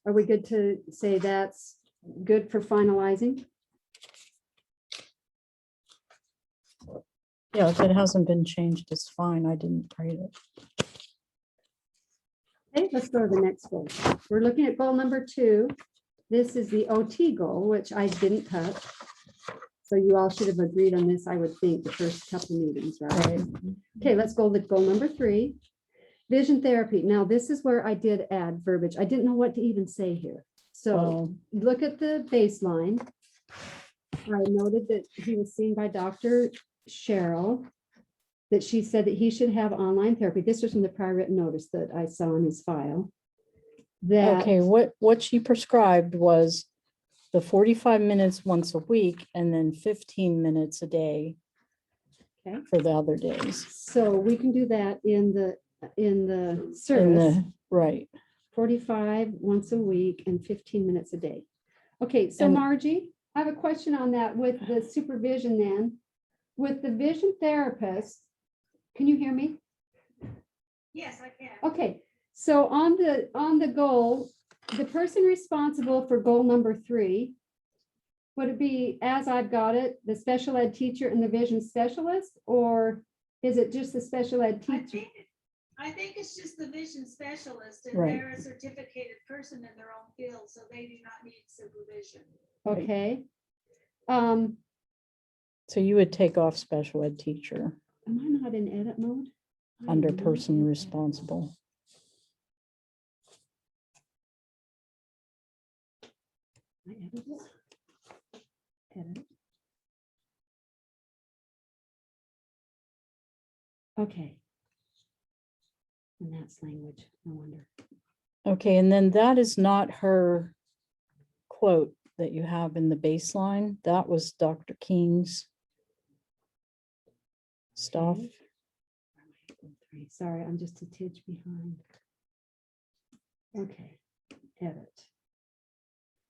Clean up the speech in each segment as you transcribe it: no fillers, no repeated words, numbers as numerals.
Are we good to say that's good for finalizing? Yeah, if it hasn't been changed, it's fine. I didn't write it. Okay, let's go to the next goal. We're looking at goal number 2. This is the OT goal, which I didn't touch. So you all should have agreed on this, I would think, the first couple meetings, right? Right. Okay, let's go with goal number 3. Vision therapy. Now, this is where I did add verbiage. I didn't know what to even say here. So Well, look at the baseline. I noted that he was seen by Dr. Cheryl, that she said that he should have online therapy. This was from the prior written notice that I saw in his file. That, okay, what she prescribed was the 45 minutes once a week and then 15 minutes a day Okay. for the other days. so we can do that in the In service, right. 45 once a week and 15 minutes a day. Okay, so And- Margie, I have a question on that with the supervision then. With the vision therapist, can you hear me? Yes, I can. Okay, so on the goal, the person responsible for goal number 3, would it be, as I've got it, the special ed teacher and the vision specialist, or is it just the special ed teacher? I think it's just the vision specialist, and Right. they're a certificated person in their own field, so they do not need supervision. Okay. So you would take off special ed teacher Am I not in edit mode? I under am not person in responsible. I edit it. Edit. Okay. And that's language, no wonder. Okay, and then that is not her quote that you have in the baseline. That was Dr. King's stuff. Okay. Sorry, I'm just a tidge behind. Okay, edit.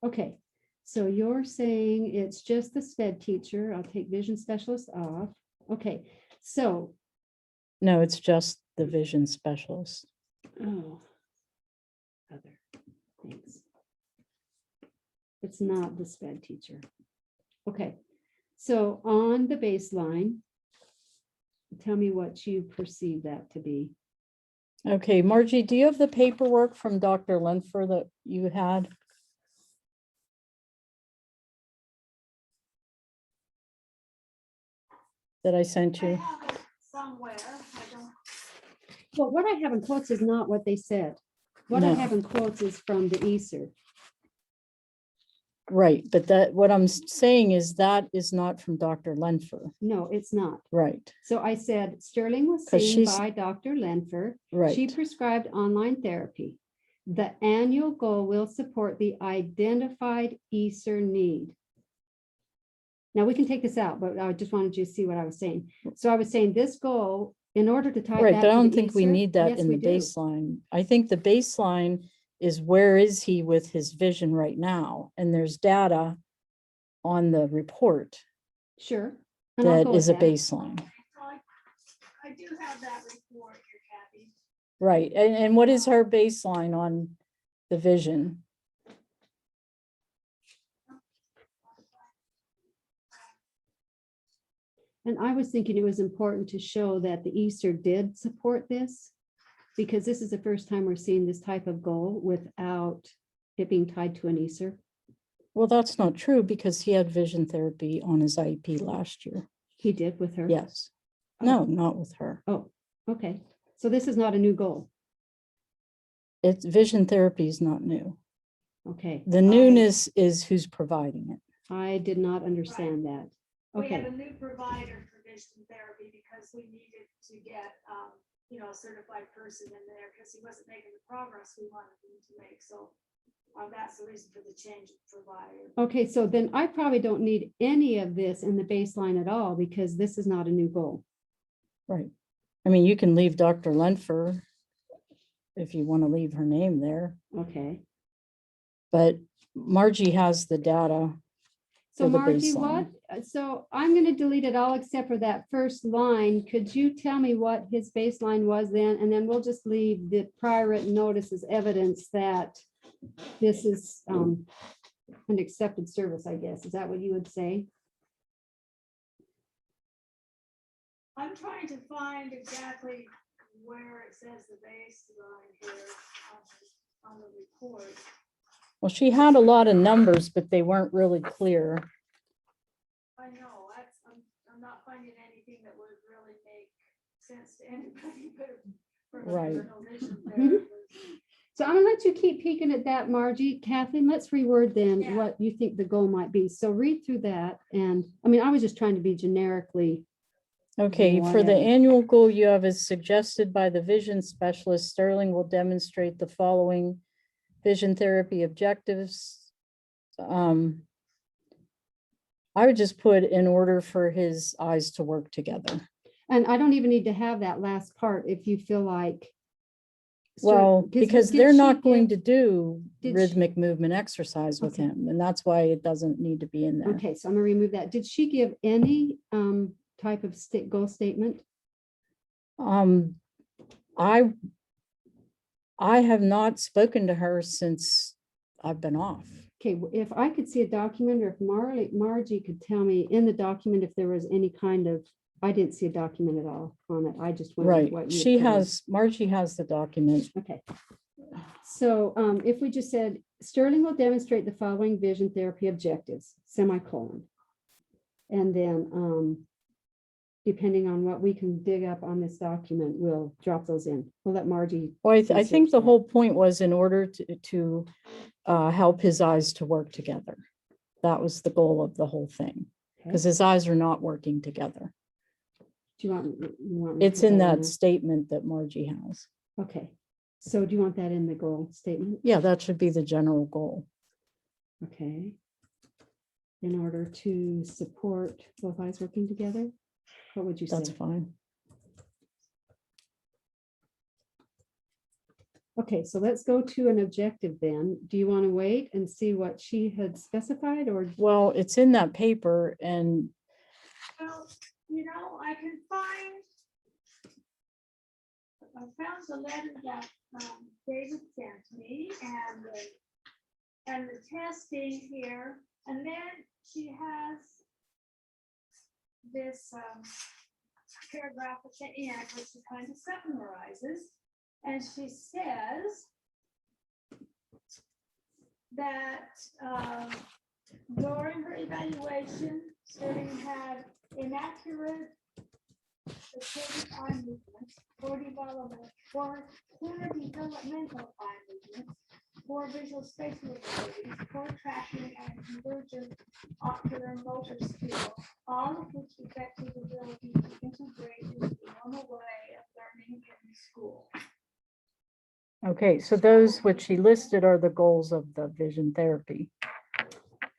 Okay, so you're saying it's just the SPED teacher. I'll take vision specialist off. Okay, so, No, it's just the vision specialist. oh. Other, thanks. It's not the SPED teacher. Okay, so on the baseline, tell me what you perceive that to be. Okay, Margie, do you have the paperwork from Dr. Lenfer that you had? That I sent I you? have it somewhere. I don't. Well, what I have in quotes is not what they said. What I No. have in quotes is from the ESER. Right, but that, what I'm saying is that is not from Dr. Lenfer. No, it's not. Right, So I said Sterling was 'Cause seen she's- by Dr. Lenfer. She right. prescribed online therapy. The annual goal will support the identified ESER need. Now, we can take this out, but I just wanted you to see what I was saying. So I was saying this goal, in order to tie Right, that but I to don't the think we ESER, need that yes, in we the do. baseline. I think the baseline is where is he with his vision right now? And there's data on the report Sure. And I'll that go is with a that. baseline. So I do have that report here, Kathy. Right, and what is her baseline on the vision? And I was thinking it was important to show that the ESER did support this, because this is the first time we're seeing this type of goal without it being tied to an ESER. Well, that's not true because he had vision therapy on his IEP last year. He did with her? Yes. Oh. No, not with her. Oh, okay. So this is not a new goal. It's vision therapy is not new. Okay. The newness is who's providing it. I did not understand that. We have Okay, a new provider for vision therapy because we needed to get, a certified person in there because he wasn't making the progress we wanted him to make. So that's the reason for the change of provider. okay, so then I probably don't need any of this in the baseline at all because this is not a new goal. Right. I mean, you can leave Dr. Lenfer if you want to leave her name there, Okay. but Margie has the data. So For the Margie, what, baseline. so I'm going to delete it all except for that first line. Could you tell me what his baseline was then? And then we'll just leave the prior written notice as evidence that this is an accepted service, I guess. Is that what you would say? I'm trying to find exactly where it says the baseline here on the report. Well, she had a lot of numbers, but they weren't really clear. I know, I'm not finding anything that would really make sense to anybody but from a Right. personal vision Mhm. therapist. So I'm gonna let you keep peeking at that, Margie. Kathleen, let's reword then Yeah. what you think the goal might be. So read through that. And I mean, I was just trying to be generically. Okay, for the Whatever. annual goal you have is suggested by the vision specialist, Sterling will demonstrate the following vision therapy objectives. I would just put in order for his eyes to work together. And I don't even need to have that last part if you feel like. Well, because they're not going to do did she- rhythmic movement exercise with Okay. him, and that's why it doesn't need to be in there. Okay, so I'm gonna remove that. Did she give any type of goal statement? I have not spoken to her since I've been off. Okay, if I could see a document, or if Margie could tell me in the document if there was any kind of, I didn't see a document at all on it. I just went with Right, what you. she had put in. Margie has the document. Okay. So if we just said Sterling will demonstrate the following vision therapy objectives, semicolon. And then depending on what we can dig up on this document, we'll drop those in. We'll let Margie. Well, I think research the that. whole point was in order to help his eyes to work together. That was the goal of the whole thing, Okay. because his eyes are not working together. Do you want? me to It's put in there? that statement that Margie has. Okay, so do you want that in the goal statement? Yeah, that should be the general goal. Okay. In order to support both eyes working together? What would you say? That's fine. Okay, so let's go to an objective then. Do you want to wait and see what she had specified, or? Well, it's in that paper, and Well, you know, I can find. I found the letter that David sent me and the testing here, and then she has this paragraph at the end, which she kind of summarizes, and she says that during her evaluation, Sterling had inaccurate specific eye movements, poor developmental eye movements, poor visual spatial abilities, poor tracking and convergent ocular motor skill, all of which affect his ability to integrate into the normal way of learning in school. okay, so those which she listed are the goals of the vision therapy.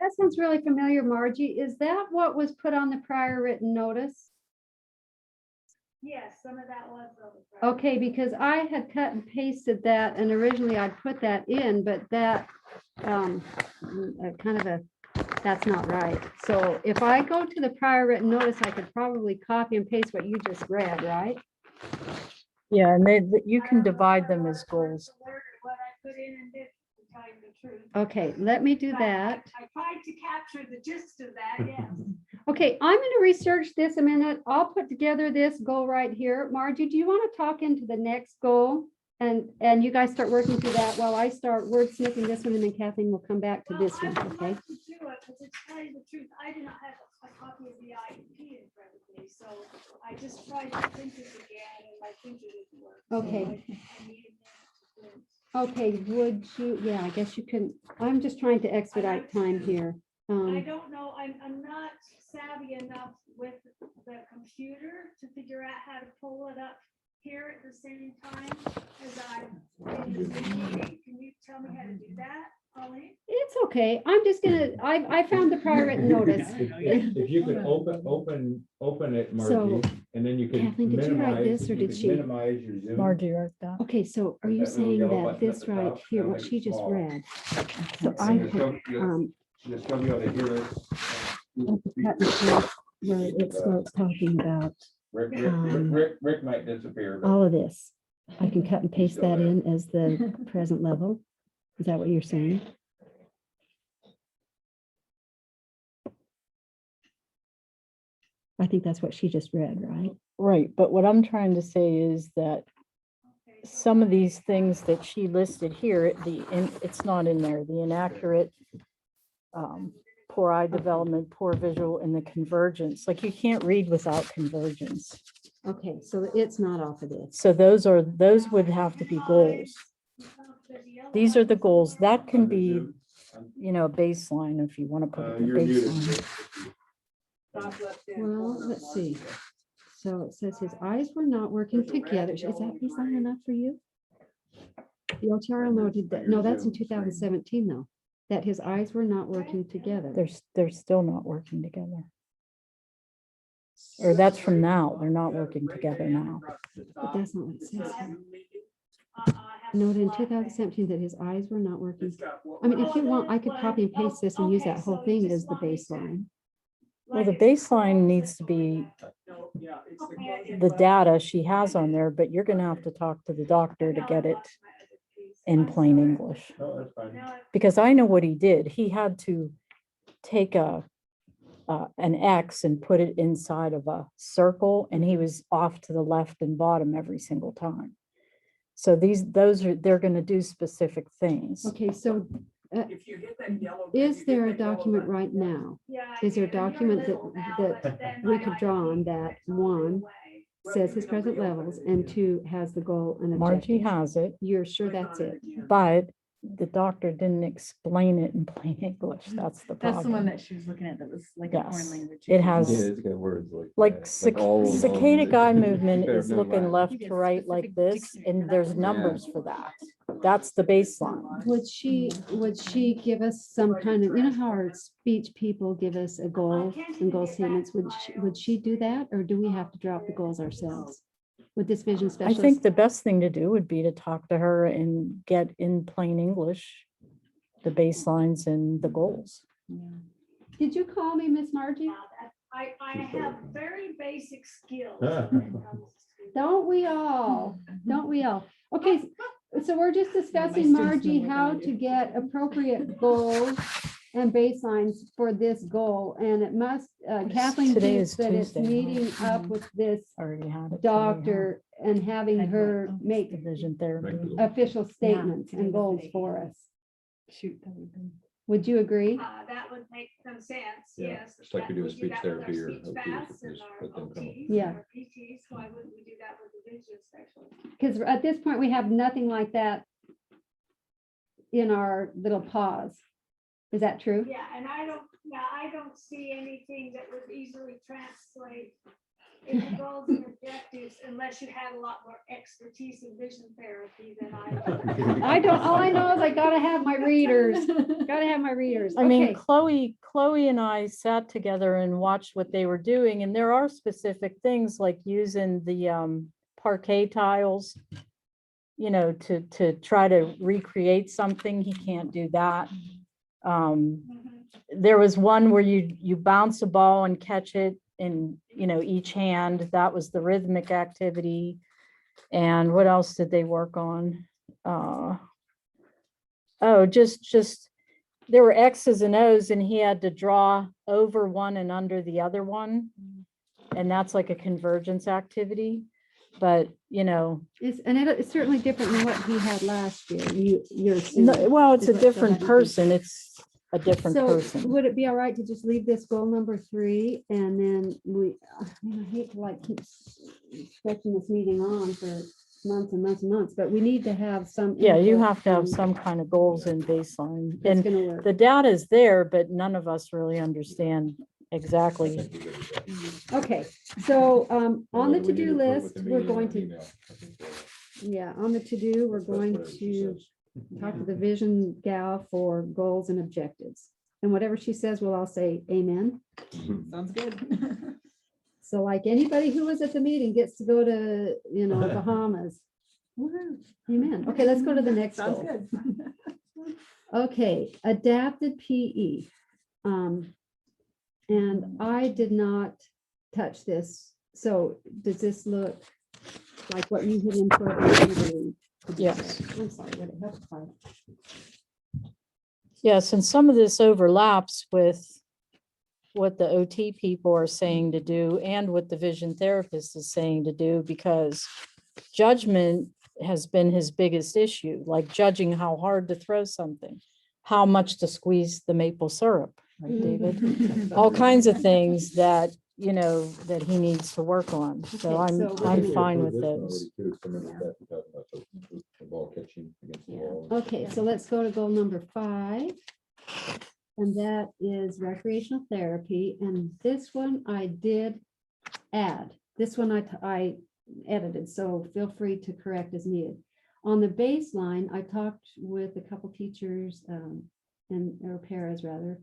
That sounds really familiar, Margie. Is that what was put on the prior written notice? Yes, some of that was. on the front. Okay, because I had cut and pasted that, and originally I'd put that in, but that that's not right. So if I go to the prior written notice, I could probably copy and paste what you just read, right? Yeah, and you I can don't know divide whether them it as was word goals. for word or what I put in and did, to tell you the truth. Okay, let me do But that. I tried to capture the gist of that, yes. Okay, I'm going to research this a minute. I'll put together this goal right here. Margie, do you want to talk into the next goal? And you guys start working through that while I start wordsmithing this one, and then Kathleen will come back to Well, this I one, would okay? like to do it, because to tell you the truth, I do not have a copy of the IEP in front of me, so I just tried to print it again, and my printer didn't work. so Okay. I need a minute to print. Okay, would you, yeah, I guess you can, I'm just trying to expedite time here. I don't know, I'm not savvy enough with the computer to figure out how to pull it up here at the same time as I'm in the meeting. Can you tell me how to do that, Pauline? It's okay. I'm just gonna, I found the prior written notice. If you could open it, Margie, and then you could Kathleen, did you write minimize, this or you did could she? minimize your zoom. Margie wrote that. Okay, so are you That little saying yellow that button at this the right top, here, that'll what make she it just small. read? So And I you'll could, still- you'll still be able to hear us. cut and paste where it starts talking about Rick might disappear, but all of this. I can cut and paste that in as the present level. Is that what you're saying? I think that's what she just read, right? Right, but what I'm trying to say is that Okay, so some of these things that she listed here, it's not in there, the inaccurate, poor eye development, poor visual, and the convergence, like you can't read without convergence. Okay, so it's not off of this. So those would have to be goals. These are the goals, that can be, you know, a baseline if you want to put it in a You're muted. baseline. Well, let's see. So it says his eyes were not working together. Is that baseline enough for you? The OTRL noted that, no, that's in 2017 though, that his eyes were not working together. They're still not working together. Or that's from now, they're not working together now. But that's not what it says here. Noted in 2017 that his eyes were not working. I mean, if you want, I could copy and paste this and use that whole thing as the baseline. Well, the baseline needs to be the data she has on there, but you're gonna have to talk to the doctor to get it in plain English. No, that's fine. Because I know what he did. He had to take an X and put it inside of a circle, and he was off to the left and bottom every single time. So they're gonna do specific things. Okay, so is there a document right now? Is there a document that we could draw on that, one, says his present levels, and two, has the goal and Margie objective? has it, You're sure that's it? but the doctor didn't explain it in plain English. That's the That's the one problem. that she was looking at that was like a Yes, foreign language. it has- Yeah, it's got words Like that, all of them. cicada guy movement Better is know looking Latin. left You get to right like specific this, dictionary for and that there's one. numbers for that. That's the baseline. Would she give us some kind of, you know how our speech people give us a goal and goal statements? Would she do that, or do we have to drop the goals ourselves? With this vision I specialist? think the best thing to do would be to talk to her and get in plain English the baselines and the goals. Did you call me Miss Margie? I have very basic skills. when it comes to- Don't we all? Don't we all? Okay, so we're just discussing, students know Margie, what how I to do. get appropriate goals and baselines for this goal, and it must, Kathleen Today thinks is that it's Tuesday, right? meeting up Mhm. with this Already had it. today, huh? doctor and having I'd her like- make The vision therapy. official statements today and was goals today, for yeah. us. Shoot, that would've been. Would you agree? That would make some sense, Yeah, yes. just like we do with that speech with our therapy or speech OTs, paths we and just our let them come up. OTs Yeah. and our PTs, why wouldn't we do that with the vision specialist? Because at this point, we have nothing like that in our little pause. Is that true? Yeah, and I don't see anything that would easily translate into goals and objectives unless you had a lot more expertise in vision therapy than I. I don't, all I know is I gotta have my readers, gotta have my readers. I mean, Okay. Chloe and I sat together and watched what they were doing, and there are specific things like using the parquet tiles, you know, to try to recreate something. He can't do that. Mhm. There was one where you bounce a ball and catch it in, you know, each hand. That was the rhythmic activity. And what else did they work on? Just there were X's and O's, and he had to draw over one and under the other one. And that's like a convergence activity. But, you know, It's certainly different than what he had last year. You're no, assuming. well, it's is a what- so different that would be- person. It's a different So person. would it be all right to just leave this goal number 3 and then I hate to like keep stretching this meeting on for months and months and months, but we need to have some. Yeah, you input have to have from- some kind of goals and baseline. That's And gonna work. the data is there, but none of us really understand I exactly. think we did that. Okay, so on the Whether we need to-do to put it with list, the we're meeting or going an to, email, I think yeah, on the to-do, we're that's going whatever she to says. talk to the vision gal for goals and objectives. And whatever she says, we'll all say amen. Sounds good. So like anybody who was at the meeting gets to go to, you know, Bahamas. Woohoo. Amen. Okay, let's go to the next Sounds goal. good. Okay, adapted PE. And I did not touch this. So does this look like what you had input? Yes. I'm sorry, would it help if I Yes, and some of this overlaps with what the OT people are saying to do and what the vision therapist is saying to do, because judgment has been his biggest issue, like judging how hard to throw something, how much to squeeze the maple syrup, right, David? All kinds of things that, you know, that he needs to work on. So Okay, I'm, so we're I'm gonna- fine Approve with this one those. already too, so remember that, we talked about the ball catching against the Yeah, wall. okay, so let's go to goal number 5. And that is recreational therapy, and this one I did add. This one I edited, so feel free to correct as needed. On the baseline, I talked with a couple teachers, and or paras rather,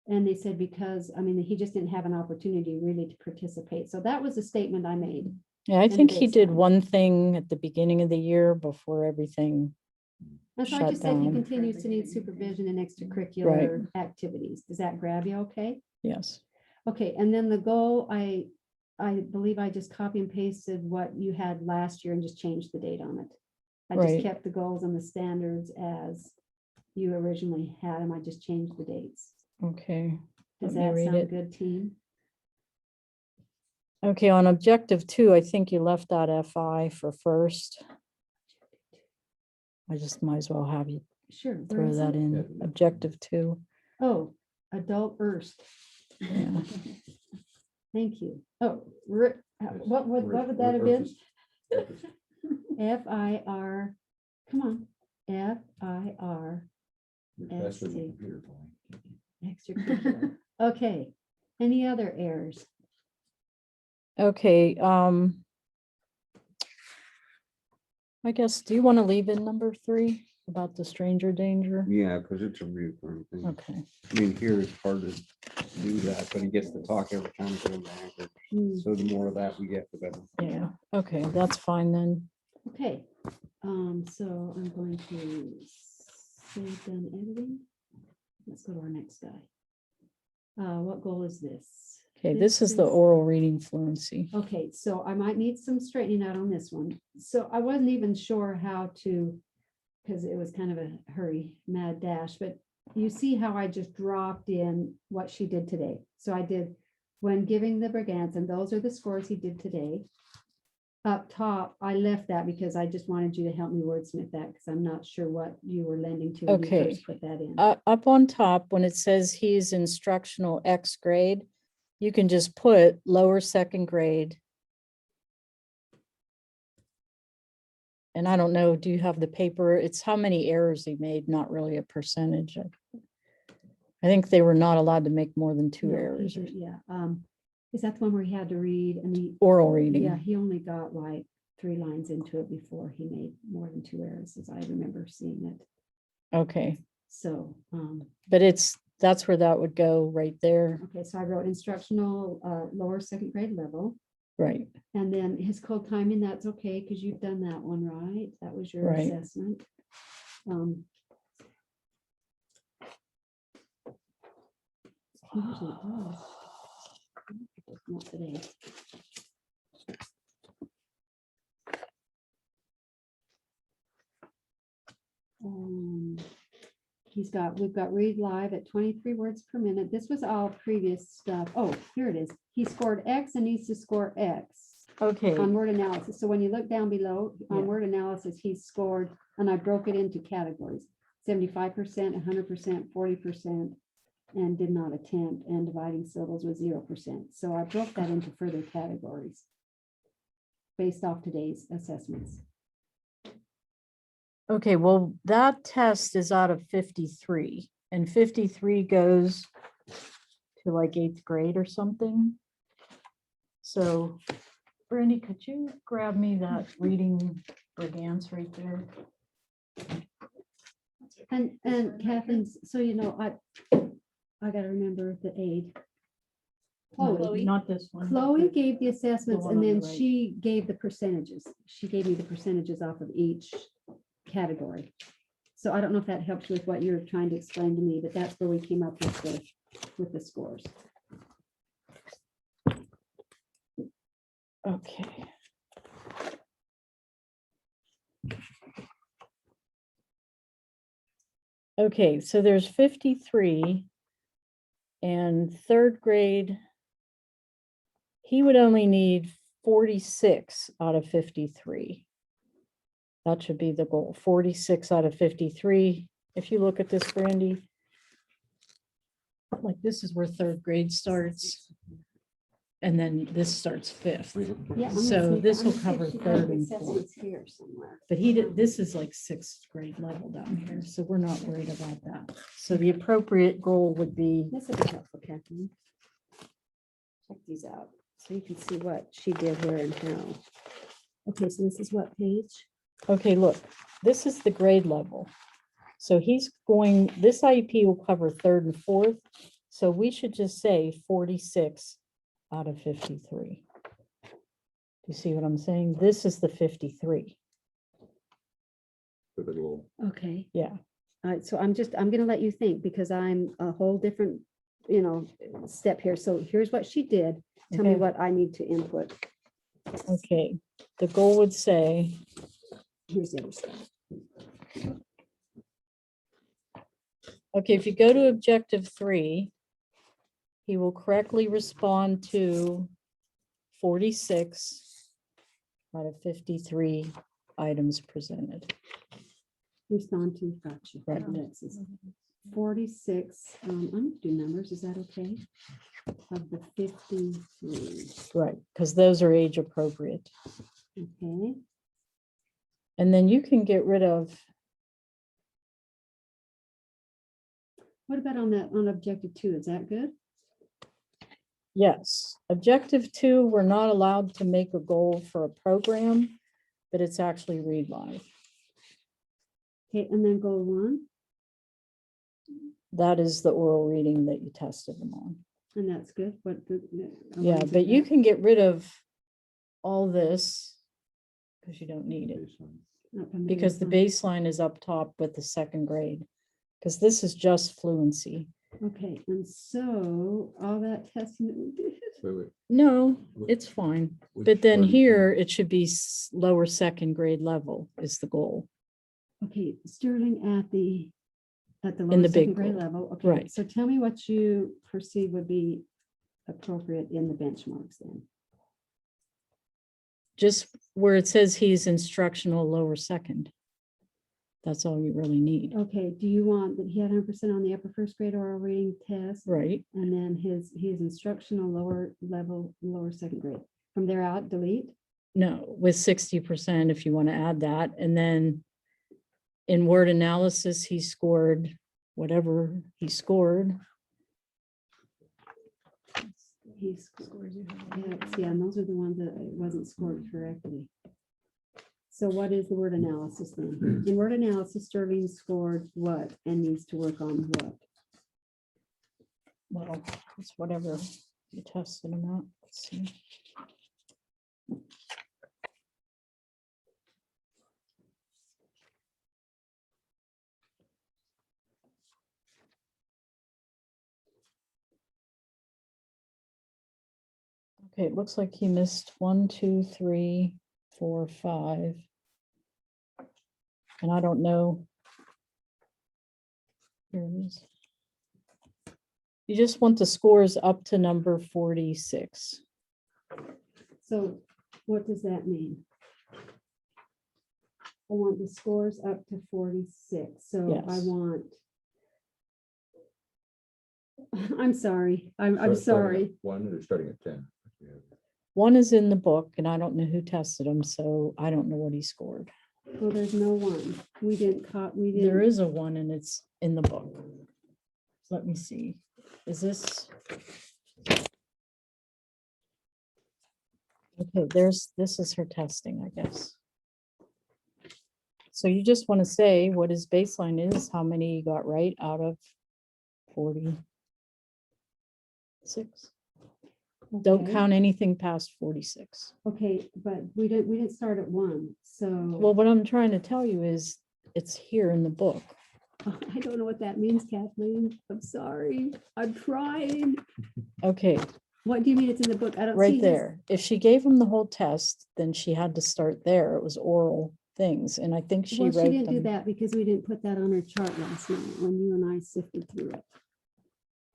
and they said because, I mean, he just didn't have an opportunity really to participate. So that was a statement I made. Yeah, I the think he did baseline. one thing at the beginning of the year before everything. And so I Shut just said he down. continues to need supervision and extracurricular activities. Does that grab you okay? Yes. Okay, and then the goal, I believe I just copy and pasted what you had last year and just changed the date on it. I just Right. kept the goals and the standards as you originally had them. I just changed the dates. Okay. Does Let me that read sound it. good, team? Okay, on objective 2, I think you left out FI for first. I just might as well have you Sure. where throw is that it? in, Yeah. objective 2. Oh, adult first. Yeah. Thank you. Oh, what would that have been? FIR, come on, FIR Faster than ST. computer, Pauline. extracurricular. Okay, any other errors? Okay, I guess, do you want to leave in number 3 about the stranger danger? Yeah, because it's a reoccurring thing. Okay, I mean, here it's hard to do that, but he gets to talk every time he goes back. Hmm, So the more of that we get, the better. yeah, okay, that's fine then. Okay, so I'm going to save done editing. Let's go to our next guy. What goal is this? Okay, this is the oral reading fluency. Okay, so I might need some straightening out on this one. So I wasn't even sure how to, because it was kind of a hurry, mad dash, but you see how I just dropped in what she did today. So I did, when giving the Braganza, and those are the scores he did today. Up top, I left that because I just wanted you to help me wordsmith that, because I'm not sure what you were lending to when you Okay. first put that in. Up on top, when it says he's instructional X grade, you can just put lower second grade. And I don't know, do you have the paper? It's how many errors he made, not really a percentage. I think they were not allowed to make more than 2 No, he errors. did, yeah. Is that the one where he had to read and he, Oral yeah, reading. he only got like 3 lines into it before he made more than 2 errors, as I remember seeing it. Okay, So, but that's where that would go right there. okay, so I wrote instructional, lower second grade level. Right, And then his code timing, that's okay, because you've done that one, right? That was your Right. assessment. He usually does. Not today. We've got read live at 23 words per minute. This was all previous stuff. Oh, here it is. He scored X and needs to score X okay, on word analysis. So when you look down below Yeah. on word analysis, he scored, and I broke it into categories: 75%, 100%, 40%, and did not attempt, and dividing syllables was 0%. So I broke that into further categories based off today's assessments. okay, well, that test is out of 53, and 53 goes to like 8th grade or something. So, Brandy, could you grab me that reading Brigance right there? And Kathleen, so you know, I gotta remember the aid. Chloe, Not this one. but Chloe the- gave the assessments one and on the then right. she gave the percentages. She gave me the percentages off of each category. So I don't know if that helps with what you're trying to explain to me, but that's where we came up with the scores. Okay. Okay, so there's 53. And third grade, he would only need 46 out of 53. That should be the goal, 46 out of 53. If you look at this, Brandy, like this is where third grade starts. And then this starts fifth. Yeah. I'm gonna So see- this I'm will gonna see if cover she has third and assessments fourth. Here somewhere. But he did, this is like sixth grade level down here, so we're not worried about that. So the appropriate goal would be, This would be helpful, Kathleen. Check these out, so you can see what she did where and how. Okay, so this is what page? okay, look, this is the grade level. So he's going, this IEP will cover third and fourth. So we should just say 46 out of 53. Do you see what I'm saying? This is the 53. With a little- Okay, Yeah, so I'm gonna let you think, because I'm a whole different, step here. So here's what she did. Tell me Okay. what I need to input. okay. The goal would say, Here's the other stuff. okay, if you go to objective 3, he will correctly respond to 46 out of 53 items presented. Respond to, gotcha. Right. This is 46, I'm gonna do numbers, is that okay? Of the 53, Right, because those are age appropriate. okay? And then you can get rid of, What about on objective 2, is that good? yes, objective 2, we're not allowed to make a goal for a program, but it's actually read live. Okay, and then goal 1, That is the oral reading that you tested them on. and that's good, what? Yeah, but you can get rid of all this because you don't need it. Because the baseline is up top with the second grade. Because this is just fluency. Okay, and so all that testing that we did, Wait, wait. No, it's fine. Which But then part? here, it should be lower second grade level is the goal. okay, Sterling at the In lower the big second grade goal, level, okay, right. so tell me what you perceive would be appropriate in the benchmarks then. Just where it says he's instructional lower second. That's all you really need, Okay, do you want that he had 100% on the upper first grade oral reading test? right? And then his instructional lower level, lower second grade. From there out, delete? No, with 60% if you want to add that. And then in word analysis, he scored whatever he scored. He scores, yeah, and those are the ones that it wasn't scored correctly. So what is the word analysis then? In word analysis, Sterling scored what and needs to work on what? Well, it's whatever you tested him out. Let's see. Okay, it looks like he missed 1, 2, 3, 4, 5. And I don't know. Here it is. You just want the scores up to number 46. So what does that mean? I want the scores up to 46, so I Yes. want. I'm sorry, I'm Starting sorry. at 1 or starting at 10? One is in the book and I don't know who tested him, so I don't know what he scored. Well, there's no one. We didn't we didn't. There is a 1 and it's in the book. Let me see. Is this? Okay, this is her testing, I guess. So you just want to say what his baseline is, how many you got right out of 46. Don't Okay. count anything past 46. Okay, but we didn't start at 1, so. Well, what I'm trying to tell you is it's here in the book. I don't know what that means, Kathleen. I'm sorry. I'm trying. Okay, What do you mean it's in the book? I don't see right his- there. If she gave him the whole test, then she had to start there. It was oral things, and I think she Well, she wrote didn't do them. that because we didn't put that on her chart last night when you and I sifted through it.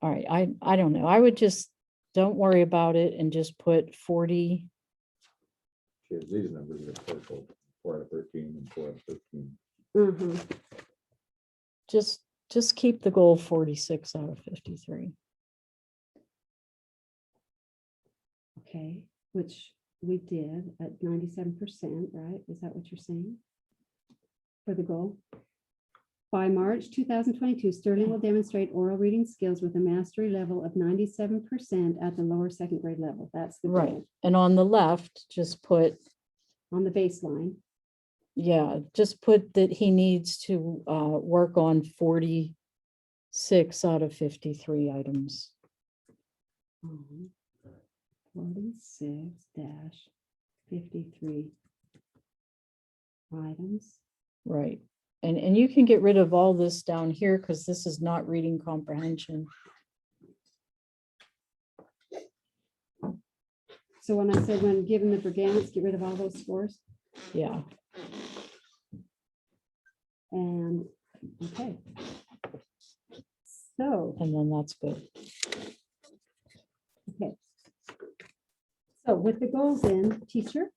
All right, I don't know. I would just, don't worry about it and just put 40. These numbers are purple, 4 out of 13 and 4 out of 13. Mhm. Just keep the goal 46 out of 53. Okay, which we did at 97%, right? Is that what you're saying? For the goal? By March 2022, Sterling will demonstrate oral reading skills with a mastery level of 97% at the lower second grade level. That's the Right, goal and on the left, just put, on the baseline. yeah, just put that he needs to work on 46 out of 53 items. 46-53 items. Right, and you can get rid of all this down here because this is not reading comprehension. So when I said when given the Brigantics, get rid of all those scores Yeah, and, okay. So, and then that's good. okay. So with the goals in, teacher,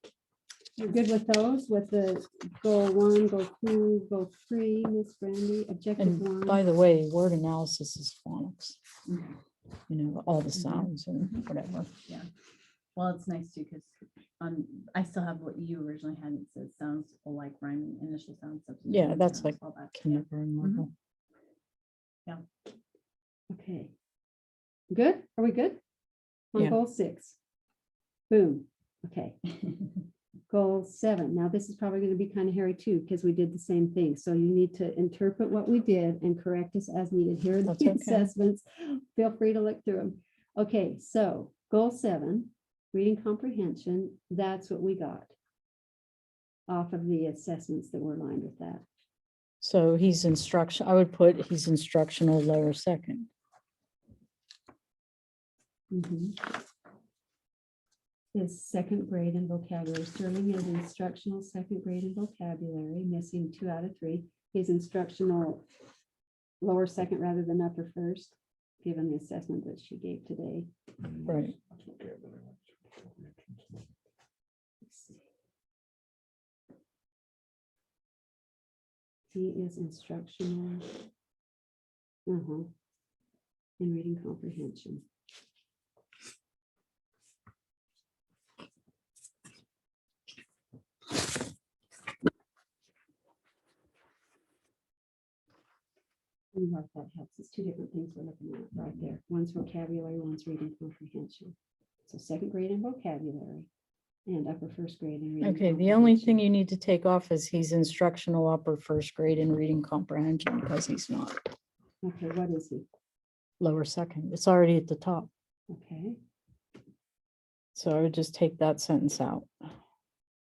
you're good with those, with the goal 1, goal 2, goal 3, Miss Brandy, objective And by 1. the way, word analysis is phonics. Mhm. You know, all the Mhm. sounds and whatever. Well, it's nice too, because I still have what you originally had. It says sounds like rhyming, initial sounds. substitute Yeah, sounds, that's like all that. Yeah. kindergarten level. Okay. Good? Are we good? On Yeah. goal 6. Boom. Okay. Goal 7. Now this is probably going to be kind of hairy too, because we did the same thing. So you need to interpret what we did and correct us as needed. Here are the That's okay. assessments. Feel free to look through them. Okay, so goal 7, reading comprehension, that's what we got off of the assessments that were aligned with that. So he's I would put he's instructional lower second. Is second grade in vocabulary. Sterling is instructional second grade in vocabulary, missing 2 out of 3. He's instructional lower second rather than upper first, given the assessment that she gave today. Right. Let's see. He is instructional. In reading comprehension. If that helps. It's 2 different things we're looking at right there. One's vocabulary, one's reading comprehension. So second grade in vocabulary and upper first grade in reading. Okay, the only thing comprehension. you need to take off is he's instructional upper first grade in reading comprehension because he's not Okay, what is he? lower second. It's already at the top. Okay, So I would just take that sentence out.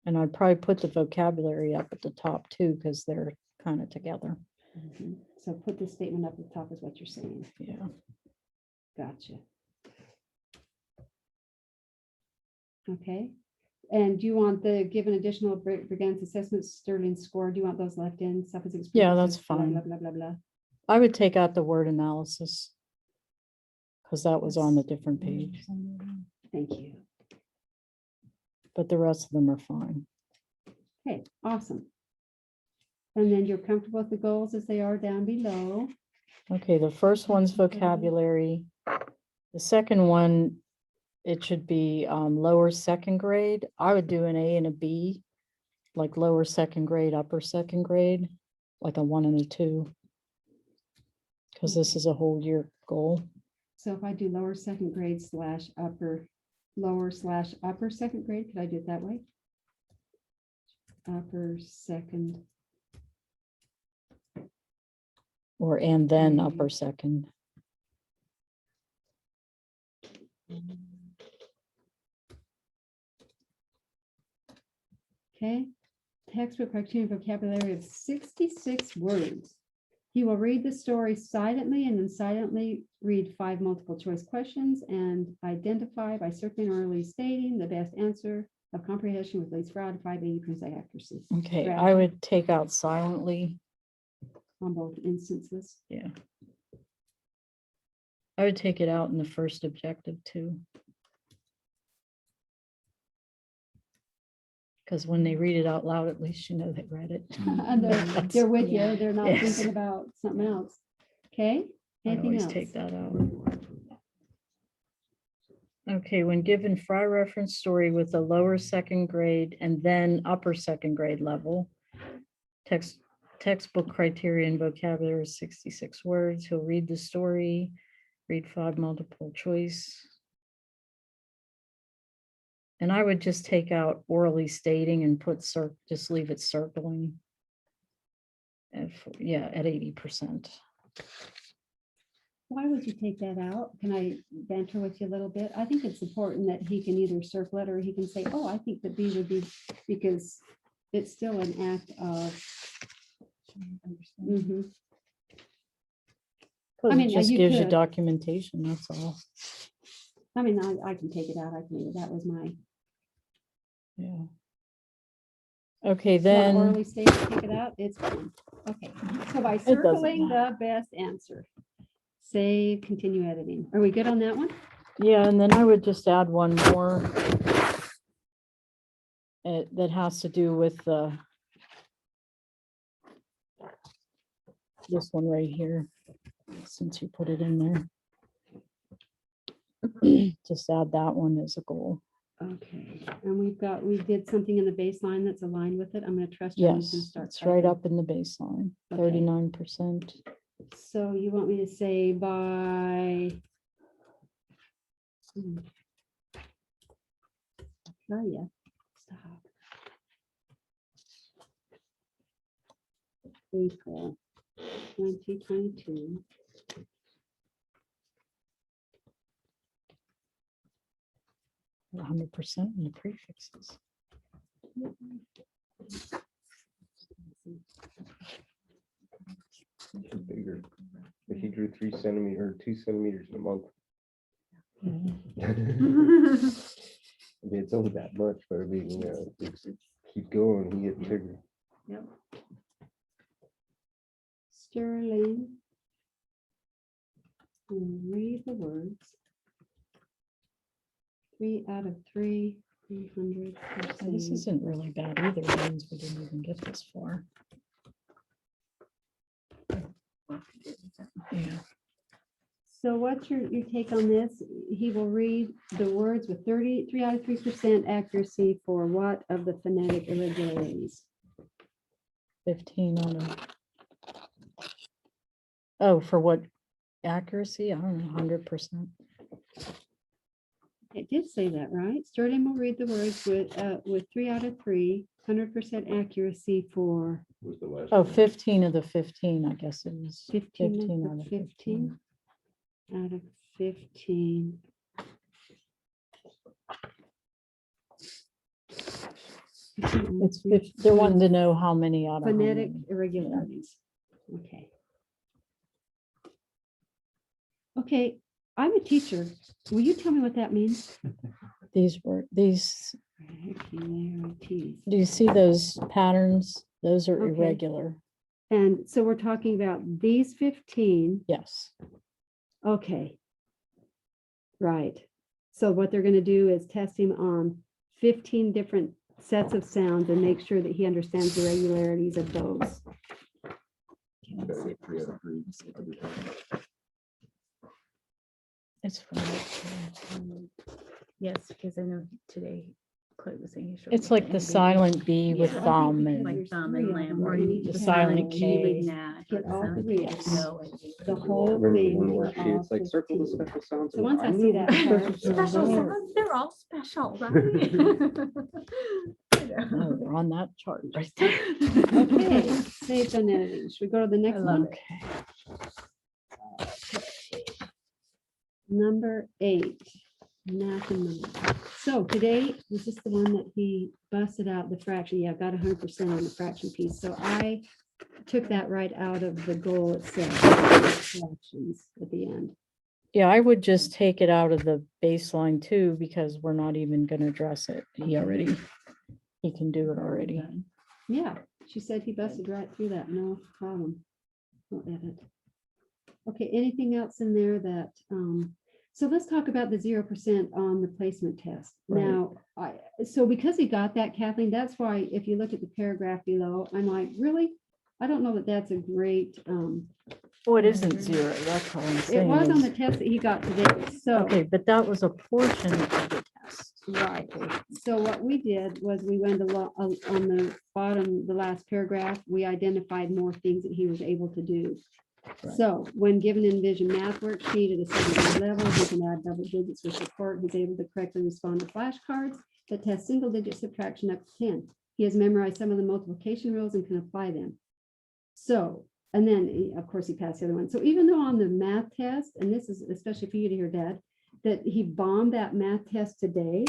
And I'd probably put the vocabulary up at the top too, because they're kind of together. so put this statement up at the top is what you're saying. Yeah. Gotcha. Okay, and do you want the given additional Brigantics assessments Sterling score? Do you want those left in? Self-experience, Yeah, that's blah, fine. Blah, blah, blah, blah. I would take out the word analysis. Because that was on the different page, Thank you. but the rest of them are fine. Okay, awesome. And then you're comfortable with the goals as they are down below. Okay, the first one's vocabulary. The second one, it should be lower second grade. I would do an A and a B, like lower second grade, upper second grade, like a 1 and a 2. Because this is a whole year goal. So if I do lower second grade / upper, / upper second grade, could I do it that way? Upper second. Or and then Grade. upper second. Okay, textbook criteria vocabulary of 66 words. He will read the story silently and then silently read 5 multiple choice questions and identify by circling or early stating the best answer of comprehension with at least 4 out of 5 80% accuracy Okay, I Strategy. would take out silently. on both instances. Yeah. I would take it out in the first objective too. Because when they read it out loud, at least you know they read it. And That's- they're with yeah. you, they're not Yes. thinking about something else. Okay, I anything always else? take that out. Okay, when given Fry reference story with a lower second grade and then upper second grade level, textbook criteria and vocabulary is 66 words. He'll read the story, read 5 multiple choice. And I would just take out orally stating and put just leave it circling. Yeah, at 80%. Why would you take that out? Can I banter with you a little bit? I think it's important that he can either circle it or he can say, oh, I think that B would be, because it's still an act of. Mhm. Because mean, it just you gives you could. documentation, that's all. I mean, I can take it out. I can, that was my. Yeah. Okay, Want then, orally stated, take it out, it's fine. Okay, so by doesn't circling the best answer, save, continue editing. Are we good on that one? yeah, and then I would just add one more. That has to do with this one right here, since you put it in there. Just add that one as a goal. Okay, and we did something in the baseline that's aligned with it. I'm gonna trust you. Yes, it's right up in the baseline, Okay. 39%. So you want me to say by. Oh, yeah. Stop. April 2022. A 100% in the prefixes. Bigger. But he drew 3 centimeter, 2 centimeters in a month. Yeah. I mean, it's only that much, but I mean, you know, keep going, he gets bigger. Yep. Sterling. Read the words. 3 out of 3, 300. Oh, this isn't really bad either, means we didn't even get this far. Yeah. So what's your take on this? He will read the words with 3 out of 3% accuracy for what of the phonetic irregularities? 15 on a. Oh, for what accuracy? I don't know, 100%. It did say that, right? Sterling will read the words with 3 out of 3, 100% accuracy for Was the last Oh, one. 15 of the 15, I guess it was. 15 15 of out the of 15. Out of 15. It's, they're wanting to know how many out of how Phonetic many. irregularities. Okay. Okay, I'm a teacher. Will you tell me what that means? These, Irregularities. do you see those patterns? Those are Okay. irregular. And so we're talking about these 15. Yes. Okay. Right. So what they're going to do is test him on 15 different sets of sounds and make sure that he understands the regularities of those. It's fine. Yes, because I know today Clay was saying. he struggled It's with like the A, B. silent B with Yeah. thumb I think and Like there's thumb 3 and of lamb, them. or We you need the to silent have G with K. Nash. Get or all silent three K of with them. no, and you- The whole Remember the thing one where for she, it's all like circle the 15. special sounds. So once I see that chart, Special Oh. sounds, they're all special, right? no, they're on that chart right there. Okay, saved on editing. Should we go to the next love one? Okay. Number 8. Math and numbers. So today, this is the one that he busted out the fraction. Yeah, I got 100% on the fraction piece. So I took that right out of the goal itself. Collections at the end. Yeah, I would just take it out of the baseline too, because we're not even gonna address it. He can do it already. Yeah, she said he busted right through that, no problem. No edit. Okay, anything else in there that, so let's talk about the 0% on the placement test. Right. Now, so because he got that, Kathleen, that's why if you look at the paragraph below, I'm like, really? I don't know that that's a great, Oh, it isn't zero, that's all I'm it saying. was on the is- test that he got today, so. Okay, but that was a portion of the test. Right, so what we did was we went along on the bottom, the last paragraph, we identified more things that he was able to do. Right. So when given an Envision math worksheet at a second grade level, he can add double digits for support. He's able to correctly respond to flashcards that test single digit subtraction up to 10. He has memorized some of the multiplication rules and can apply them. So, and then of course he passed the other one. So even though on the math test, and this is especially for you to hear, Dad, that he bombed that math test today,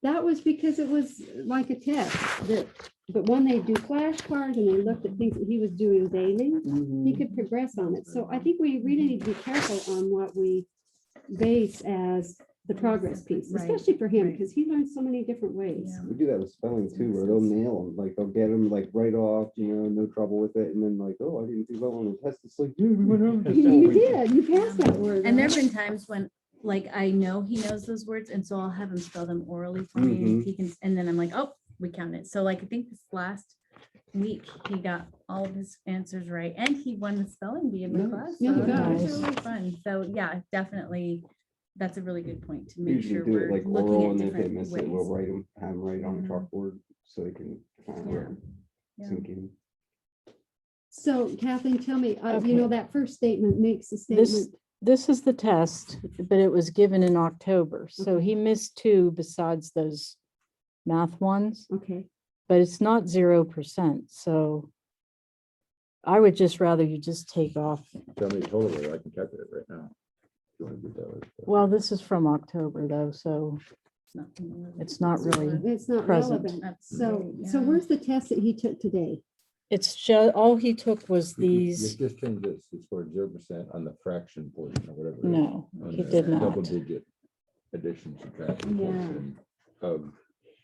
that was because it was like a test that, but when they do flashcards and they looked at things that he was doing daily, he could progress on it. So I think we really need to be careful on what we base as the progress piece, Right, especially for him, right. because he learns so many different ways. Yeah. We do that with spelling too, where they'll nail them, like they'll get them like right off, no trouble with it, and then like, oh, I didn't do well on the test. It's like, dude, we went over this. You did, you passed that word. And there right? have been times when, like, I know he knows those words, and so I'll have him spell them orally for me, and he can, and then I'm like, oh, we count it. So like, I think this last week, he got all of his answers right, and he won the spelling bee in the Nice. class. Yeah, So he that was does. really fun. So yeah, definitely, that's a really good point to make Usually sure do it we're like looking oral, at and if they different miss ways. it, we'll write them, have them write on a Mhm. chalkboard so they can kind Yeah. of Yeah. sink in. So Kathleen, tell me, Okay. that first statement makes a This, statement. this is the test, but it was given in October. So Okay. he missed two besides those math ones, Okay, but it's not 0%. So I would just rather you just take off. Tell me totally, I can calculate right now. If you wanna do that way. Well, this is from October though, so it's not really, it's not Present. relevant. That's So, great, so yeah. where's the test that he took today? it's just, all he took was You these. just change this, it's for 0% on the fraction portion or whatever. it is, No, on he the did Double not. digit addition, subtraction Yeah. portion of.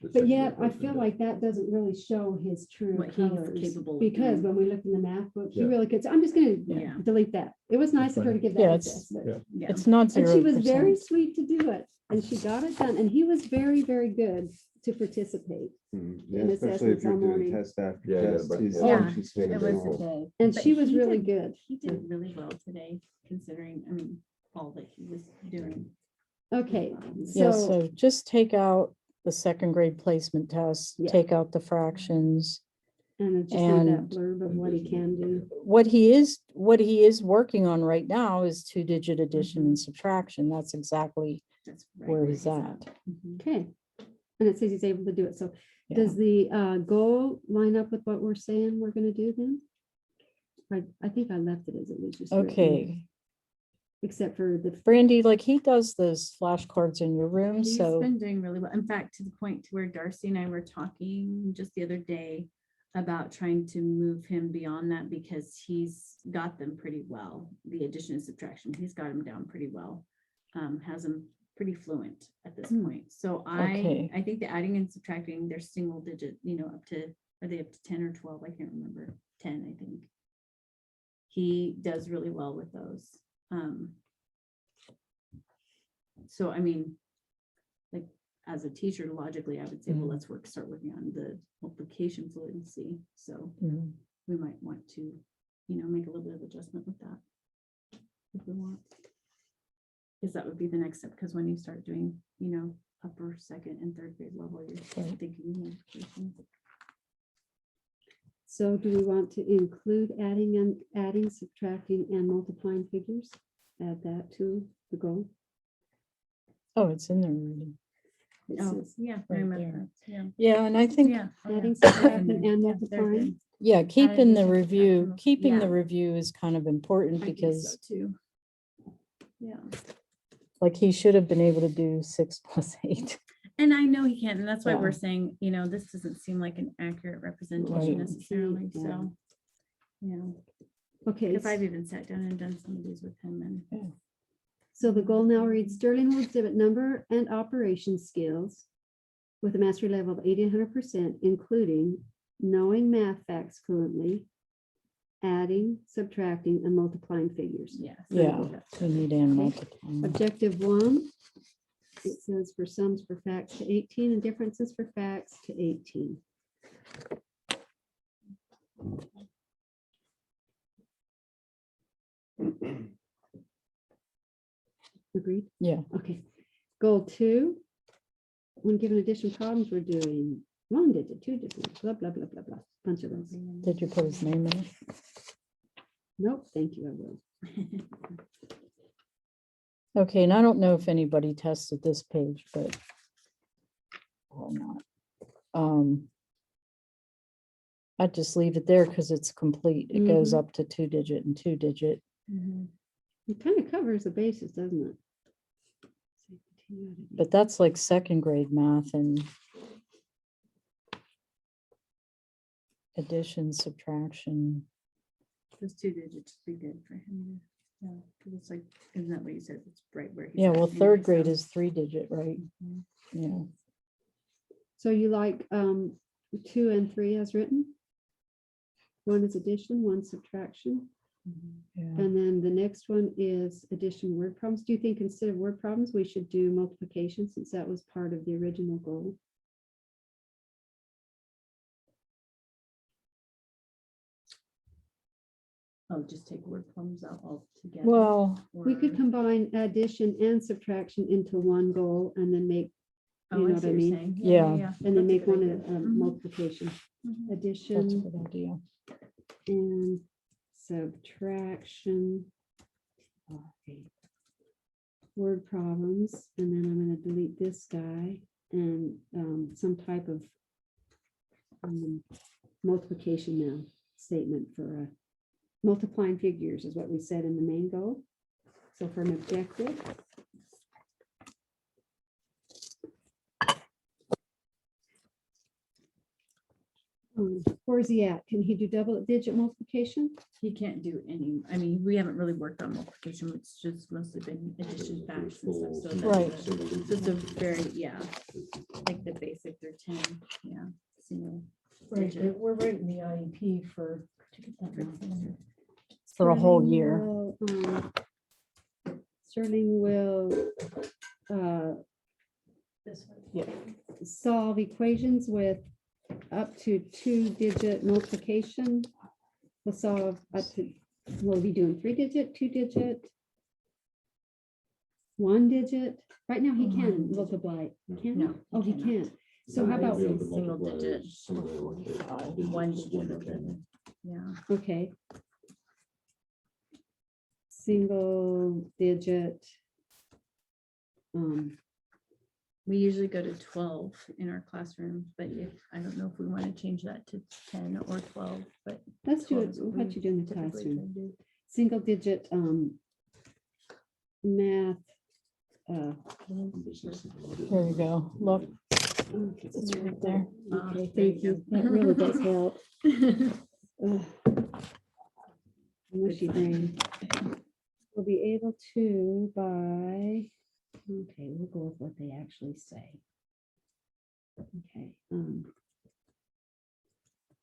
the But second yet, I person feel does. like that doesn't really show his true What he's colors. capable of Because doing. when we looked in the math book, he Yeah. really could, so I'm just gonna Yeah. delete that. It was nice of her to fine. give Yeah, that it's- assessment. yeah. Yeah. It's not And she was very 0%. sweet to do it, and she got it done, and he was very, very good to participate. Yeah, In especially assessments if you're all doing morning. test after Yeah, yeah, test. but- His Yeah, attention span It is was awful. today. And But she was he really did- good. He did really well today, considering, I mean, all that he was doing. Okay, Yeah, so, so just take out the second grade placement test, Yeah. take out the fractions. and then just leave that and- blurb of what he can do. What he is working on right now is two-digit addition and subtraction. That's exactly That's right where he's at. Mhm. Okay, and it says he's able to do it, so Yeah. does the goal line up with what we're saying we're gonna do then? I think I left it as it was just. written, Okay, Except for the, Brandy, like he does those flashcards in your room, He's so, been doing really well. In fact, to the point to where Darcy and I were talking just the other day about trying to move him beyond that because he's got them pretty well. The addition and subtraction, he's got them down pretty well. Has them pretty fluent at this Hmm. point. So Okay. I think the adding and subtracting, they're single digit, up to, are they up to 10 or 12? I can't remember. 10, I think. He does really well with those. So I mean, like, as a teacher, logically, I would say, well, Mhm. let's start working on the multiplication fluency. So Mhm. we might want to, make a little bit of adjustment with that. If we want. Because that would be the next step, because when you start doing, upper, second and third grade level, you're Right. thinking multiplication. so do we want to include adding, subtracting, and multiplying figures? Add that to the goal? oh, it's in there already. It Oh, says yeah. I right remember there. that, Yeah. Yeah, and I think, Yeah. oh, yeah. Adding, They're in subtracting, there. and Yeah, they're multiplying. good. yeah, keeping the subtraction, review, keeping yeah. the review is kind of important I think so because too. Yeah. like he should have been able to do 6 plus 8. And I know he can't, and that's why Yeah. we're saying, this doesn't seem like an accurate representation Right. necessarily, Yeah. so. Yeah, Okay, because I've even sat down and done some of these with him and. so the goal now reads Sterling will exhibit number and operation skills with a mastery level of 80 to 100%, including knowing math facts fluently, adding, subtracting, and multiplying figures. Yes. Yeah. We need animal. Objective 1, it says for sums for facts to 18 and differences for facts to 18. Agreed? Yeah. Okay. Goal 2, when given addition problems, we're doing 1 digit, 2 digit, blah, blah, blah, blah, blah, bunch of those. Did you put his name in it? Nope, thank you, I will. Okay, and I don't know if anybody tested this page, but or not. I'd just leave it there because it's complete. It goes Mhm. up to 2 digit and 2 digit. Mhm. It kind of covers the basis, doesn't it? But that's like second grade math and addition, subtraction. Those 2 digits would be good for him. Yeah, because it's like, isn't that what you said? It's right where he's. Yeah, at well, anyway, third grade so- is 3 digit, right? Mhm. Yeah. So you like 2 and 3 as written? 1 is addition, 1 subtraction, Mhm. Yeah. and then the next one is addition word problems. Do you think instead of word problems, we should do multiplication since that was part of the original goal? Oh, just take word problems out altogether. Well, We could or- combine addition and subtraction into one goal and then make, Oh, you know I what see I what you're mean? saying. Yeah. and then That's a make good one idea. a Mhm. multiplication, Mhm. that's a addition good idea. and subtraction. Okay. Word problems, and then I'm gonna delete this guy and some type of multiplication now statement for multiplying figures is what we said in the main goal. So for an objective. Where's he at? Can he do double digit multiplication? He can't do any, I mean, we haven't really worked on multiplication, it's just mostly been addition facts and stuff. So that's Right. So it's a very, yeah, like the basic through 10, yeah. single digit. We're writing the IEP for Sterling a whole Sterling year. will, Sterling will solve equations with up to 2 digit multiplication. We'll solve up to, we'll be doing 3 digit, 2 digit, 1 digit. Right now, he One can digit. multiply. Can he? No, he Oh, he cannot. can't. So how about, Single digit. One digit. Yeah. okay. Single digit. We usually go to 12 in our classroom, but if, I don't know if we want to change that to 10 or 12, but. Let's do 12 it, is what we you do in the typically classroom. try to do. Single digit math. There we go. Look, it's right there. Okay, there thank you you. go. That really does help. Ugh. Mushy brain. We'll be able to by, okay, we'll go with what they actually say. Okay.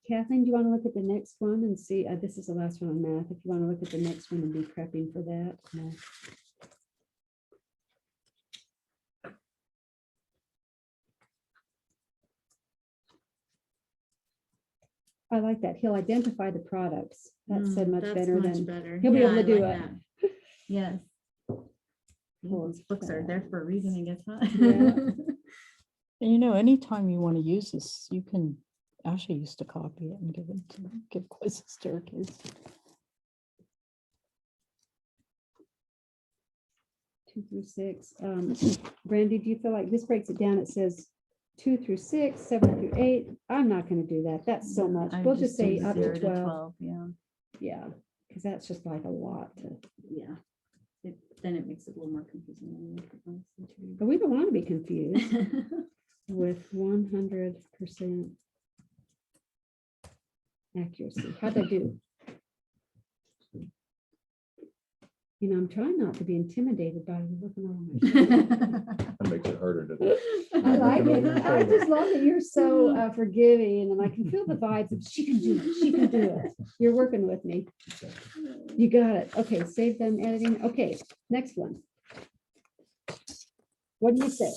Kathleen, do you want to look at the next one and see, this is the last one on math, if you want to look at the next one and be prepping for that. No. I like that. He'll identify the products. That's said much That's better much than, better. he'll be able Yeah, to do I like it. that. Yes. Cool. These books are there for a reason, I guess, huh? Yeah. And you know, anytime you want to use this, you can actually used to copy it and give quizzes to our kids. 2 through 6. Brandy, do you feel like this breaks it down? It says 2 through 6, 7 through 8. I'm not going to do that. That's so much. I We'll just do say up 0 to 12. Yeah, Yeah, because that's just like a lot to, yeah. Then it makes it a little more confusing. but we don't want to be confused with 100% accuracy. How'd I do? You know, I'm trying not to be intimidated by you looking over my shoulder. That makes it harder to do. I like it. I just love that you're so forgiving and I can feel the vibes of she can do it. She can do it. You're working with me. You got it. Okay, save them editing. Okay, next one. What do you say?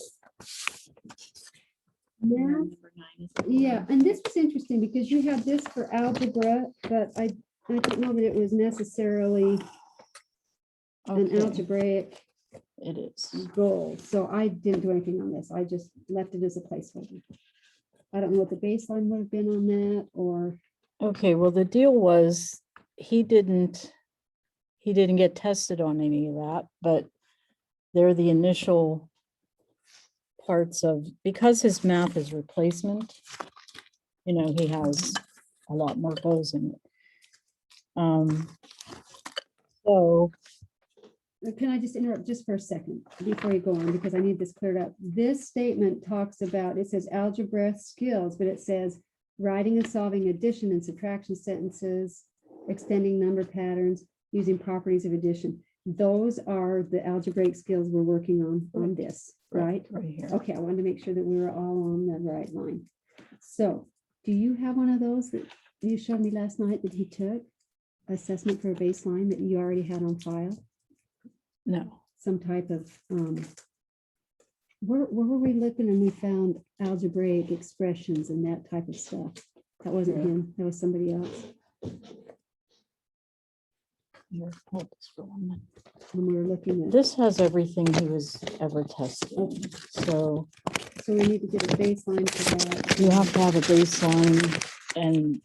Math. Number 9 is the Yeah, one. and this was interesting because you had this for algebra, but I don't know that it was necessarily an Okay, algebraic it is. goal. So I didn't do anything on this. I just left it as a placeholder. I don't know what the baseline would have been on that or, Okay, well, the deal was, he didn't get tested on any of that, but they're the initial parts of, because his math is replacement, you know, he has a lot more goals in it. So, can I just interrupt just for a second before you go on, because I need this cleared up. This statement talks about, it says algebra skills, but it says writing and solving addition and subtraction sentences, extending number patterns, using properties of addition. Those are the algebraic skills we're working on this, right? right here. Okay, I wanted to make sure that we were all on the right line. So, do you have one of those that you showed me last night that he took? Assessment for a baseline that you already had on file? No, Some type of, where were we looking and we found algebraic expressions and that type of stuff? That wasn't him, that was somebody else. here, hold this for 1 minute. When we were looking at, This has everything he was ever tested. Okay. So so we need to get a baseline for that. you have to have a baseline, and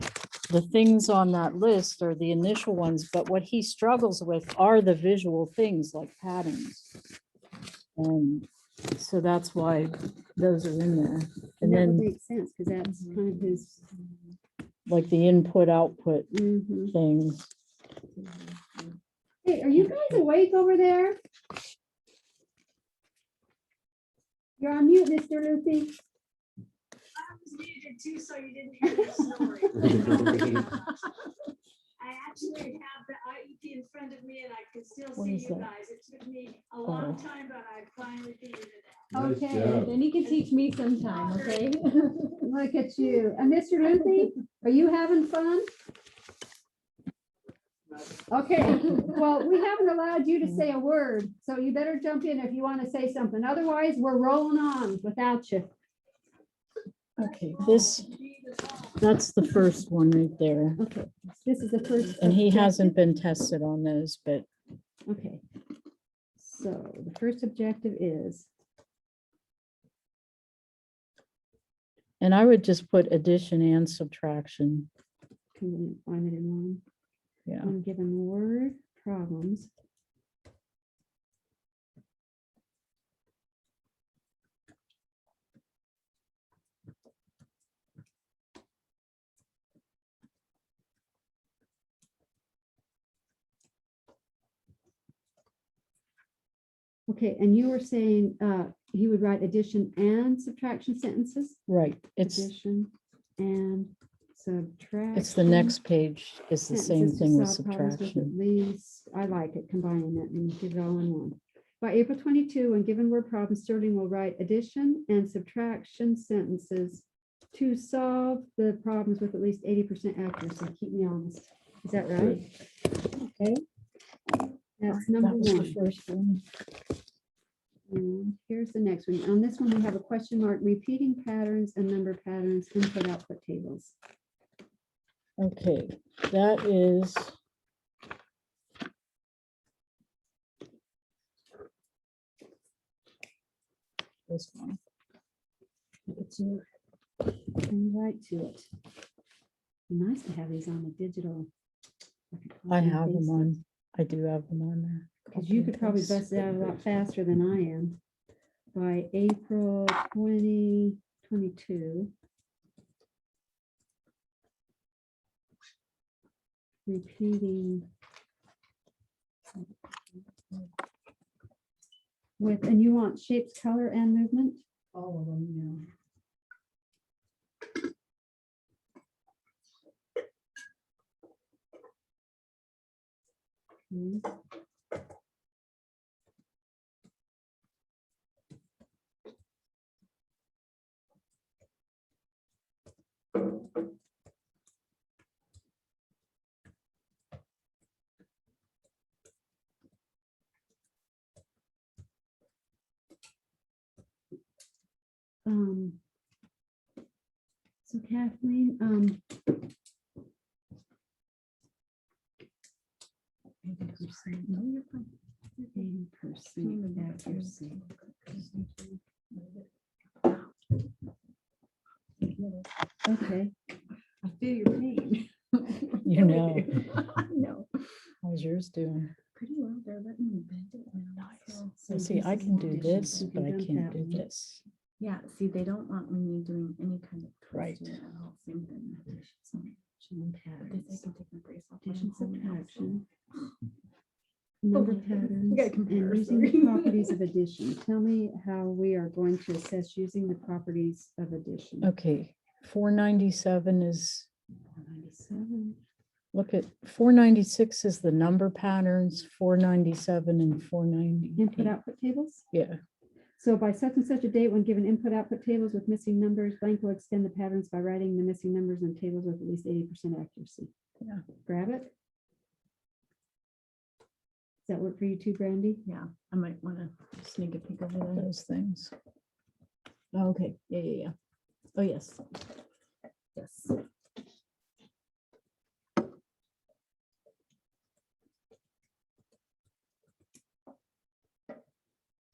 the things on that list are the initial ones, but what he struggles with are the visual things like patterns. And so that's why those are in there. And And that would then make sense, because that's kind of his. like the input output Mhm. things. Hey, are you guys awake over there? You're on mute, Mr. Lucy. I was muted too, so you didn't hear the story. I actually have the IEP in front of me and I can still What see is you that? guys. It took me a long Oh. time, but I finally figured it Nice Okay, job. Then you can teach me sometime, okay? Look at you. And Mr. Lucy, are you having fun? Okay, well, we haven't allowed you to say a word, so you better jump in if you want to say something. Otherwise, we're rolling on without you. Okay, this, that's the first one right there. Okay, this is the first. And he hasn't objective. been tested on those, but Okay. So the first objective is, and I would just put addition and subtraction. can we find it in one? Yeah. When given word problems. Okay, and you were saying he would write addition and subtraction sentences? Right, it's Addition and subtraction. the next page is the same sentences to thing with solve problems with subtraction. At least, I like it, combining it and give it all in one. By April 22, when given word problems, Sterling will write addition and subtraction sentences to solve the problems with at least 80% accuracy. Keep me honest. Is that right? Okay. That's number That was the one. first one. And here's the next one. On this one, we have a question mark, repeating patterns and number patterns, input output tables. Okay, that is. This one. It's right to it. Be nice to have these on the digital. I have them on, I do have them on there. Because you could probably Copy and bust it out a lot faster than I am. By April 2022. Repeating. With, and you want shapes, color, and movement? All of them, yeah. Okay. So Kathleen, 80% accuracy. Okay, I feel your pain. You know. No, How's yours doing? pretty well, they're letting me bend it now. Nice. so- So So see, I this is can do addition, this, so we but I done can't that do one. this. Yeah, see, they don't want me doing any kind of. Right. twisting at all, Same thing. So, Addition but they patterns. say I can take my brace off. when I'm Addition, home now, so- subtraction. Number Oh, we patterns gotta compare, and using the sorry. properties of addition. Tell me how we are going to assess using the properties of addition. Okay, 497 is, 97. look at 496 is the number patterns, 497 and 498. Input output tables. Yeah, So by such and such a date, when given input output tables with missing numbers, blank will extend the patterns by writing the missing numbers in tables with at least 80% accuracy. Yeah. Grab it. Does that work for you too, Brandy? Yeah, I might want to sneak a peek over there. those things. Oh, okay, yeah. Oh, yes. Yes.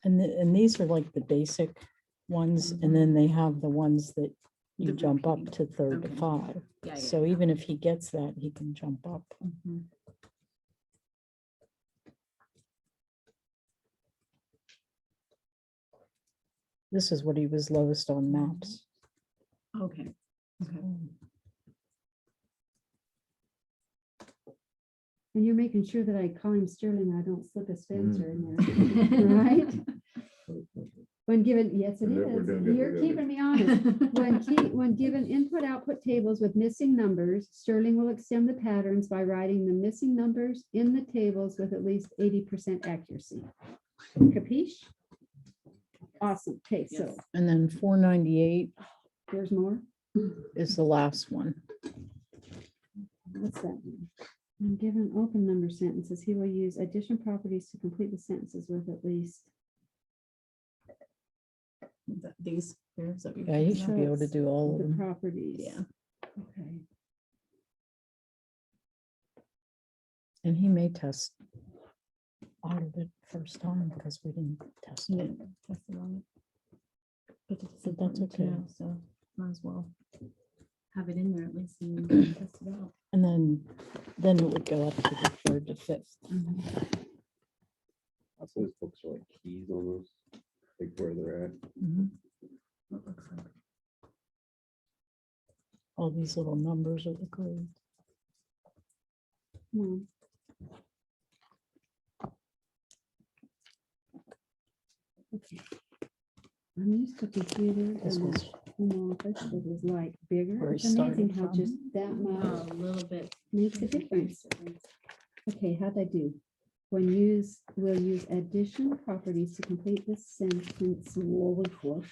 And these are like the basic ones, and then they have the ones that you The jump up repeating. to third to Okay. 5. Yeah, yeah. So even if he gets that, he can jump up. Mhm. This is what he was lowest on maps. Okay. Okay. And you're making sure that I call him Sterling, I don't slip a Spencer in there, right? When given, yes, it We're is. doing good, You're we're doing keeping me honest. When given input output tables with missing numbers, Sterling will extend the patterns by writing the missing numbers in the tables with at least 80% accuracy. Capiche? Awesome. Okay, so Yes. And then 498 there's more. is the last one. What's that mean? When given open number sentences, he will use addition properties to complete the sentences with at least. These. here, is that what you're Yeah, he talking should be able to it's do all of The them. properties. Yeah. Okay. And he may test out of it first time because we didn't test about? it. Yeah, that's the wrong. But it's But that's important to okay. know, so might as well have it in there at least and test it out. And then it would go up to the 3rd to 5th. Those books are like keys almost, like where they're at. Mhm. What looks like. All these little numbers are the grades. Come on. Okay. I'm used to computers This and was home office, it was like bigger. where he It's amazing started how from. just that much A little bit. makes a difference. Okay, how'd I do? We'll use addition properties to complete this sentence. Whoa, whoa.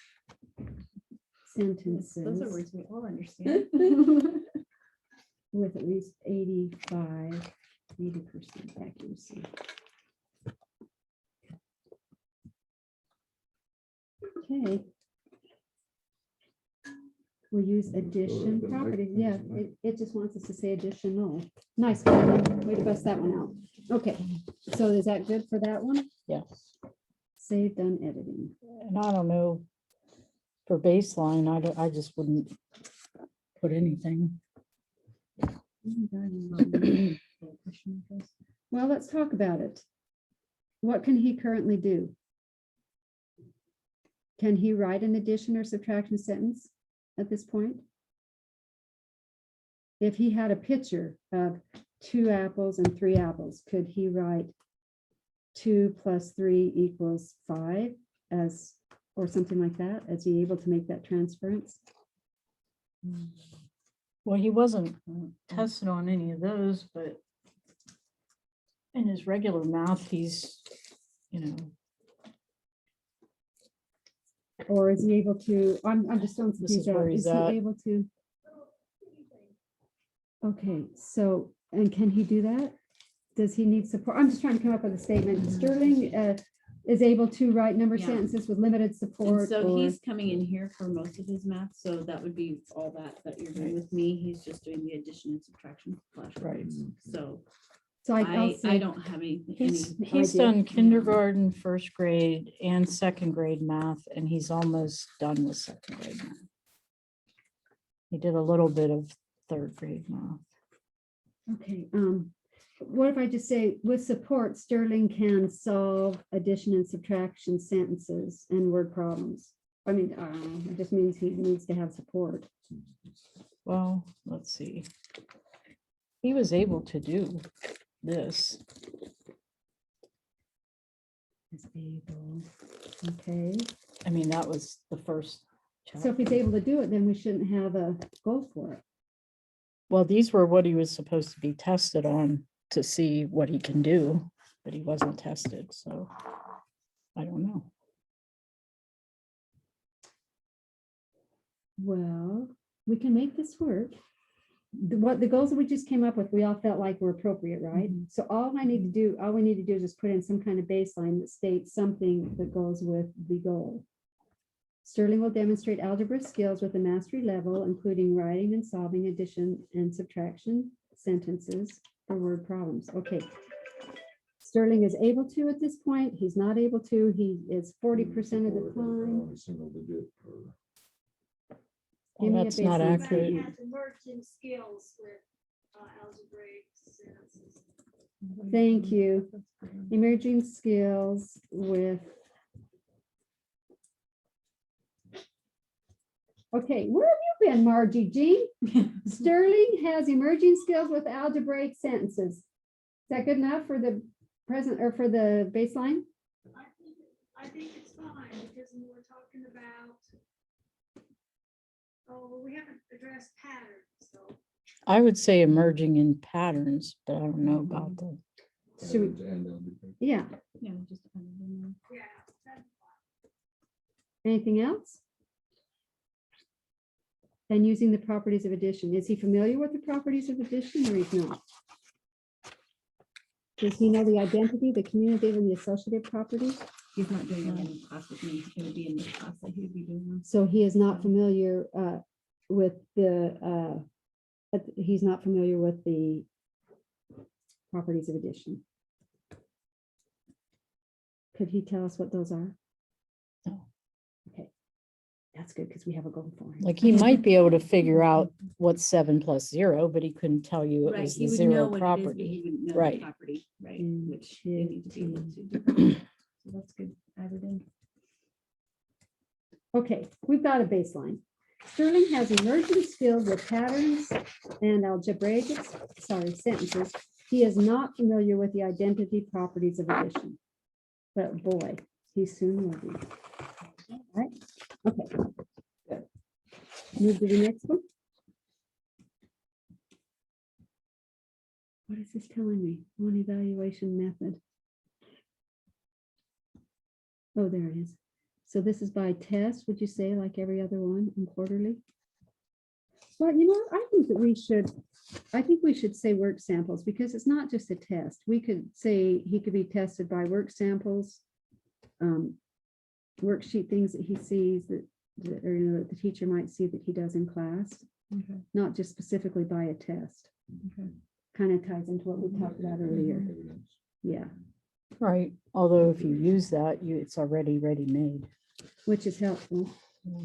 Yes, those are Sentences words we all understand. with at least 80% accuracy. Okay. We'll use addition the properties. mic- Yeah, mic. it just wants us to say additional. Nice, Carmen. Way to bust that one out. Okay, so is that good for that one? Yes. Save, done editing. And I don't know, for baseline, I just wouldn't put anything. Well, let's talk about it. What can he currently do? Can he write an addition or subtraction sentence at this point? If he had a picture of 2 apples and 3 apples, could he write 2 + 3 = 5 as, or something like that? Is he able to make that transference? Well, he wasn't tested on any of those, but in his regular math, he's, you know, Or is he able to, I'm just throwing some This is things out. where he's Is he at. able to Okay, so, and can he do that? Does he need support? I'm just trying to come up with a statement. Sterling is able to write number Yeah. sentences with limited And support. so or- he's coming in here for most of his math, so that would be all that you're doing with me. He's just doing the addition and subtraction flashcards. So So I'll I say, don't have any. He's idea. done kindergarten, first grade and second grade math, and he's almost done with second grade math. He did a little bit of third grade math. okay, what if I just say, with support, Sterling can solve addition and subtraction sentences and word problems? I mean, it just means he needs to have support. Well, let's see. He was able to do this. Is able, okay. I mean, that was the first. So if he's able to do it, then we shouldn't have a goal for it. Well, these were what he was supposed to be tested on to see what he can do, but he wasn't tested, so I don't know. Well, we can make this work. What the goals that we just came up with, we all felt like were appropriate, right? So all we need to do is just put in some kind of baseline that states something that goes with the goal. Sterling will demonstrate algebra skills with a mastery level, including writing and solving addition and subtraction sentences for word problems. Okay. Sterling is able to at this point. He's not able to. He is 40% of the time. Single digit or- Give me a That's not baseline But accurate. he statement. has emerging skills with algebraic sentences. Thank you. Emerging skills with. Okay, where have you been, Margie G? Sterling has emerging skills with algebraic sentences. Is that good enough for the present or for the baseline? I think it's fine, because when we're talking about, well, we haven't addressed patterns, so. I would say emerging in patterns, but I don't know about the, Should and they'll be- Yeah, Yeah, just. put it in Yeah, that's anything else? And using the properties of addition. Is he familiar with the properties of addition or he's not? Does he know the identity, the commutative and the associative properties? He's not doing it in class with me. He's gonna be in this class that he would be doing. them. So he is not familiar with he's not familiar with the properties of addition. Could he tell us what those are? No. Okay, that's good because we have a goal for him. like, he might be able to figure out what's 7 plus 0, but he couldn't tell you it Right, was he the would know zero what it is, but property. he wouldn't know the Right. property, right, Mm, which you need to be able to do. So that's good, added in. Okay, we've got a baseline. Sterling has emerging skills with patterns and algebraic, sentences. He is not familiar with the identity properties of addition. But boy, he soon will be. All right, okay. Good. Move to the next one. What is this telling me? One evaluation method. Oh, there it is. So this is by test, would you say, like every other one, and quarterly? Well, you know, I think we should say work samples, because it's not just a test. We could say he could be tested by work samples, worksheet things that he sees that or, you know, that the teacher might see that he does in class, Okay. not just specifically by a test. Okay. Kind of ties into what we talked about earlier. Evidence. Yeah, Right, although if you use that, it's already ready-made. which is helpful. Yeah.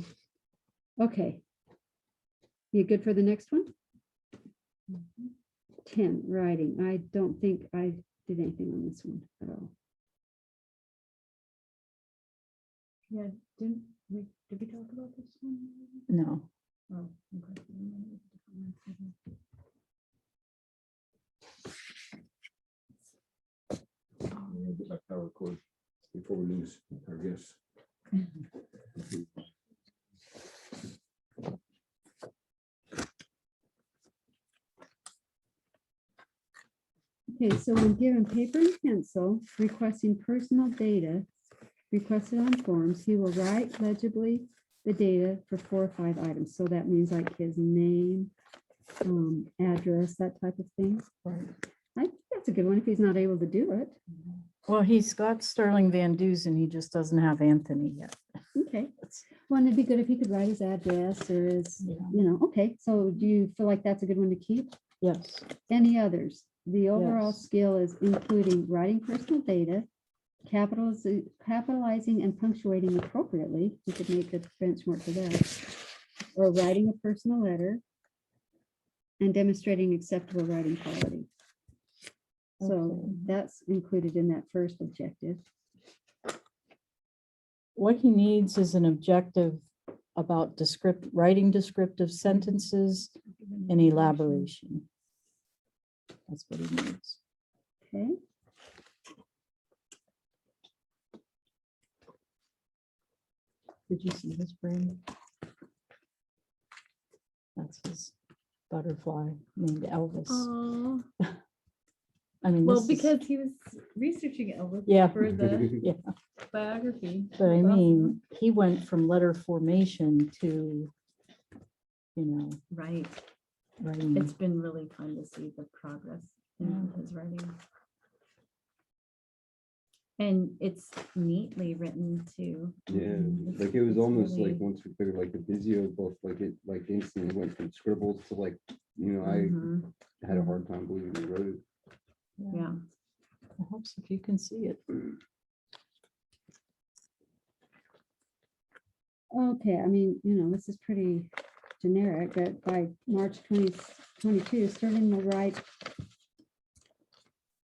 Okay. You good for the next one? 10, writing. I don't think I did anything on this one at all. Yeah, did we talk about this one? No, Oh, okay. We'll get back to our record before we lose our guests. Okay, so when given paper and pencil requesting personal data requested on forms, he will write legibly the data for 4 or 5 items. So that means like his name, address, that type of thing. Right. I think that's a good one if he's not able to do it. Well, he's got Sterling Van Duzen, he just doesn't have Anthony yet. Okay. Well, and it'd be good if he could write his address or his, okay. So do you feel like that's a good one to keep? Yes, Any others? The overall Yes. skill is including writing personal data, capitalizing and punctuating appropriately. We could make a benchmark for that. Or writing a personal letter and demonstrating acceptable writing quality. So Okay. that's included in that first objective. what he needs is an objective about writing descriptive sentences and elaboration. That's what he needs. Okay. Did you see this, Brandon? That's his butterfly named Elvis. Oh, I mean, well, this is- because he was researching Elvis Yeah. for the Yeah, biography. but I That's awesome. mean, he went from letter formation to, Right, writing. it's been really fun to see the progress in his writing. And it's neatly written too. Yeah, It's- like it was it's almost really- like once we figured like the Visio book, like it like instantly went from scribbles to like, I Mhm, had a hard time believing he wrote it. Yeah, It helps if you can see it. Okay, I mean, this is pretty generic, but by March 2022, Sterling will write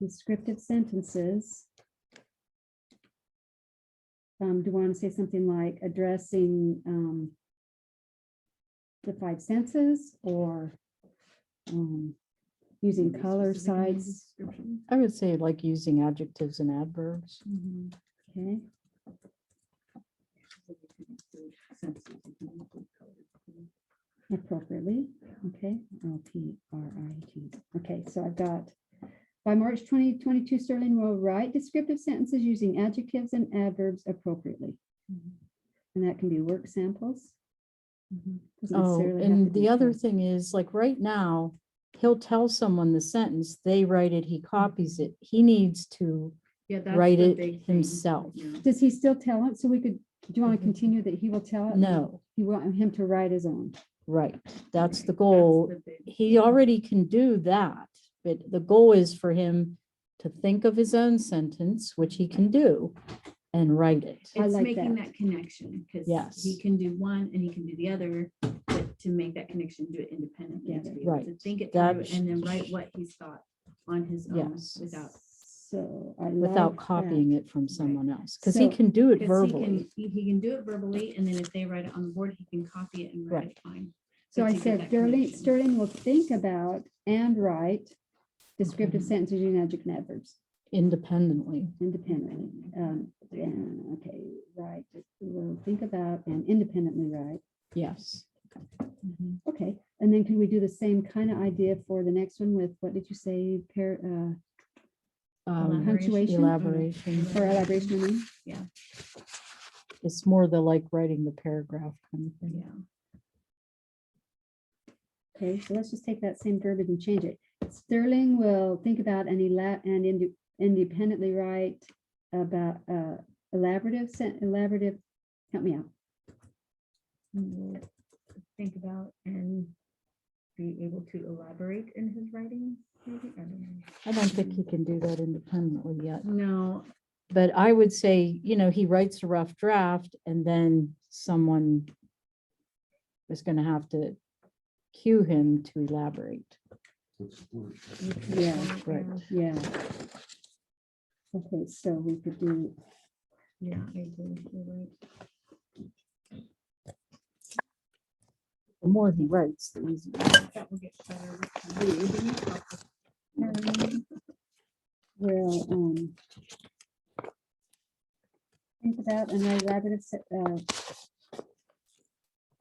descriptive sentences. Do you want to say something like addressing the 5 senses or using color specific in the sites? description. I would say like using adjectives and adverbs. Mhm. Okay, appropriately. Okay, LPRIT. Okay, so I've got, by March 2022, Sterling will write descriptive sentences using adjectives and adverbs appropriately. And that can be work samples. Doesn't Oh, necessarily have to and be the other text. thing is, like, right now, he'll tell someone the sentence, they write it, he copies it. He needs to Yeah, that's write the it big thing, himself. yeah. Does he still tell it? So we could, do you want to Mhm. continue that he will tell it? No, You want him to write his own? right, that's the Right, goal. the big- He already can do that, but the goal is for him to think of his own sentence, which he can do, and write it. I It's like making that. that connection, because Yes. he can do one and he can do the other, but to make that connection, do it independently, to Together. be able to Right. think it through That's- and then write what he's thought on his own Yes. without. So I Without like copying that. it from someone else, because he So- can do it Because verbally. he can do it verbally, and then if they write it on the board, he can copy it and write it fine. So But I to get said that Sterling, connection. Sterling will think about and write descriptive Mhm. sentences using adjective and adverbs Independently. independently. Okay, right. We'll think about and independently write. Yes. Okay, and then can we do the same kind of idea for the next one with, what did you say, punctuation? Elaboration. or elaboration? I mean? It's more the like writing the paragraph kind of thing. Yeah. Okay, so let's just take that same verbiage and change it. Sterling will think about and independently write about elaborative, help me out. Will think about and be able to elaborate in his writing, maybe? I don't know. I don't think he can do that independently yet. No, But I would say, he writes a rough draft and then someone is going to have to cue him to elaborate. Yeah, right. Yeah. Okay, so we could do, Yeah, I agree, you're right. The more he writes, the easier. That will get better with reading. will think about an elaborative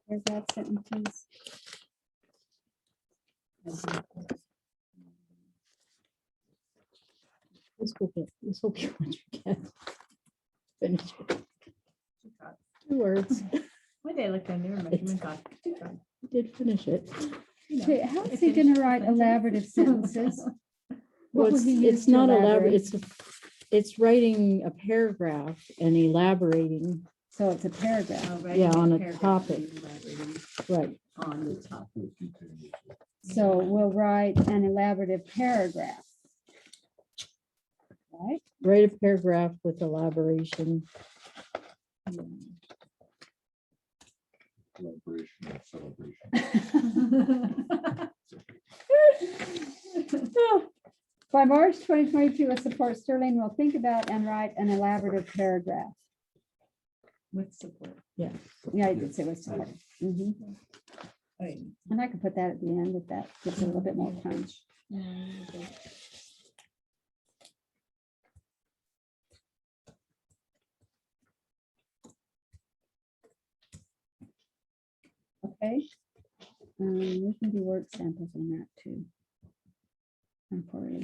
paragraph sentences. This will be what you get. Finish it. 2 words. One day I looked under and my human thought, "Too fun." You did finish it. Okay, how is he gonna write elaborative sentences? Well, What would it's, he use it's to not elaborate, elaborate? it's writing a paragraph and elaborating, So it's a paragraph. Yeah, on a paragraph topic. and elaborating right? On the topic. So we'll write an elaborative paragraph. Right? Write a paragraph with elaboration. Celebration and celebration. By March 2022, a support Sterling will think about and write an elaborative paragraph. With support. Yeah, I did say with support. Mhm. And I could put that at the end if that gives it a little bit more punch. Okay. We can do word samples on that too.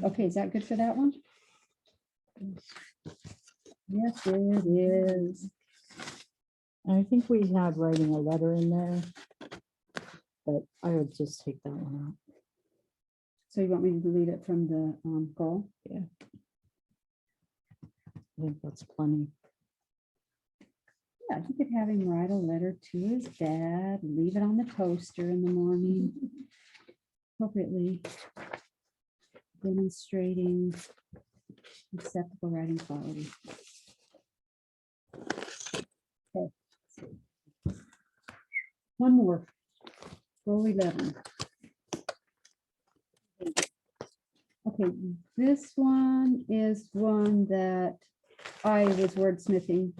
Okay, is that good for that one? Yes, it is. I think we had writing a letter in there. But I would just take that one out. So you want me to delete it from the goal? I think that's plenty. Yeah, you could have him write a letter to his dad, leave it on the toaster in the morning. Appropriately demonstrating acceptable writing quality. Okay. One more. Goal 11. Okay, this one is one that I was wordsmithing.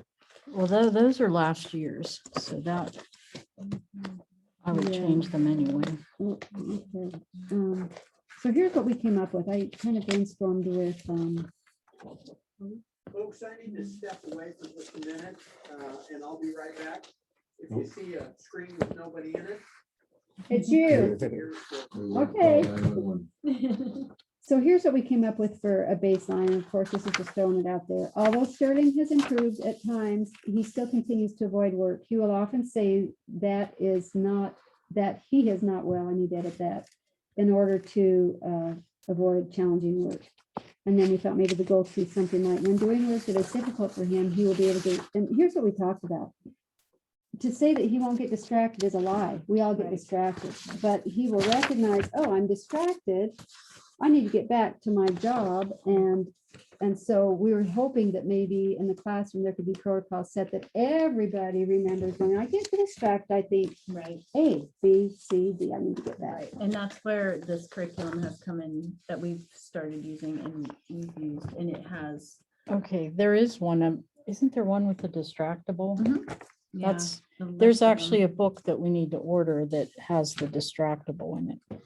Well, those are last year's, so that I would Yeah. change them anyway. Oh, okay. So here's what we came up with. I kind of brainstormed with, Folks, I need to step away for just a minute, and I'll be right back. If you see a screen with nobody in it. it's you. here's the- Okay. So here's what we came up with for a baseline. Of course, this is just throwing it out there. Although Sterling has improved at times, he still continues to avoid work. He will often say that he is not well, I need to edit that, in order to avoid challenging work. And then we thought maybe the goal should be something like, when doing work that is difficult for him, he will be able to, and here's what we talked about. To say that he won't get distracted is a lie. We all get distracted, but he will recognize, oh, I'm distracted. I need to get back to my job. And so we were hoping that maybe in the classroom, there could be protocols set that everybody remembers when I get distracted, I think Right, A, B, C, D, I need to get back. right. And that's where this curriculum has come in that we've started using and we've used, and it has. Okay, there is one, isn't there one with the distractible? Yeah, That's, the list there's of actually them. a book that we need to order that has the distractible in it.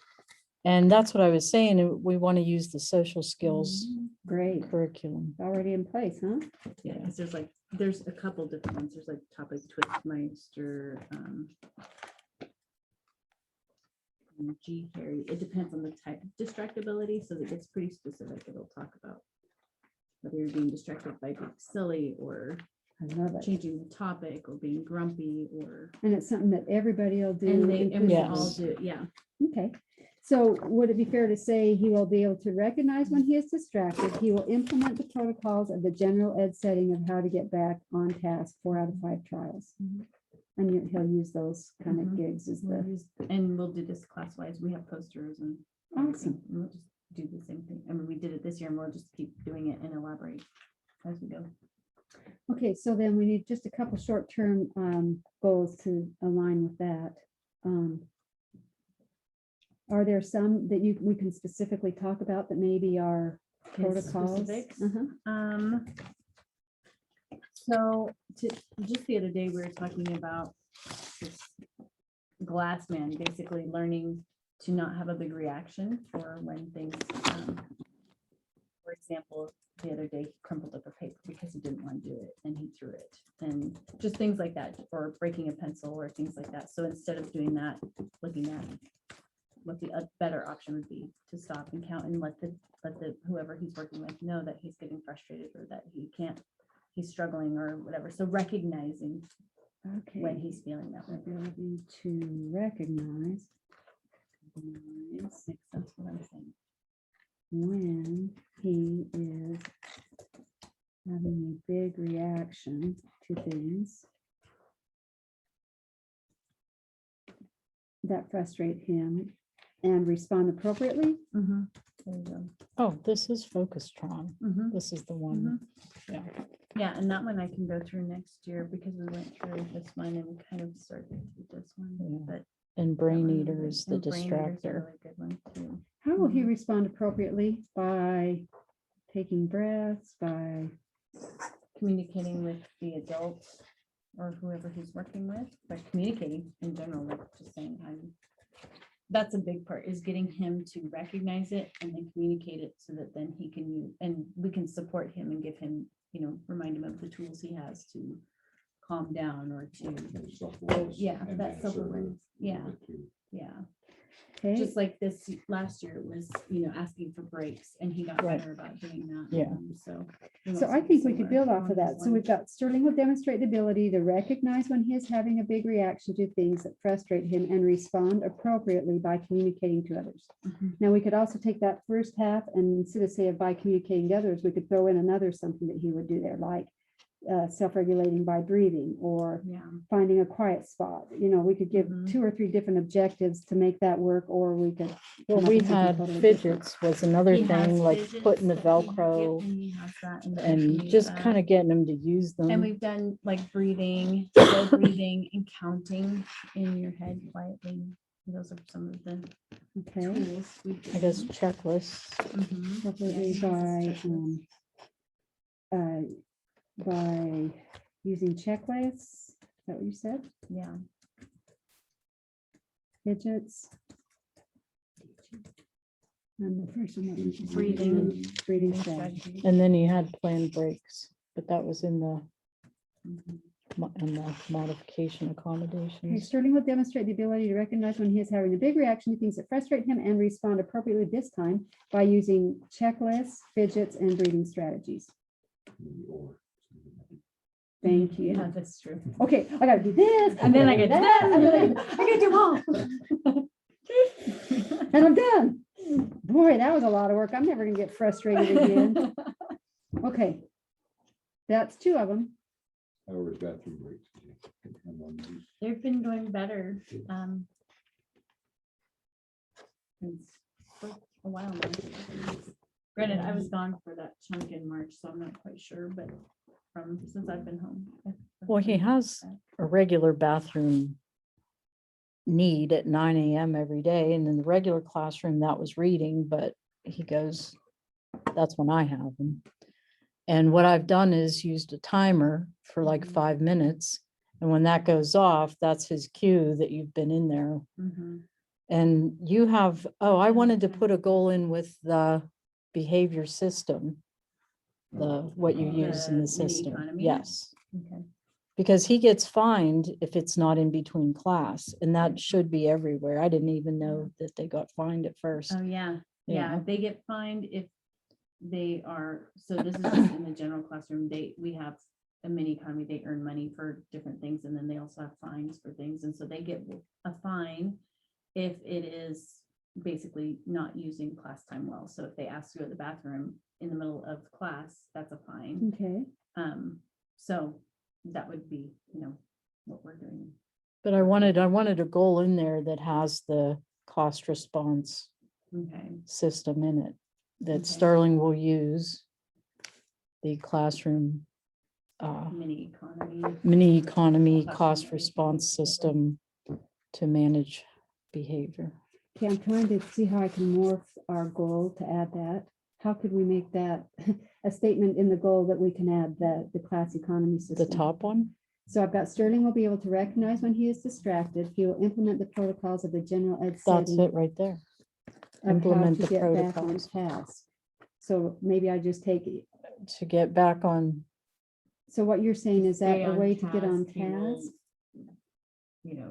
And that's what I was saying, we want to use the social skills Great, curriculum. already in place, huh? Yeah, because there's a couple different ones. There's like Topic Twistmeister, G Harry. It depends on the type of distractibility, so it gets pretty specific. It'll talk about whether you're being distracted by being silly or I love it. changing the topic or being grumpy or. And it's something that everybody will do. And we all inclusively. do, yeah. Okay, so would it be fair to say he will be able to recognize when he is distracted? He will implement the protocols of the general ed setting of how to get back on task, 4 out of 5 trials. Mhm. And he'll use those kind of Mhm. gigs as the, And we'll do this class-wise. We have posters and. Awesome. everything, and we'll just do the same thing. I mean, we did it this year and we'll just keep doing it and elaborate as we go. okay, so then we need just a couple short-term goals to align with that. Are there some that we can specifically talk about that maybe are In protocols? specifics? Uh-huh. So just the other day, we were talking about this glass man, basically learning to not have a big reaction for when things, for example, the other day, he crumpled up a paper because he didn't want to do it and he threw it, and just things like that, or breaking a pencil or things like that. So instead of doing that, looking at what the better option would be to stop and count and let the whoever he's working with know that he's getting frustrated or that he's struggling or whatever. So recognizing Okay. when he's feeling that way. Ability to recognize when when he is having a big reaction to things that frustrate him and respond appropriately. Mhm. There you go. Oh, this is Focustron. Mhm. This is the one, yeah. Yeah, and that one I can go through next year because we went through this one and we kind of started with this one, Yeah. but. And that Brain one Eater was- is the and Brain Eater's a distractor. really good one too. How will he Mhm. respond appropriately? By taking breaths, by, Communicating with the adults or whoever he's working with, but communicating in general, like just saying, that's a big part, is getting him to recognize it and then communicate it so that then he can, and we can support him and give him, remind him of the tools he has to calm down or to, yeah, that self-awareness, yeah. Yeah. okay, Just like this last year it was, asking for breaks and he got Right. better about doing that. Yeah. So. so I think we could build off of that. So we've got Sterling will demonstrate the ability to recognize when he is having a big reaction to things that frustrate him and respond appropriately by communicating to others. Mhm. Now, we could also take that first half and instead of say by communicating to others, we could throw in another something that he would do there, like self-regulating by breathing or Yeah. finding a quiet spot. We could give Mhm. 2 or 3 different objectives to make that work, or we could. Well, come up we with something had totally different. fidgets was another He has thing, like visions putting the that he- yep, Velcro and he has that and he and can just use kind that. of getting them to use them. And we've done like breathing, slow breathing and counting in your head quietly. Those are some of the Okay, tools. we've I guess given. checklists. Mhm. appropriately Yeah, he has his checklist. by using checklists. Is that what you said? Yeah. Fidgets. And the first one. what was it? Breathing. Breathing strategy. strategies. And then you had planned breaks, but that was in the Mhm. in the modification Okay, accommodations. Sterling will demonstrate the ability to recognize when he is having a big reaction to things that frustrate him and respond appropriately this time by using checklists, fidgets, and breathing strategies. Thank you. Yeah, that's true. Okay, I gotta do this. And then I gotta get do that, and then I gotta do them all. And I'm done. Boy, that was a lot of work. I'm never gonna get frustrated again. Okay. That's 2 of them. How was bathroom breaks? I'm on these. They've been going better. Since for a while now. Granted, I was gone for that chunk in March, so I'm not quite sure, but since I've been home. I've Well, he been has back. a regular bathroom need at 9 AM every day, and in the regular classroom, that was reading, but he goes, that's when I have him. And what I've done is used a timer for like Mhm. 5 minutes, and when that goes off, that's his cue that you've been in there. Mhm. And you have, I Yeah, wanted to okay. put a goal in with the behavior system, what you use in The the mini system. economy? Yes. Okay. Because he gets fined if it's not in between class, and that should be everywhere. I didn't even know that they got fined at first. Oh, yeah. Yeah. Yeah, they get fined if they are, so this is just in the general classroom, we have a mini economy, they earn money for different things, and then they also have fines for things, and so they get a fine if it is basically not using class time well. So if they ask to go to the bathroom in the middle of class, that's a fine. Okay. So that would be, what we're doing. But I wanted a goal in there that has the cost response Okay. system in it, that Okay. Sterling will use the classroom Mini economy. mini economy Classroom cost management response system to manage behavior. Okay, I'm trying to see how I can morph our goal to add that. How could we make that a statement in the goal that we can add the class economy The system? top one, So I've got Sterling will be able to recognize when he is distracted. He will implement the protocols of the general ed that's setting it right there. of how Implement to the get back on protocols. task. So maybe I just take, To get back on, so what you're saying is that Stay a on way to get on task, he will, task?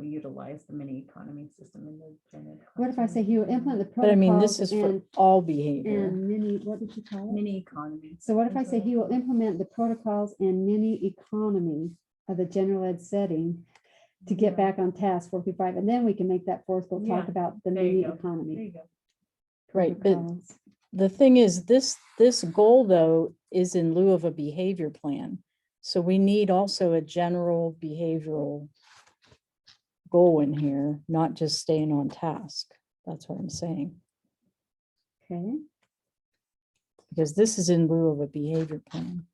Utilize the mini economy system in the general. What if I say he will implement the but I mean, this protocols is for and, all behavior. and mini, what did you call it? Mini economy. So what if I say he will implement the protocols and mini economy of the general ed setting to get Yeah. back on task 4 through 5, and then we can make that fourth goal talk Yeah, about the there you mini go. There economy. you go. Right, but- protocols. the thing is, this goal though is in lieu of a behavior plan. So we need also a general behavioral goal in here, not just staying on task. That's what I'm saying, Okay, because this is in lieu of a behavior plan.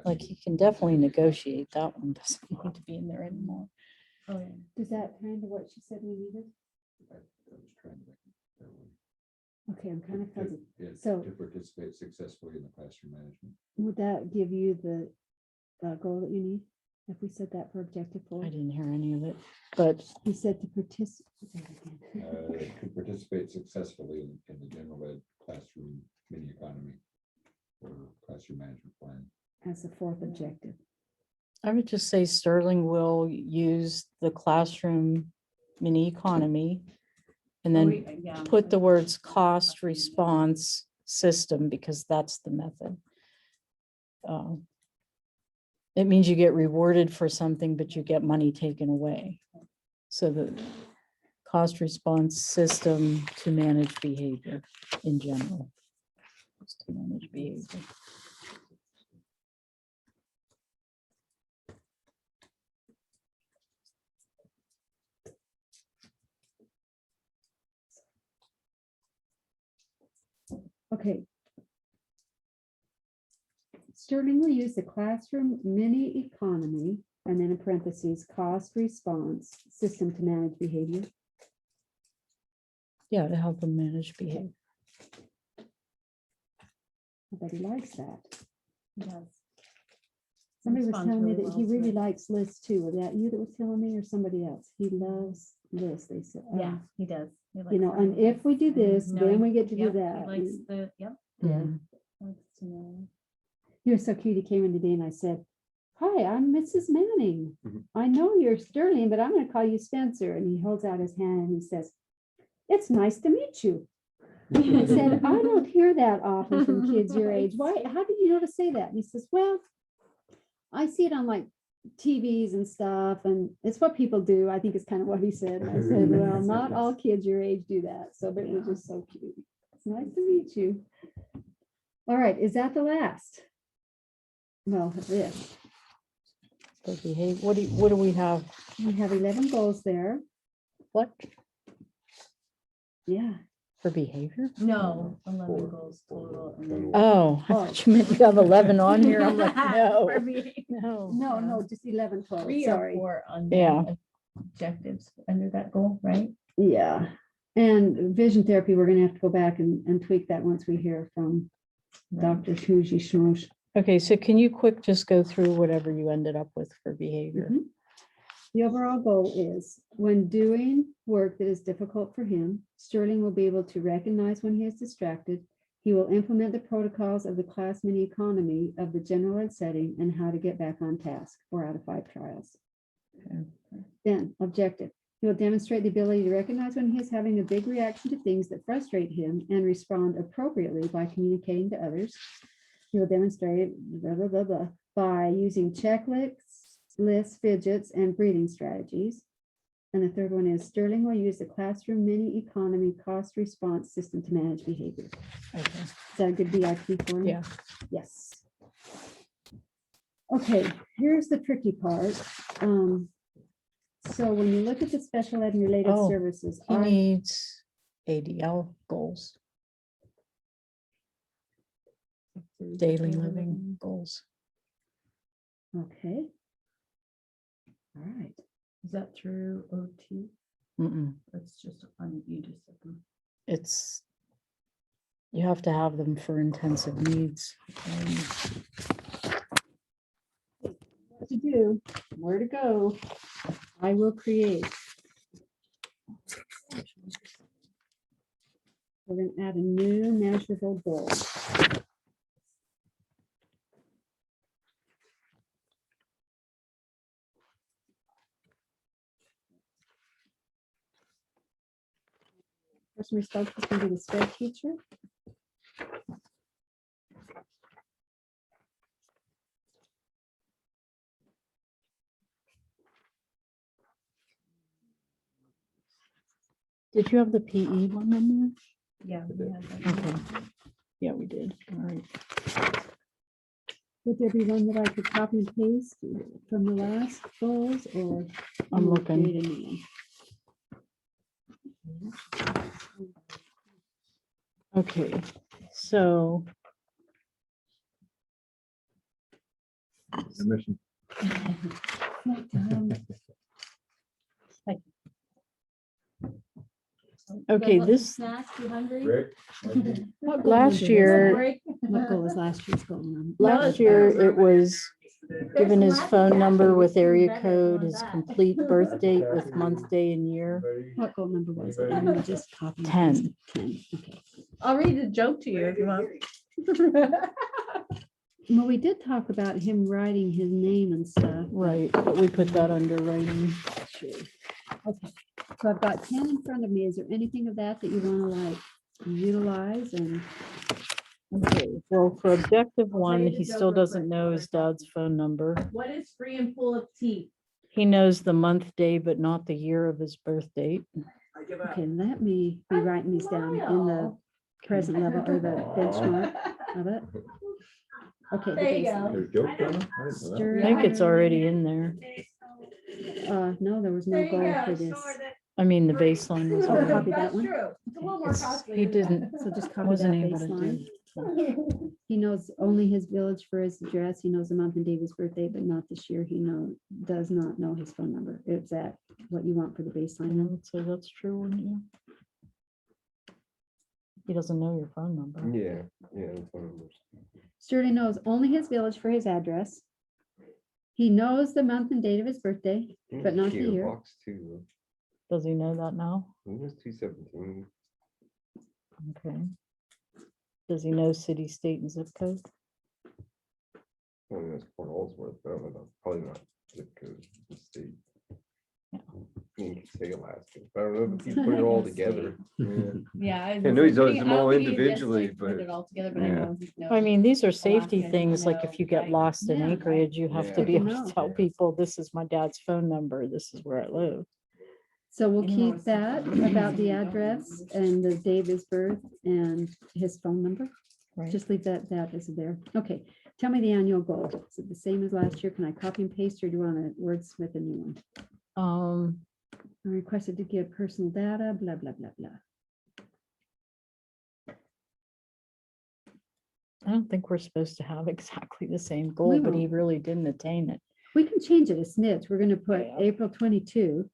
Like you can definitely negotiate that one, doesn't need to be in there anymore. Oh, yeah. is that kind of what she said we needed? I was trying to make it that way. Okay, I'm kind of To- fuzzy. yeah, So- To participate successfully in the classroom management. Would that give you the goal that you need? If we set that for objective I four, didn't hear any of it, but we said to participate. To participate successfully in the general ed classroom mini economy or classroom management plan. As the fourth objective. I would just say Sterling will use the classroom mini economy and then Yeah. put the words cost response system, because that's the method. It means you get rewarded for something, but you get money taken away. So the cost response system to manage behavior in general. Just to manage behavior. Okay. Sterling will use the classroom mini economy and then in parentheses, cost response system to manage behavior. Yeah, to help them manage behavior. I bet he likes that. Yes. Somebody was Responds telling me really that he well to really it. likes lists too. Was that you that was telling me or somebody else? He loves lists, they said. Yeah, he does. He You likes know, and having if we do lists and this, then knowing- we get to do yep, that. He likes And the, yep. Mhm. Likes to know. He was so cute. He came in today and I said, "Hi, I'm Mrs. Manning. Mhm. I know you're Sterling, but I'm going to call you Spencer." And he holds out his hand and he says, "It's nice to meet you." I said, "I don't hear that often from kids your age. Why? How did you know to say that?" And he says, "Well, I see it on like TVs and stuff, and it's what people do." I think it's kind of what he said. And I said, "Well, not all kids your age do that." So, but it was just so cute. It's nice to meet you. All right, is that the last? Well, this. For behavior, what do we have? We have 11 goals there. What Yeah. for behavior? No, 11 Four. goals total. and then- Oh, I thought you meant you have 11 on here. I'm like, no, For behavior. no. No, Yeah. no, just 11 total. 3 or Sorry. 4 on Yeah. the objectives under that goal, right? Yeah. And vision therapy, we're going to have to go back and tweak that once we hear from Right. Dr. Shuji Shnosh. Okay, so can you quick just go through whatever you ended up with for behavior? Mhm. The overall goal is when doing work that is difficult for him, Sterling will be able to recognize when he is distracted. He will implement the protocols of the class mini economy of the general ed setting and how to get back on task, 4 out of 5 trials. Okay. Then objective, he will demonstrate the ability to recognize when he is having a big reaction to things that frustrate him and respond appropriately by communicating to others. He will demonstrate blah, blah, blah, blah, by using checklists, lists, fidgets, and breathing strategies. And the third one is Sterling will use the classroom mini economy cost response system to manage behavior. Okay. Is that a good BIP for him? Yeah. Yes. Okay, here's the tricky part. So when you look at the special ed and related Oh, services, He needs ADL goals, daily living goals. okay. All right. Is that through OT? Mm-mm. That's just on, you just said them. It's, you have to have them for intensive needs. What to do, where to go. I will create. We're going to add a new measurable goal. Person responsible is going to be the SPED teacher. Did you have the PE one in Yeah. we had there? that. Okay. Yeah, we did. All right. Would there be one that I could copy and paste from the last goals or? I'm you want to looking. create a new one? Okay, so Mission. okay, this Snacks, you hungry? Rick? What goal last number year, is that? What goal was last year's goal? last year it was given his phone number with area code, his complete birth date with month, day and year. What goal number was it? I'm gonna just copy. and 10. paste it. 10, okay. I'll read the joke to you if you want. Well, we did talk about him writing his name and stuff. Right, but we put that under writing. Sure. Okay, so I've got 10 in front of me. Is there anything of that that you want to like utilize and? Okay, well, for objective tell one, you the he joke still real doesn't quick know before his I talk. dad's phone number. What is free and full of teeth? He knows the month, day, but not the year of his birth date. I give up. Okay, let me be writing these down in the Smile. present level or the benchmark of it. Okay. the There you baseline. go. There's jokes on it? I didn't know that. I think it's already in there. No, there was no There you goal go. for this. I mean, the baseline was Oh, already. copy that That's one. true. It's a little more It's- costly. he isn't it? didn't- So just copy that Wasn't able to baseline. do. He knows only his village for his address. He knows the month and day of his birthday, but not this year. He does not know his phone number. Is that what you want for the I baseline? then? would say that's true, wouldn't you? He doesn't know your phone number. Yeah, yeah. that's what it was. Sterling knows only his village for his address. He knows the month and date of his birthday, but not the P.O. year. Box too. Does he know that now? It was 217. Okay. Does he know city, state and zip code? I mean, that's Port Allsworth, but I don't know, probably not zip code, the state. Yeah. You can say Alaska, but I don't know if you put it all together. Yeah. Yeah. I know he does them all individually, but yeah. I mean, these are safety Alaska, things, like no, if you get right. lost in Yeah. Anchorage, you have to Yeah. be Good to able to know. tell people, this is my dad's phone number, this is where I live. So we'll Anyone keep with that something. about the address and the day of his birth and his phone number. Right. Just leave that as there. Okay, tell me the annual goal. Is it the same as last year? Can I copy and paste or do you want to wordsmith a new one? I requested to give personal data, blah, blah, blah, blah. I don't think we're supposed to have exactly the same goal, but he won't. really didn't attain it. We can change it a snitch. We're gonna put Yeah. April 22.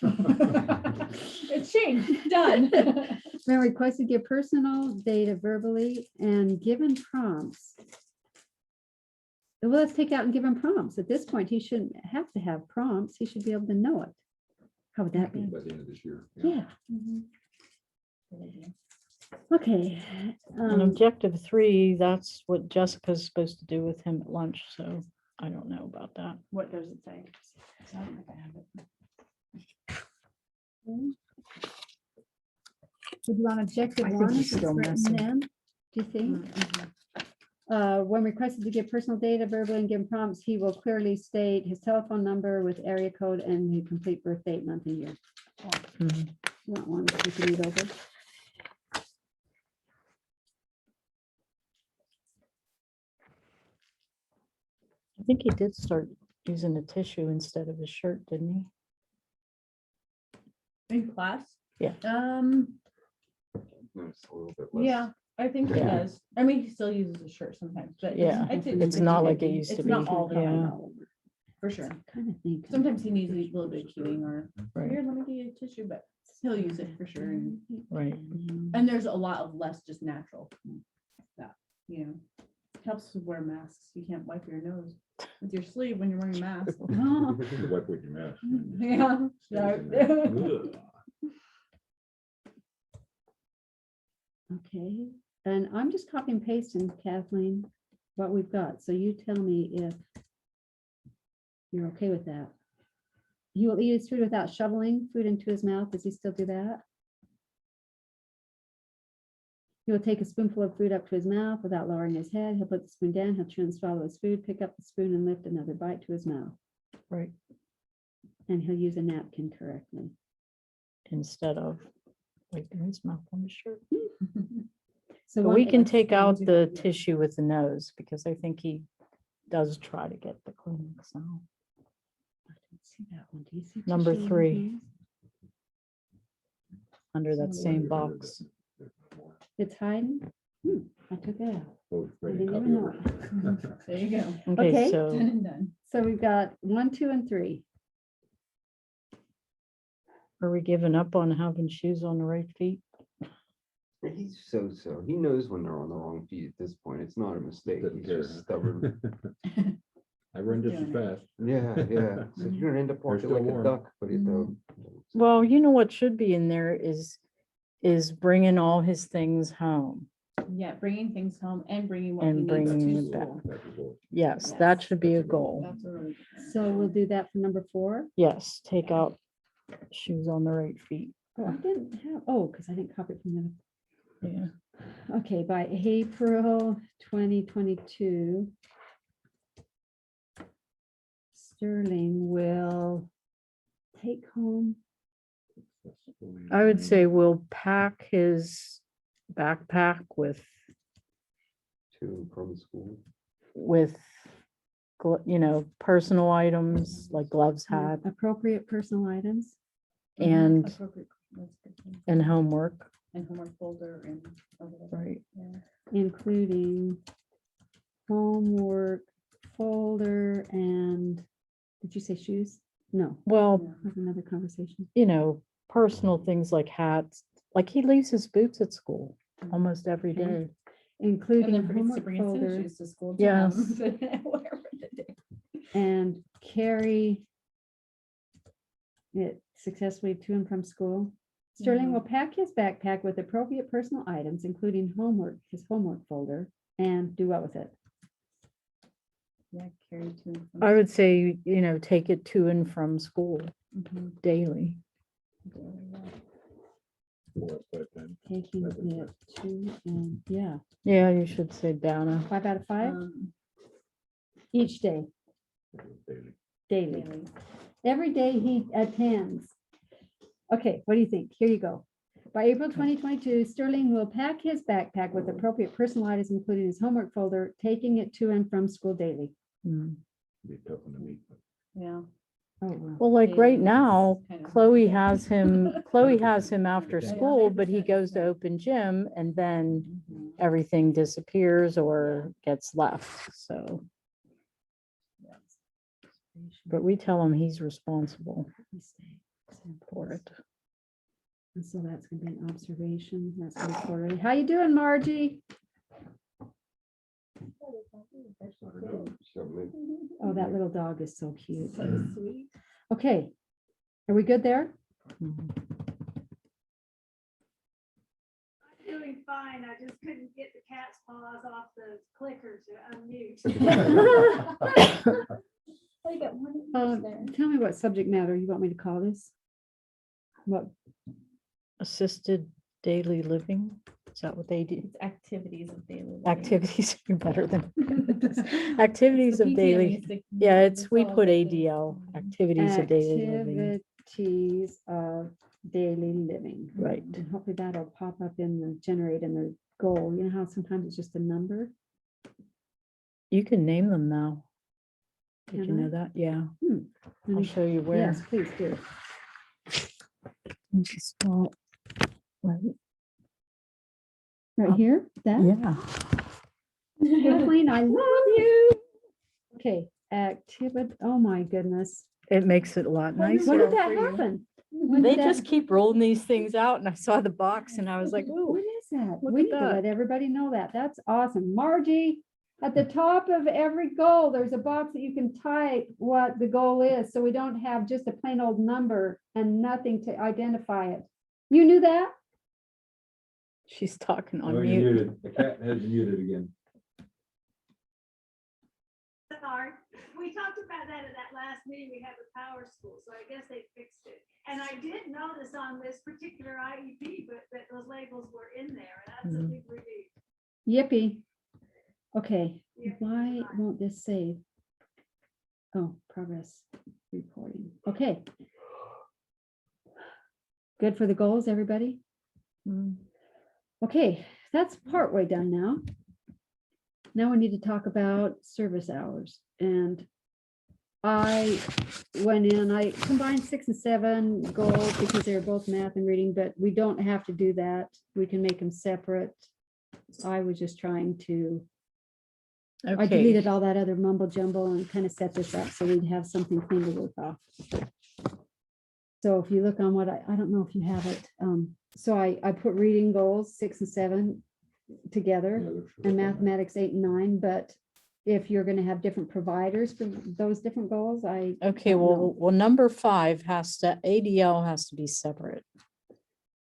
It's changed, done. May request to give personal data verbally and given prompts. Well, let's take out and give him prompts. At this point, he shouldn't have to have prompts. He should be able to know it. How would that be? By the end of this year. Yeah. Okay. And objective 3, that's what Jessica's supposed to do with him at lunch, so I don't know about that. What does it say? Would you want objective I think one? he's if it's still written missing. in? Do you think? When requested to give personal data verbally and give prompts, he will clearly state his telephone number with area code and the complete birth date, month and year. Mhm. You want one that we can read over? I think he did start using a tissue instead of his shirt, didn't In class? Yeah. It's a little bit less. Yeah, I think he Yeah. does. I mean, he still uses a shirt sometimes, but. Yeah, I'd say It's pretty not like it heavy. used to It's be. not all the time, Yeah. for sure. Kind of think. Sometimes he needs a little bit of cueing or, Right. here, let me get you a tissue, but he'll use it for sure. Right. And there's a lot of less just natural. That, you know, helps to wear masks. You can't wipe your nose with your sleeve when you're wearing a mask. Oh, You wipe with your mask. Yeah. Stays in there. Ugh. Okay, and I'm just copy and pasting, Kathleen, what we've got. So you tell me if you're okay with that. He will eat his food without shoveling food into his mouth. Does he still do that? He will take a spoonful of food up to his mouth without lowering his head. He'll put the spoon down. He'll chew and swallow his food, pick up the spoon and lift another bite to his mouth. Right. And he'll use a napkin correctly. Instead of, Wait, there is mouth on the shirt. So But one- we can take out one- the tissue with the nose because I think he does try to get the Kleenex out. I don't see that one. Do you see Number tissue on his 3. nose? Under that same box. It's hiding? I took it out. Oh, it's I great, didn't copy even over. There you go. Okay. Okay, so Done and done. So we've got 1, 2, and 3. are we giving up on having shoes on the right feet? He's so. He knows when they're on the wrong feet at this point. It's not a mistake. Doesn't He's care. just stubborn. I run just as fast. Yeah. So you're gonna end up walking still like a warm. duck, but it don't. Well, you know what should be in there is bringing all his things home. Yeah, bringing things home and bringing what he And needs bringing to it back. school. That's a goal. Yes, that Yes, should be a that's a goal. goal. That's a really good one. So we'll do that for number 4. Yes, take out shoes on the right feet. Oh, I didn't have, oh, because I didn't copy it from the, Yeah. okay, by April 2022, Sterling will take home, I would say we'll pack his backpack with To and from school. personal items like gloves, hat, appropriate personal items. and Appropriate, that's a good one. and homework, And homework folder and. over there. right? Yeah. Including homework folder and, did you say shoes? No, Well, Yeah. that's another conversation. personal things like hats, like he leaves his boots at school almost every Okay. day. And Including then forgets to homework bring his tennis folder shoes to school. too, Yes. whatever the day. and carry it successfully to and from school. Sterling will pack his backpack with appropriate personal items, including his homework folder, and do what with it? Yeah, carry to and from I would say, take it to and from school Mhm. daily. school, yeah. Taking it to and, yeah, Yeah, you should say Donna. 5 out of 5, each day, daily. Daily. Every day he attends. Okay, what do you think? Here you go. By April 2022, Sterling will pack his backpack with appropriate personal items, including his homework folder, taking it to and from school daily. Mm. Yeah. Oh, wow. Well, like right Daily now, is kind of Chloe hard. has him after Yeah. school, but he goes to open gym and then Mhm. everything disappears or gets left, so. But we tell him he's responsible for it. And so that's gonna be an observation. That's gonna be quarterly. How you doing, Margie? Oh, that little dog is so cute. Sweet. Okay. Are we good there? Mhm. I'm doing fine. I just couldn't get the cat's paws off the clicker to unmute. Oh, you got one of Um, these there. Tell me what subject matter you want me to call this? What, Assisted daily living, is that what they do? It's activities of daily. living. Activities are better than. It's Activities the of PTM daily, needs to yeah, it's, we resolve put those. ADL, activities of daily living, activities of daily living. right? And hopefully that'll pop up in the generate in the goal. You know how sometimes it's just a number? You can name them now. Did you Can I? know that? Yeah, Let I'll me- show you where. Yes, please do. You just start, right, Right here, that? yeah, Kathleen, I love you. Okay, activity, oh my goodness. it makes it a lot nicer. When did that for you. happen? When They did just that- keep rolling these things out and I saw the box and I was like, When ooh, is that? look We at need to that. let everybody know that. That's awesome. Margie, at the top of every goal, there's a box that you can type what the goal is, so we don't have just a plain old number and nothing to identify it. You knew that? she's talking Oh, on you're mute. muted. The cat has muted again. Sorry. We talked about that at that last meeting we had with Power School, so I guess they fixed it. And I did notice on this particular IEP, but that those labels were in there, and that's a big relief. Yippee. Okay, Yeah, why fine. won't this save? Oh, progress reporting. Okay. Good for the goals, everybody? Okay, that's partway done now. Now we need to talk about service hours, and I went in, I combined 6 and 7 goals because they were both math and reading, but we don't have to do that. We can make them separate. I was just trying to, I Okay, deleted all that other mumbo jumbo and kind of set this up so we'd have something clean to work off. So if you look on what I don't know if you have it. So I put reading goals 6 and 7 together and mathematics 8 and 9, but if you're gonna have different providers for those different goals, I. okay, don't know. well, number 5 has to, ADL has to be separate.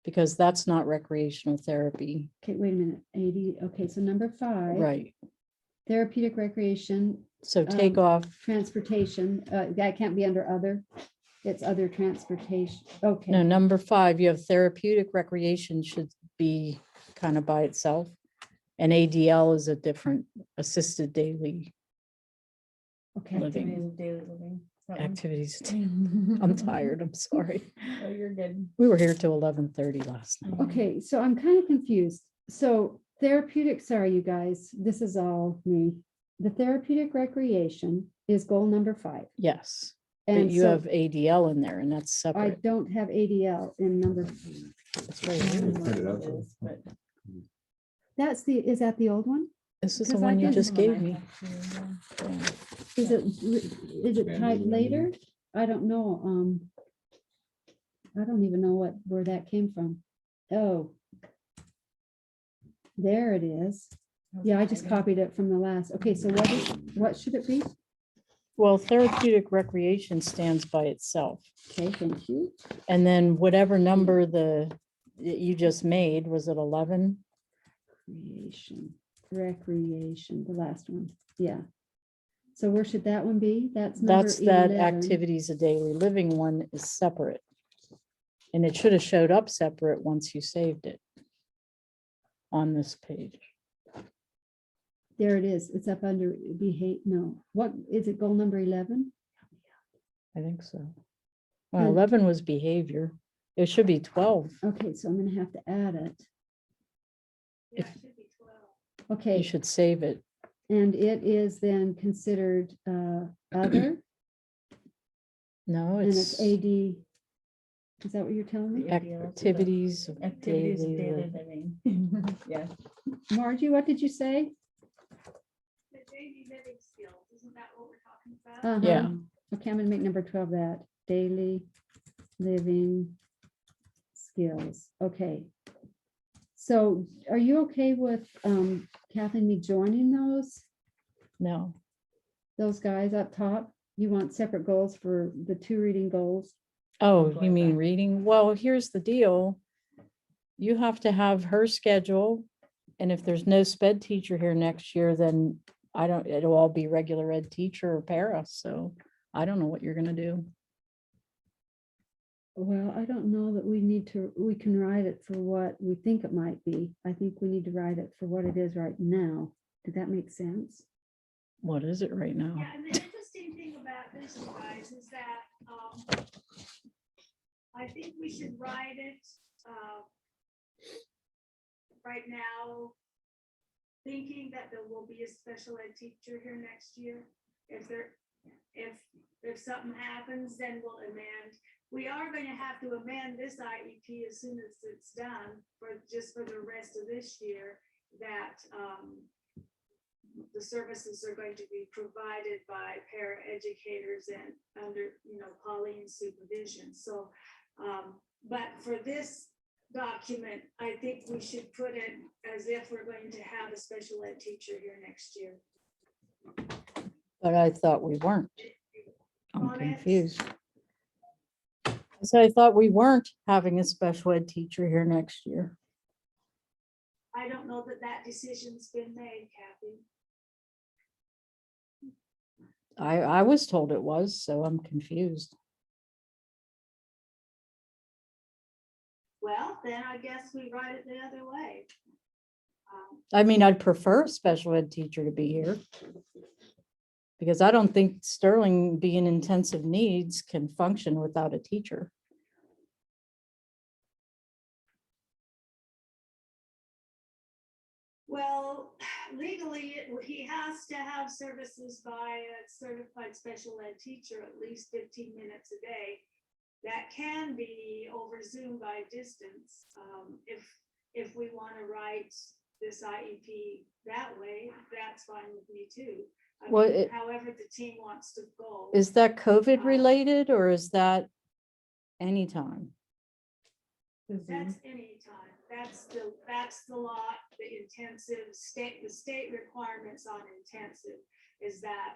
Because that's not recreational therapy, Okay, wait a minute, 80, okay, so number 5. right? Therapeutic recreation, So take off, transportation, that can't be under other. It's other transportation, okay. no, number 5, you have therapeutic recreation should be kind of by itself. And ADL is a different assisted daily Okay, living Activities of daily living. That one. activities. I'm tired, I'm sorry. Oh, you're good. We were here till 11:30 last night. okay, so I'm kind of confused. So therapeutic, sorry, you guys, this is all me. The therapeutic recreation is goal number 5. Yes, but And you so have ADL in there and that's I separate. don't have ADL in number, It's right here. Print it out, so- But that's the, is that the old one? This is the because I one you did just some of gave mine me. have too, yeah. Yeah. Is it typed later? I don't know. I don't even know where that came from. Oh. There it is. Yeah, I just copied it from the last. Okay, so what should it be? Well, therapeutic recreation stands by itself. Okay, thank you. And then whatever number that you just made, was it 11? Recreation, the last one. Yeah. So where should that one be? That's number That's that 11. activities of daily living one is separate. And it should have showed up separate once you saved it on this page. There it is. It's up under behave. No, what is it? Goal number 11? I think so. Well, Hmm. 11 was behavior. It should be 12. Okay, so I'm gonna have to add it. Yeah, If- it should be 12. You Okay, should save it. and it is then considered other, No, and it's it's AD. Is that what you're telling me? activities of Activities of daily daily living. living. Yeah. Margie, what did you say? The daily living skills, isn't that what we're talking about? Uh-huh. Yeah. Okay, I'm gonna make number 12 that, daily living skills. Okay. So are you okay with Kathy and me joining No, those guys up top? You want separate goals for the 2 reading goals? oh, Go you mean back. reading? Well, here's the deal. You have to have her schedule. And if there's no sped teacher here next year, then it'll all be regular ed teacher or para. So I don't know what you're gonna do. Well, I don't know that we can write it for what we think it might be. I think we need to write it for what it is right now. Did that make sense? What is it right now? Yeah, and the interesting thing about this, you guys, is that, I think we should write it, right now, thinking that there will be a special ed teacher here next year. If something happens, then we'll amend. We are going to have to amend this IEP as soon as it's done just for the rest of this year, that, the services are going to be provided by paraeducators and under, Pauline's supervision. So, but for this document, I think we should put it as if we're going to have a special ed teacher here next year. But I thought we weren't. I'm Comments? confused. So I thought we weren't having a special ed teacher here next year. I don't know that that decision's been made, Kathy. I was told it was, so I'm confused. Well, then I guess we write it the other way. I mean, I'd prefer a special ed teacher to be here. Because I don't think Sterling being intensive needs can function without a teacher. Well, legally, he has to have services by a certified special ed teacher at least 15 minutes a day. That can be over Zoom by distance. If we want to write this IEP that way, that's fine with me too. I Well, mean, however the team wants to go. Is that COVID related or is that anytime? That's anytime. That's the law, the the state requirements on intensive is that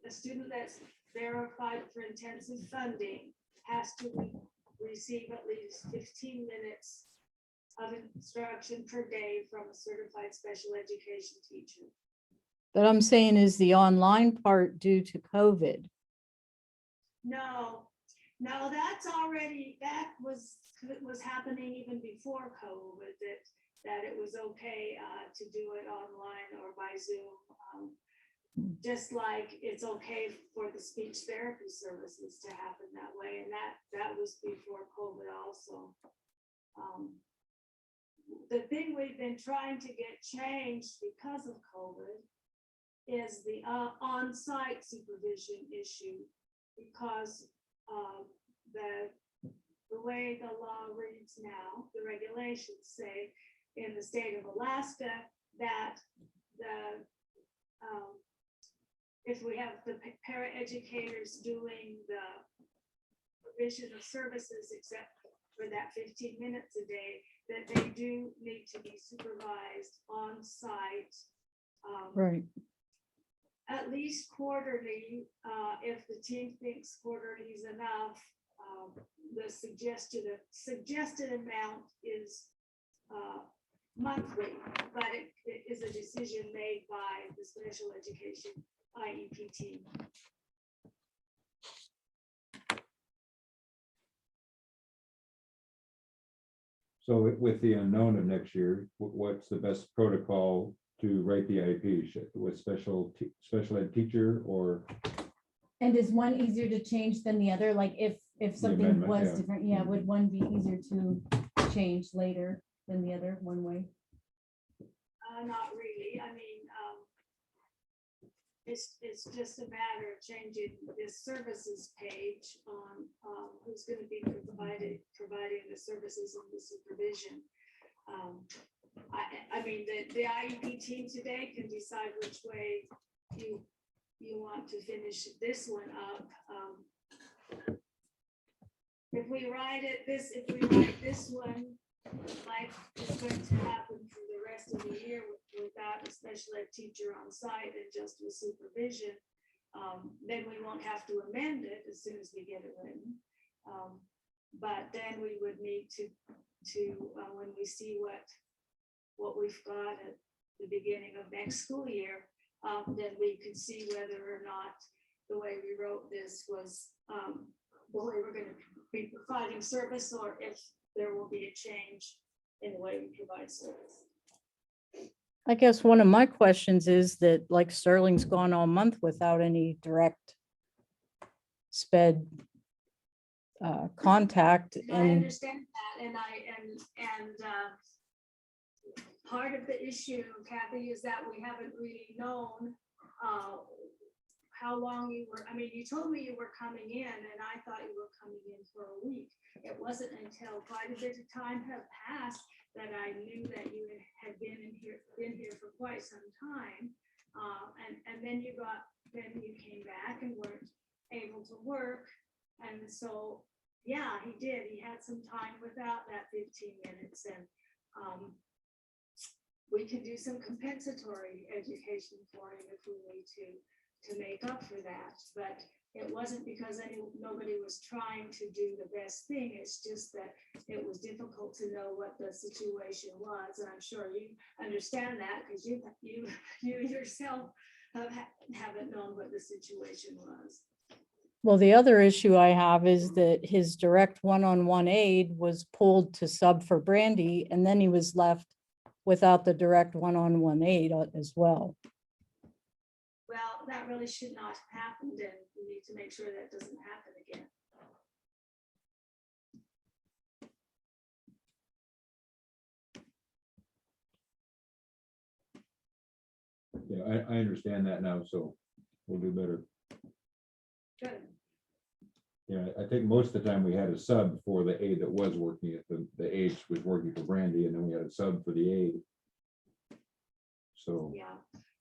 a student that's verified for intensive funding has to receive at least 15 minutes of instruction per day from a certified special education teacher. But I'm saying is the online part due to COVID? No, that was happening even before COVID, that it was okay to do it online or by Zoom. Just like it's okay for the speech therapy services to happen that way, and that was before COVID also. The thing we've been trying to get changed because of COVID is the on-site supervision issue, because the way the law reads now, the regulations say in the state of Alaska that if we have the paraeducators doing the provision of services, except for that 15 minutes a day, that they do need to be supervised on site. Right. At least quarterly, if the team thinks quarterly is enough. The suggested amount is monthly, but it is a decision made by the special education IEP team. So with the unknown of next year, what's the best protocol to write the IEP? With special ed teacher or? And is one easier to change than the other? Like if something amendment, was yeah. different, yeah, would one be easier to change later than the other one way? Not really. I mean, it's just a matter of changing this services page on who's going to be providing the services and the supervision. I mean, the IEP team today can decide which way you want to finish this one up. If we write this one, like it's going to happen for the rest of the year without a special ed teacher on site and just with supervision, then we won't have to amend it as soon as we get it written. But then we would need to when we see what we've got at the beginning of next school year, then we could see whether or not the way we wrote this was the way we're going to be providing service, or if there will be a change in the way we provide service. I guess one of my questions is that like Sterling's gone all month without any direct sped contact, I and understand that, and part of the issue, Kathy, is that we haven't really known how long you were. I mean, you told me you were coming in, and I thought you were coming in for a week. It wasn't until quite a bit of time had passed that I knew that you had been here for quite some time, and then you came back and weren't able to work, and so yeah, he did. He had some time without that 15 minutes, and we can do some compensatory education for him if we need to make up for that. But it wasn't because nobody was trying to do the best thing. It's just that it was difficult to know what the situation was. And I'm sure you understand that because you yourself haven't known what the situation was. well, the other issue I have is that his direct one-on-one aid was pulled to sub for Brandy, and then he was left without the direct one-on-one aid as well. Well, that really should not have happened, and we need to make sure that doesn't happen again. Yeah, I understand that now, so we'll do better. Good. Yeah, I think most of the time we had a sub for the aide that was working at the H was working for Brandy, and then we had a sub for the aide. So Yeah.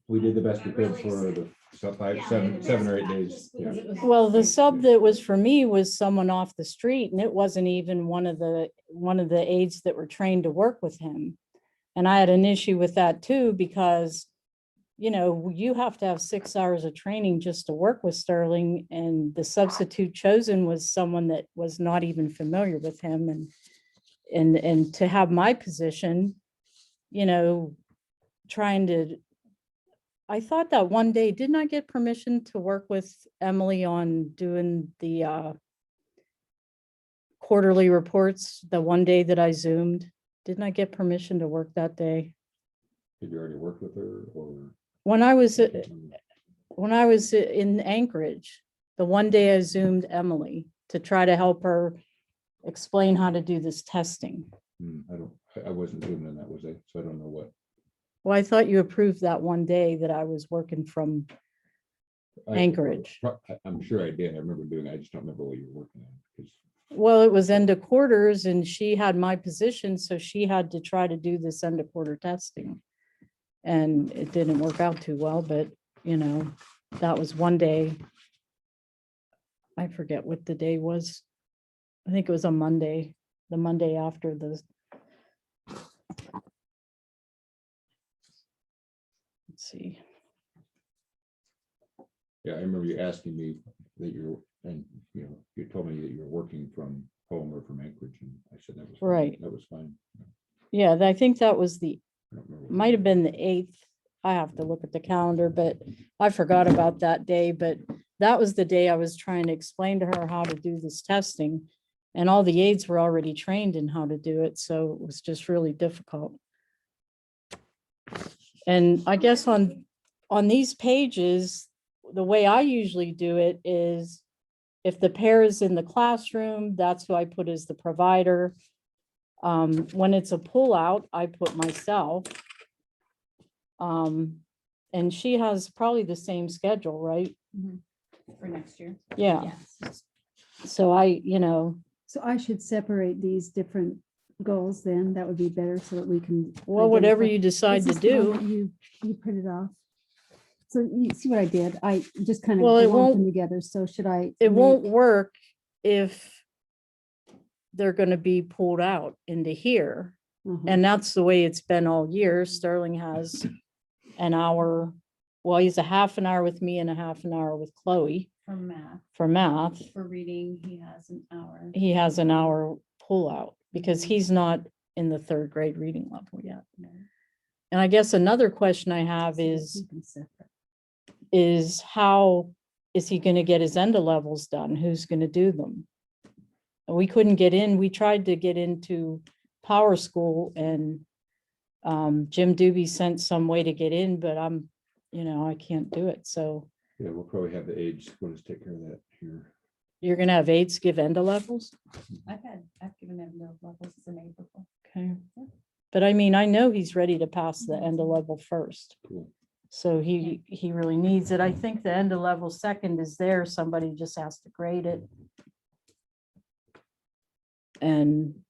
we did the best we I could really for said- the five, Yeah, seven, the 7 or 8 best days. practice was Yeah. that Well, the was- sub that was for me was someone off the street, and it wasn't even one of the aides that were trained to work with him. And I had an issue with that too, because, you know, you have to have 6 hours of training just to work with Sterling, and the substitute chosen was someone that was not even familiar with him, and to have my position, you know, trying to, I thought that one day, didn't I get permission to work with Emily on doing the quarterly reports, the one day that I Zoomed? Didn't I get permission to work that day? Did you already work with her or? When I was in Anchorage, the one day I Zoomed Emily to try to help her explain how to do this testing. I wasn't doing that, was I? So I don't know what. Well, I thought you approved that one day that I was working from Anchorage. I'm sure I did. I remember doing it. I just don't remember what you were working on. 'Cause Well, it was end of quarters and she had my position, so she had to try to do this end of quarter testing. And it didn't work out too well, but you know, that was one day. I forget what the day was. I think it was a Monday, the Monday after the. Let's see. Yeah, I remember you asking me that you're, and you know, you told me that you were working from home or from Anchorage, and I said that was fine. Right. That was fine. Yeah, I think that was the, I don't remember. might have been the 8th. I have to look at the calendar, but I forgot about that day, but that was the day I was trying to explain to her how to do this testing. And all the aides were already trained in how to do it, so it was just really difficult. And I guess on these pages, the way I usually do it is if the pair is in the classroom, that's who I put as the provider. When it's a pullout, I put myself. And she has probably the same schedule, right? For next year. Yeah, Yes. so you know, So I should separate these different goals then, that would be better so that we can. well, whatever identify- you decide Is to this the one do. that You printed off. So you see what I did? I just kind of Well, it lumped them won't- together. So should I? It won't make- work if they're gonna be pulled out into here. Uh-huh. And that's the way it's been all year. Sterling has an hour, well, he's a half an hour with me and a half an hour with Chloe For math, for math. for reading, he has an hour. He has an hour pullout because he's not in the 3rd grade reading level yet. No. And I guess another question I have So is, keep them separate. how is he gonna get his end of levels done? Who's gonna do them? And we couldn't get in, we tried to get into Power School and Jim Doobie sent some way to get in, but I can't do it. So Yeah, we'll probably have the aides, we'll just take care of that here. you're gonna have aides give end of levels? I've given him those levels as an aide before. Okay. But I mean, I know he's ready to pass the end of level first. Cool. So he really needs it. I think the end of level second is there. Somebody just has to grade it. And,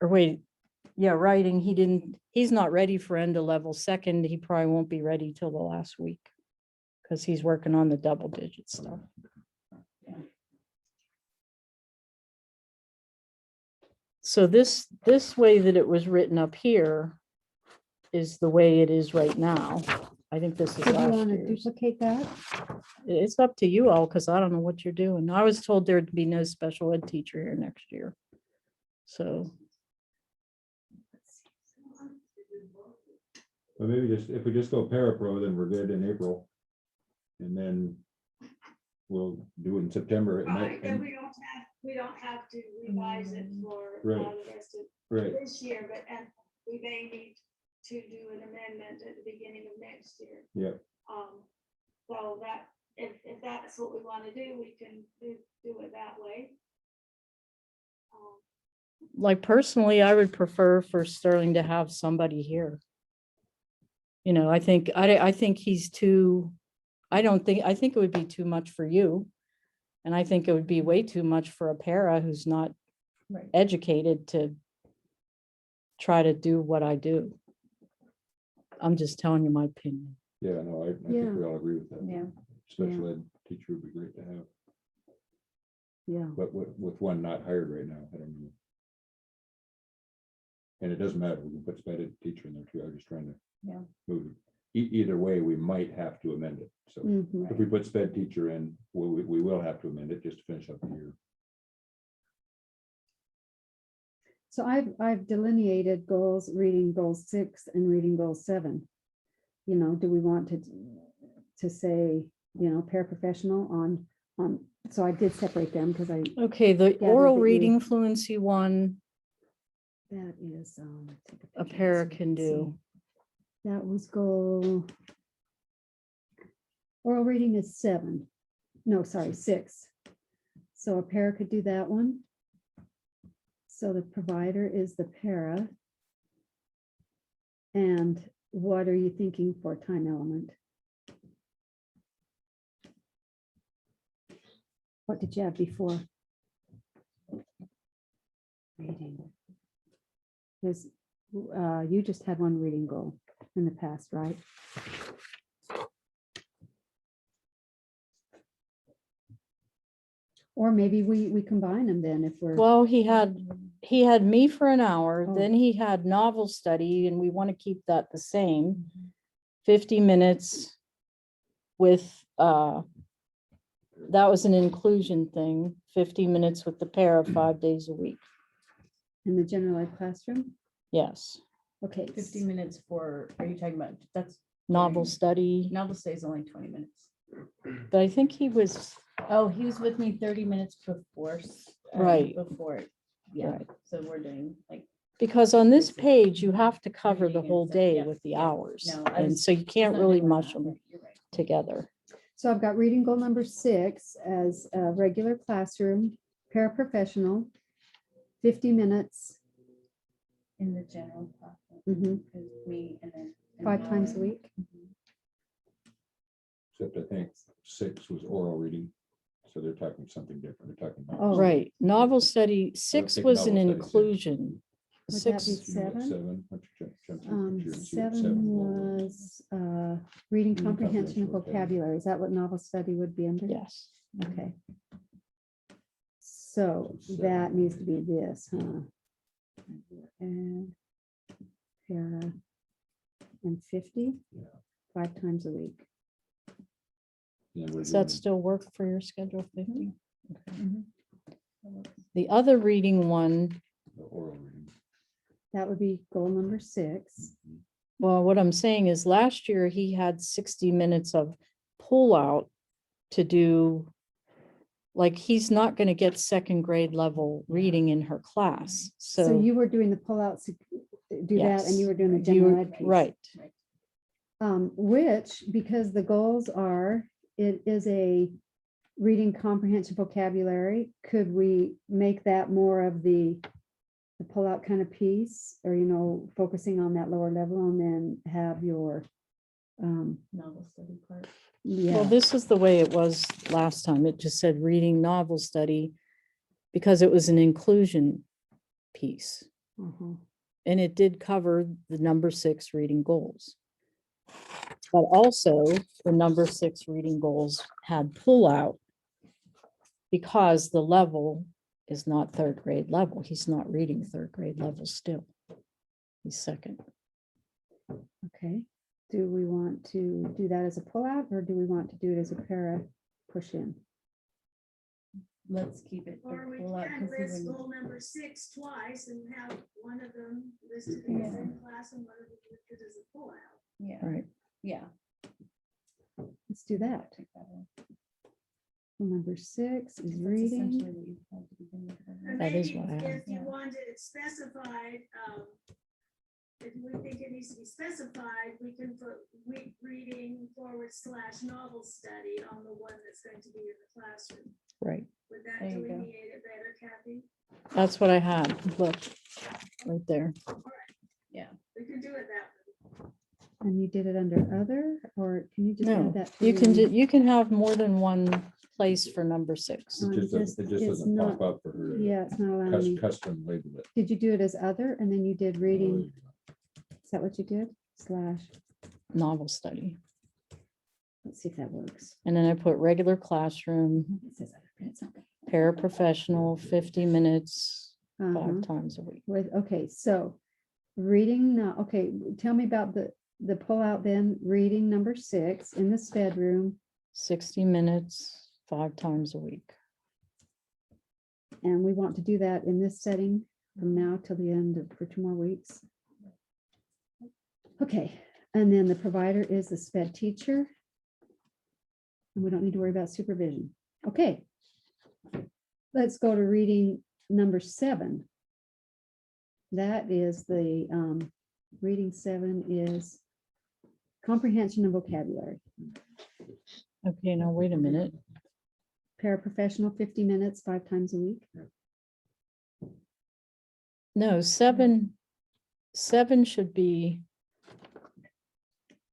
or wait, yeah, writing, he's not ready for end of level second. He probably won't be ready till the last week. Because he's working on the double digit stuff. So this way that it was written up here is the way it is right now. I think this is So do you last want to year's. duplicate that? It's up to you all, because I don't know what you're doing. I was told there'd be no special ed teacher here next year. So, But maybe if we just go parapro, then we're good in April. And then we'll do it in September. It might- Right, then we don't have to revise it for Right. the rest of Right, this year, but, and we may need to do an amendment at the beginning of next year. yeah, So that, if that's what we want to do, we can do it that way. like personally, I would prefer for Sterling to have somebody here. You know, I think he's too, I think it would be too much for you. And I think it would be way too much for a para who's not Right. educated to try to do what I do. I'm just telling you my opinion. Yeah, no, I Yeah. think we all agree with that. Yeah. Special ed teacher would be great to have, Yeah, but with one not hired right now, I don't know. And it doesn't matter, we can put sped ed teacher in there too, I'm just trying to. Yeah. Move it. Either way, we might have to amend it, so mhm. if we put sped teacher in, we will have to amend it just to finish up the year. So I've delineated goals, reading goal 6 and reading goal 7. You know, do we want to say, you know, paraprofessional on, so I did separate them because Okay, the Gathered oral that you- reading fluency one, that is, take a picture para so we can see. do. That was goal. Oral reading is 7. No, sorry, 6. So a para could do that one. So the provider is the para. And what are you thinking for time element? What did you have before? Reading. Because you just had one reading goal in the past, right? Or maybe we combine them then if we're. Well, he had me for an hour, Oh. then he had novel study, and we want to keep that the same. 50 minutes with, that was an inclusion thing, 50 minutes with the para 5 days a week. In the general ed classroom? Yes, Okay. 50 minutes for, are you talking about, that's, novel study, novel stays only 20 minutes. but I think he was, Oh, he was with me 30 minutes before. Right. Before, yeah, Right. so we're doing like, because on this page, you have to cover the Reading and whole stuff, day yeah, with the yeah. hours. No, I And was- so you can't not really doing mush that, them you're right. together. So I've got reading goal number 6 as a regular classroom, paraprofessional, 50 minutes, In the general classroom, mhm, because me and then. 5 times a week. Except I think 6 was oral reading, so they're talking something different, they're talking. about Oh. Right, novel study, 6 think was an novel study's inclusion. Would that be 6, You know what 7? 7? Why don't you jump to the picture and see what 7 was. was reading Reading comprehension and comprehension vocabulary. vocabulary. Is that what novel study would be under? yes. Okay. So So that 7. needs to be this, huh? And para and 50, Yeah. 5 times a week. Yeah, we're Does that doing still work for your schedule, 50? Mhm. The other reading one, the oral reading. That would be goal number 6. well, what I'm saying is last year he had 60 minutes of pullout to do. Like, he's not going to get second grade level reading in her class. So So you were doing the pullouts, to do that, and you yes, were doing the you general were- ed piece. right. Which, because the goals are, it is a reading comprehension vocabulary, could we make that more of the pullout kind of piece? Or, you know, focusing on that lower level and then have your, Novel study part. yeah. Well, this is the way it was last time. It just said reading novel study because it was an inclusion piece. Uh-huh. And it did cover the number 6 reading goals. But also the number 6 reading goals had pullout because the level is not 3rd grade level. He's not reading 3rd grade level still. He's 2nd. Okay, do we want to do that as a pullout or do we want to do it as a para push in? Let's keep it. the Or we pull-out, can 'cause he list wouldn't- goal number 6 twice and have one of them listed in the same class and one of them listed as a pullout. Yeah, Right. yeah. Let's do that. Take that one. Number 6 is That's reading. essentially what you had to begin with, right? And That is maybe what I have. if you Yeah. wanted it specified, if we think it needs to be specified, we can put reading / novel study on the one that's going to be in the classroom. Right. Would that There you go. delineate it better, Kathy? That's what I had. Look, right there. We can do it that way. And you did it under other, or can you just No, add that? to you can, the- you can have more than one place for number 6. Um, It just doesn't, it just it's doesn't pop not- up for her. to Yeah, it's not allowing me. Custom label it. Did you do it as other and then you did reading? Is that what you did? Slash, Novel study. let's see if that works. And then I put regular classroom, It says other, but it's okay. paraprofessional, 50 minutes, Uh-huh. 5 times a week. With, okay, so reading, okay, tell me about the pullout then, reading number 6 in this bedroom. 60 minutes, 5 times a week. And we want to do that in this setting from now till the end of, for 2 more weeks. Okay, and then the provider is the sped teacher. And we don't need to worry about supervision. Okay. Let's go to reading number 7. That is the, reading 7 is comprehension and vocabulary. Okay, now wait a minute. Paraprofessional, 50 minutes, 5 times a week. No, 7 should be,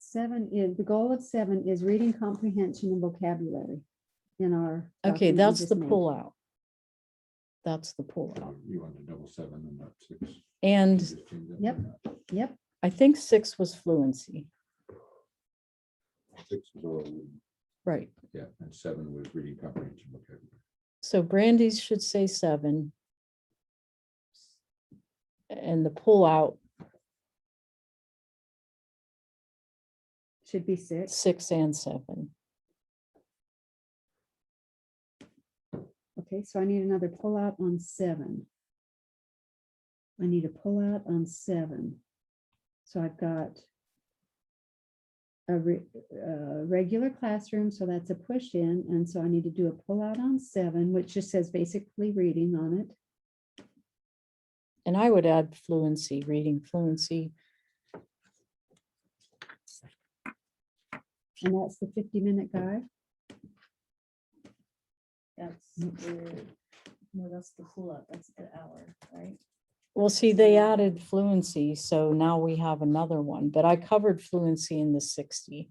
7 is, the goal of 7 is reading comprehension and vocabulary in our. okay, document we that's just the made. pullout. That's the pullout. You want the double 7 and not 6. And You just change that Yep. one. Yep, I think 6 was fluency, 6 was oral reading, right? yeah, and 7 was reading comprehension vocabulary. So Brandy's should say 7. And the pullout, should be 6. 6 and 7. Okay, so I need another pullout on 7. I need a pullout on 7. So I've got a regular classroom, so that's a push in, and so I need to do a pullout on 7, which just says basically reading on it. And I would add fluency, reading fluency. And that's the 50-minute guy. That's the, no, that's the pull up, that's the hour, right? Well, see, they added fluency, so now we have another one, but I covered fluency in the 60.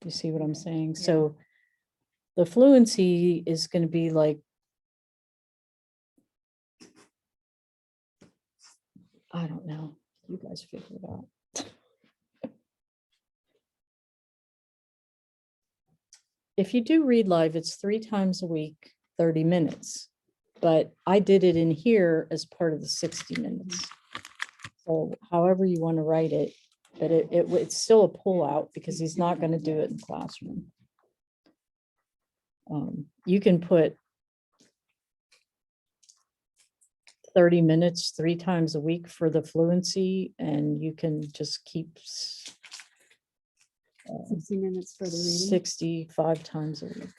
You see what I'm Okay, saying? yeah. So the fluency is going to be like, I don't know, you guys figure it out. If you do read live, it's 3 times a week, 30 minutes. But I did it in here as part of the 60 minutes. So however you want to write it, but it's still a pullout because he's not going to do it in the classroom. You can put 30 minutes, 3 times a week for the fluency, and you can just keep 60 minutes for the reading. 65 times a week.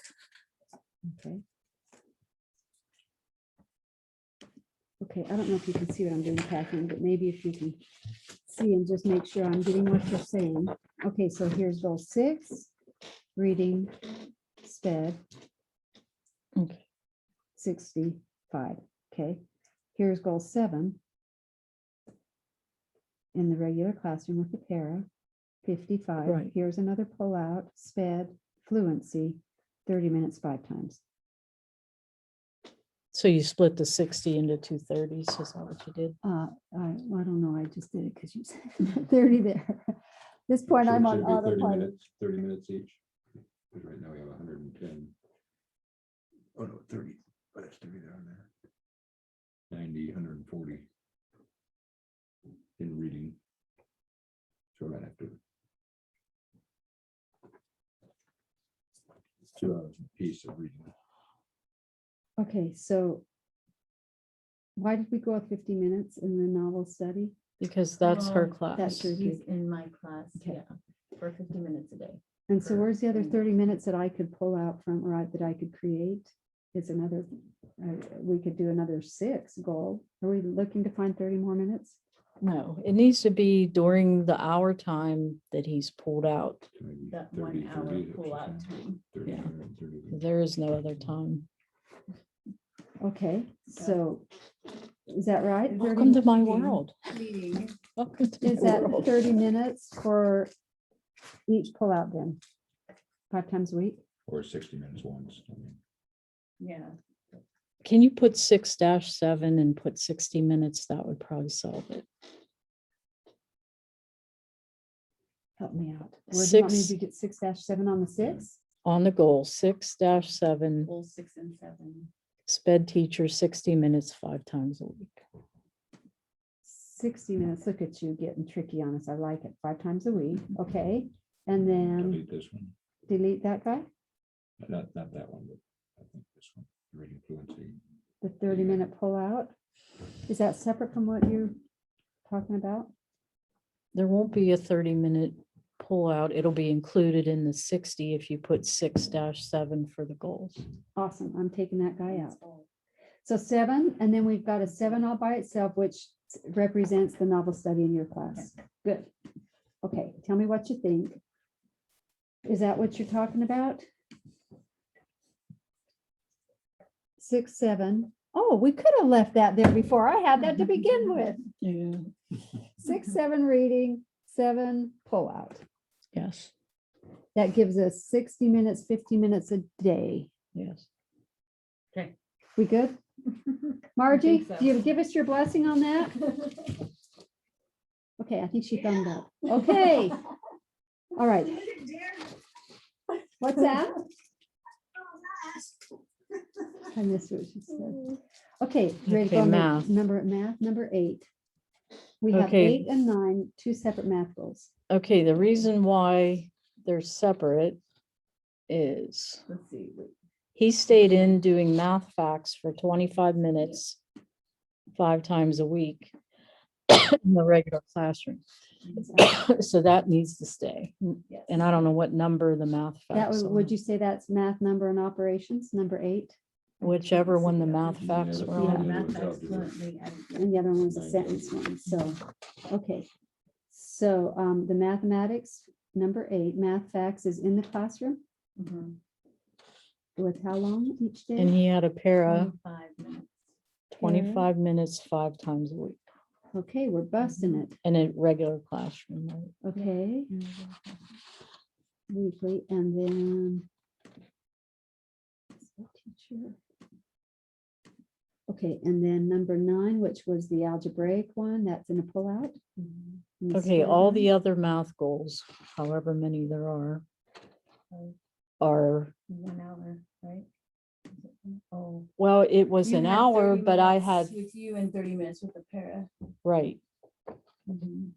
Okay. Okay, I don't know if you can see what I'm doing, Catherine, but maybe if you can see and just make sure I'm getting what you're saying. Okay, so here's goal 6, reading, sped, Okay. 65. Okay, here's goal 7. In the regular classroom with the para, 55. Right. Here's another pullout, sped, fluency, 30 minutes, 5 times. So you split the 60 into 2 30s, is that what you did? I don't know, I just did it because you said 30 there. This point, So it I'm on should be 30 autopilot. minutes, 30 minutes each. Because right now we have 110. Oh, no, 30, but it's 30 there on there. 90, 140. In reading. So I might have to. 2 hours a piece of reading. Okay, so why did we go with 50 minutes in the novel study? Because that's her Well, class. her- He's in my class, Okay. yeah, for 50 minutes a day. And so Sure. where's the other 30 minutes that I could pull out from, or that I could create? Is another, we could do another 6 goal. Are we looking to find 30 more minutes? No, it needs to be during the hour time that he's pulled out. Maybe That 30, 1 hour 30 is what pull you're out saying? time. 30, Yeah. 130. There is no other time. Okay, so is that right? 30 Welcome to my reading. world. Reading Welcome to Is my that world. 30 minutes for each pullout then? 5 times a week? Or 60 minutes once. I mean, Yeah. Can you put 6-7 and put 60 minutes? That would probably solve it. Help me out. Where do you want me Six. to get 6-7 on the 6? On the goal, 6-7, Goal 6 and 7. sped teacher, 60 minutes, 5 times a week. 60 minutes. Look at you getting tricky on us. I like it. 5 times a week. Okay. And then Delete this one, delete that guy, not that one, but I think this one, reading fluency. the 30-minute pullout. Is that separate from what you're talking about? There won't be a 30-minute pullout. It'll be included in the 60 if you put 6-7 for the goals. Awesome. I'm taking that guy out. So 7, and then we've got a 7 all by itself, which represents the novel study in your class. Good. Okay, tell me what you think. Is that what you're talking about? 6, 7. Oh, we could have left that there before. I had that to begin with. Yeah. 6, 7 reading, 7 pull out. Yes, That gives us 60 minutes, 50 minutes a day. yes. We good? Margie, so. do you give us your blessing on that? Okay, I think she thumbed up. Okay. All right. What's that? I missed what she said. Okay, ready to Okay, go math. number 8. We have Okay. 8 and 9, 2 separate math goals. Okay, the reason why they're separate is Let's see. wait. he stayed in doing math facts for 25 minutes, 5 times a week in the regular classroom. So that needs to stay. Yes. And I don't know what number the math That facts would are, you say that's math, number, and operations, number 8? whichever one the math facts were Yeah, on. math facts fluently. And the other one was a sentence one, so, okay. So the mathematics, number 8, math facts is in the classroom Mhm. with how long each And day? he had a para 25 minutes. 25 minutes, 5 times a week Okay, we're busting it, in a regular classroom. right? okay, weekly, and then. Teacher. Okay, and then number 9, which was the algebraic one, that's in a pullout. Mhm. in the Okay, square all one. the other math goals, however many there are, 1 hour, right? Is it one? Oh. well, it was You an had hour, 30 but I minutes had, With you and 30 minutes with the para. right. Mhm.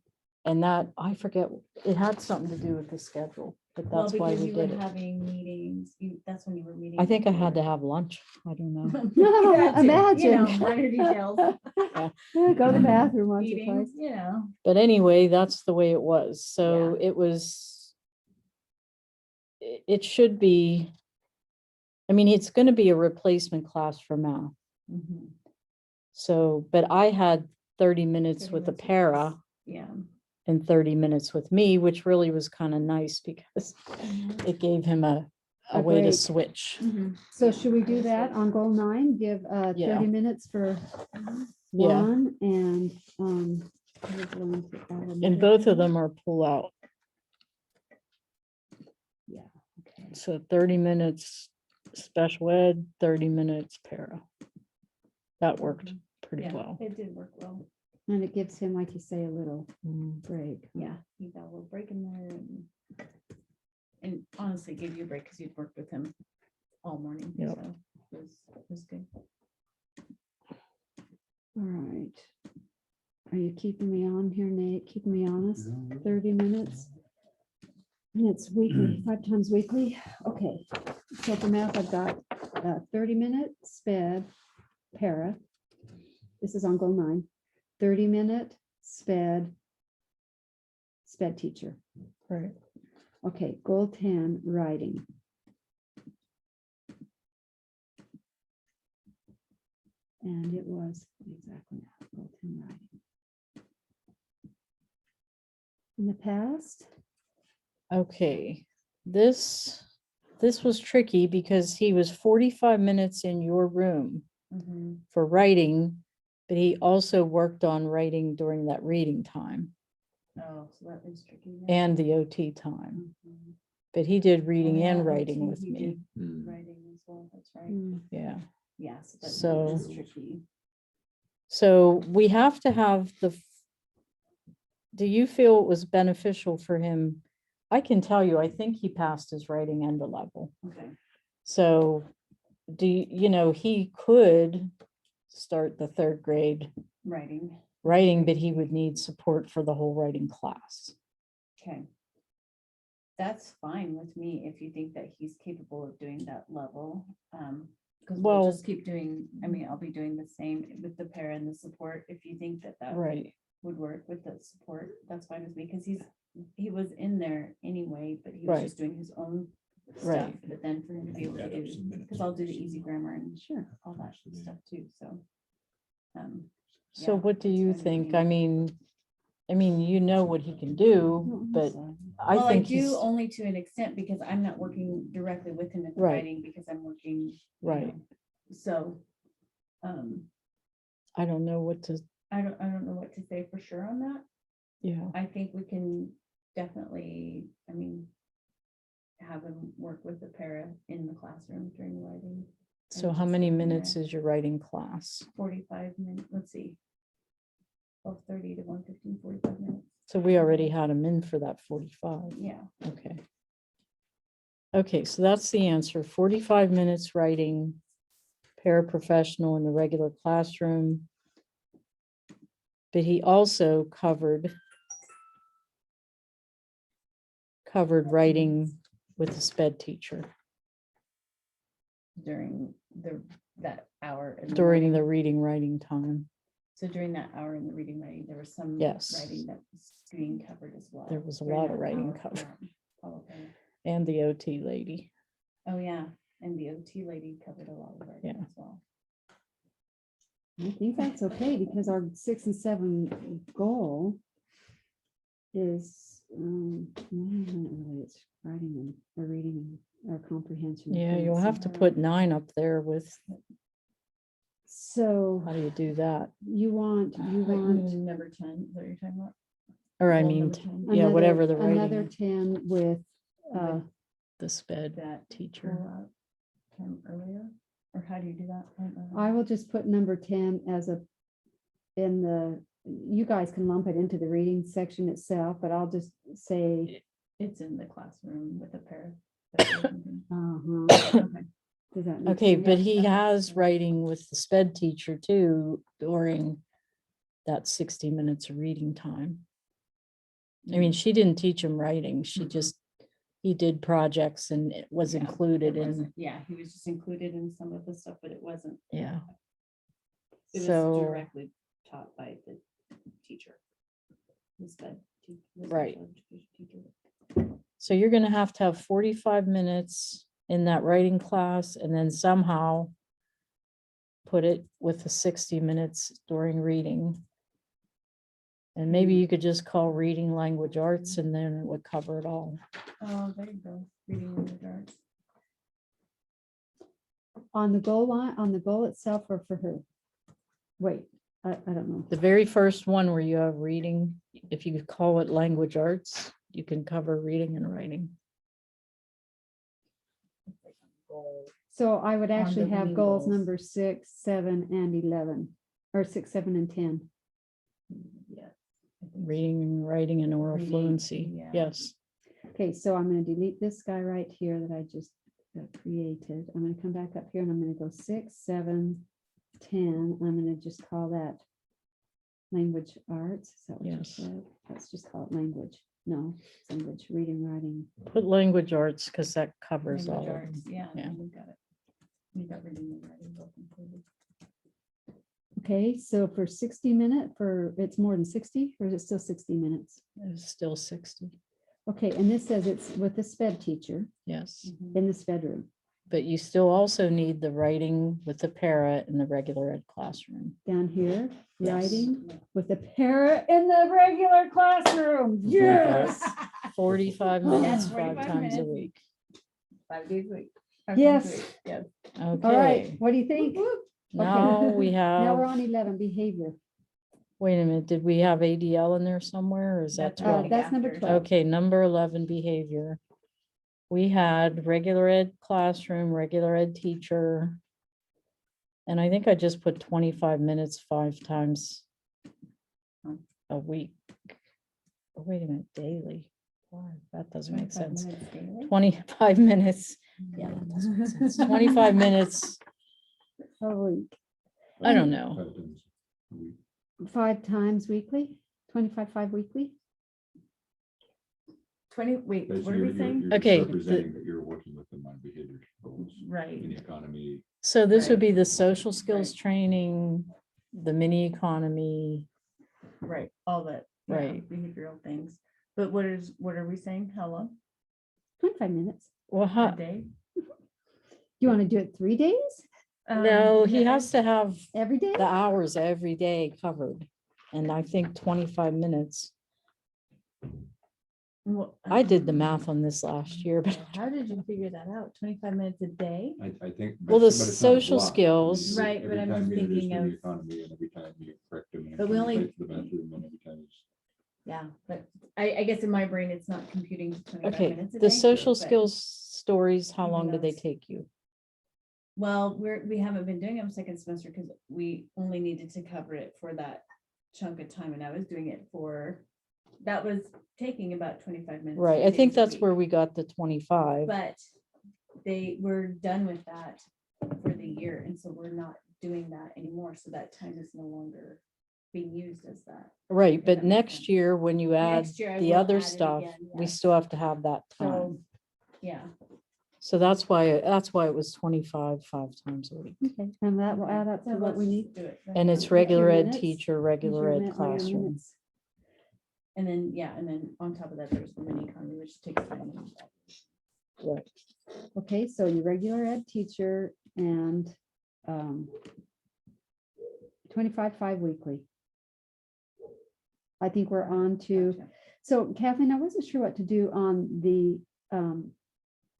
And that, I forget, it had something to do with the schedule, but Well, that's why because we you were did it. having meetings, that's when you were meeting. I think I had to before. have lunch. I don't know. No, You had to, you know, imagine. minor details. Yeah, Go to the bathroom once or twice. Meetings, you know. But anyway, that's the way it was. So it was, it should be, I mean, it's going to be a replacement class for math. Mhm. So, but I had 30 minutes 30 with the minutes with para us. Yeah. and 30 minutes with me, which really was kind of nice because it gave him a A way to break. switch. Mhm. So should we do that on goal 9? Give Yeah. 30 minutes for Yeah. one and And both of them are pull out. Yeah, okay. So 30 minutes special ed, 30 minutes para. That worked pretty Yeah, well. it did work well. And it gives him, like you say, a little Mm. break. Yeah, he got a little break in there and honestly gave you a break because you'd worked with him all morning. Yep. So it was good. All right. Are you keeping me on here, Nate? Keeping me honest? 30 minutes? And it's weekly, 5 times weekly? Okay. So for math, I've got 30-minute sped para. This is on goal 9. 30-minute sped teacher. Right. Okay, goal 10, writing. And it was exactly that, goal 10 writing. In the past, Okay, this was tricky because he was 45 minutes in your room Mhm. for writing, But he also worked on writing during that reading time Oh, so that is tricky. then. and the OT time. Mhm. But he did reading Oh, yeah, and OT writing with he me. did Hmm. Writing as well, that's right. Mm. Yeah. Yeah, so that So- is tricky. So we have to have do you feel it was beneficial for him? I can tell you, I think he passed his writing end of level. Okay. So he could start the third grade Writing, writing, but he would need support for the whole writing class. okay. That's fine with me if you think that he's capable of doing that level. Because we'll Well- just keep doing, I mean, I'll be doing the same with the para and the support. If you think that that Right, would work with the support, that's fine with me, because he was in there anyway, but he was Right. just doing his own stuff. Right. But then for him to be able to do, because I'll do the easy grammar and Sure. all that stuff too, so. so Yeah, what do that's you fine with think? me. I mean, you know what he can do, but I Well, I think do he's, only to an extent because I'm not working directly with him in the Right. writing because I'm working. you right, know, So, I don't know what to, I don't know what to say for sure on that. yeah, I think we can definitely, I mean, have him work with the para in the classroom during the writing. so and how just many go from minutes there. is your writing class? 45 minutes, let's see. 12:30 to 1:15, 45 minutes. So we already had him in for that 45, Yeah, okay. Okay, so that's the answer, 45 minutes writing, paraprofessional in the regular classroom. But he also covered writing with the sped teacher during that hour. in the during morning. the reading, writing time. So during that hour in the reading writing, there was some Yes. writing that was being covered as well. There was a during lot of that writing hour. covered. Oh, okay. And the OT lady. Oh, yeah, and the OT lady covered a lot of writing Yeah. as well. I think that's okay because our 6 and 7 goal is, it's writing and or reading or comprehension. Yeah, you'll fluency. have to put 9 up there with, So how do you do that? you want, Number 10, is that what you're talking about? Or I Goal mean, number 10? yeah, whatever the another writing, 10 with, the sped That teacher. pull out term earlier, or how do you do that? I don't know. I will just put number 10 as you guys can lump it into the reading section itself, but I'll just say, It's in the classroom with a pair. uh-huh. Does that make Okay, sense? but he has writing with the sped teacher too during that 60 minutes of reading time. I mean, she didn't teach him writing. She just, he did projects and it was Yeah, included It in, wasn't, yeah, he was just included in some of the stuff, but it wasn't. yeah. It was So, directly taught by the teacher. The special Right. education teacher. so you're gonna have to have 45 minutes in that writing class and then somehow put it with the 60 minutes during reading. And maybe you could just call reading language arts and then it would cover it all. Oh, there you go, reading in the dark. On the goal line, on the goal itself or for her? Wait, I don't know. The very first one where you have reading, if you call it language arts, you can cover reading and writing. So I would On the actually have reading goals goals. number 6, 7, and 11, or 6, 7, and 10. Yeah. I think so. Reading, writing, and oral Reading, fluency, yeah. yes. Okay, so I'm gonna delete this guy right here that I just created. I'm gonna come back up here and I'm gonna go 6, 7, 10. I'm gonna just call that language arts. Is that what you Yes. said? Let's just call it language. No, it's language, reading, writing. Put language arts, because that covers Language all of arts, them. yeah, Yeah. we got it. We got reading and writing both included. Okay, so for 60 minute, it's more than 60, or is it still 60 minutes? It's still 60, Okay, and this says it's with the sped teacher yes. Mhm. in the sped room. But you still also need the writing with the para in the regular ed classroom. Down here, Yes. writing with the para in the regular classroom. Yes. 45 Yes, minutes, 5 45 times a minutes. week. 5 days a week. 5 times a Yes. week, yes. All right, Okay, what do you think? Now we Now we're have, on 11, behavior. wait a minute, did we have ADL in there somewhere or is that That's 12? that's number after. 12. Okay, number 11, behavior. We had regular ed classroom, regular ed teacher. And I think I just put 25 minutes 5 times a week. Oh, wait a minute, daily. Why? That doesn't make 25 sense. minutes daily. 25 minutes. Yeah, that doesn't make sense. 25 minutes. A week, I don't know. 5 times a week. 5 times weekly, 5 weekly. 20, wait, Because what are we saying? you're Okay, Representing that you're working with them on behavior goals in Right, the economy. So this would Right. be the social skills Right. training, the mini economy. right, all that, yeah, Right. behavioral things. But what are we saying? How long? 25 minutes. Well, A how, day? You want to do it 3 days, no, he yeah, has to have every day? the hours every day covered. And I think 25 minutes. well, I did the math on this last year, but How did you figure that out? 25 minutes a day? I think. Well, the but it's not a social block. I mean, skills- Right, every but I'm time just you introduce thinking mini of- economy and every time you correct them. and But we every time you only- take to the bathroom and every time it's- Yeah, but I guess in my brain, it's not computing to 25 okay, minutes a day. the social but- skills stories, how Even long though did they it's- take you? Well, we haven't been doing them second semester because we only needed to cover it for that chunk of time and I was doing it for, that was taking about 25 minutes. Right, 3 I think days a that's week. where we got the 25. But they were done with that for the year, and so we're not doing that anymore, so that time is no longer being used as that. Right, if but that makes next sense. year, when you add Next year I the will other add it stuff, again, we yes. still have to have that time. So, yeah, So that's why it was 25, 5 times a week. Okay, and that will add up so to what we let's need. do it. And it's What's your regular ed minutes? teacher, What's regular your ed min- all your classroom. minutes? And then, yeah, and then on top of that, there's the mini economy, which takes time. Right. Okay, so your regular ed teacher and 25 weekly. I think we're on to, Gotcha. so Kathleen, I wasn't sure what to do on the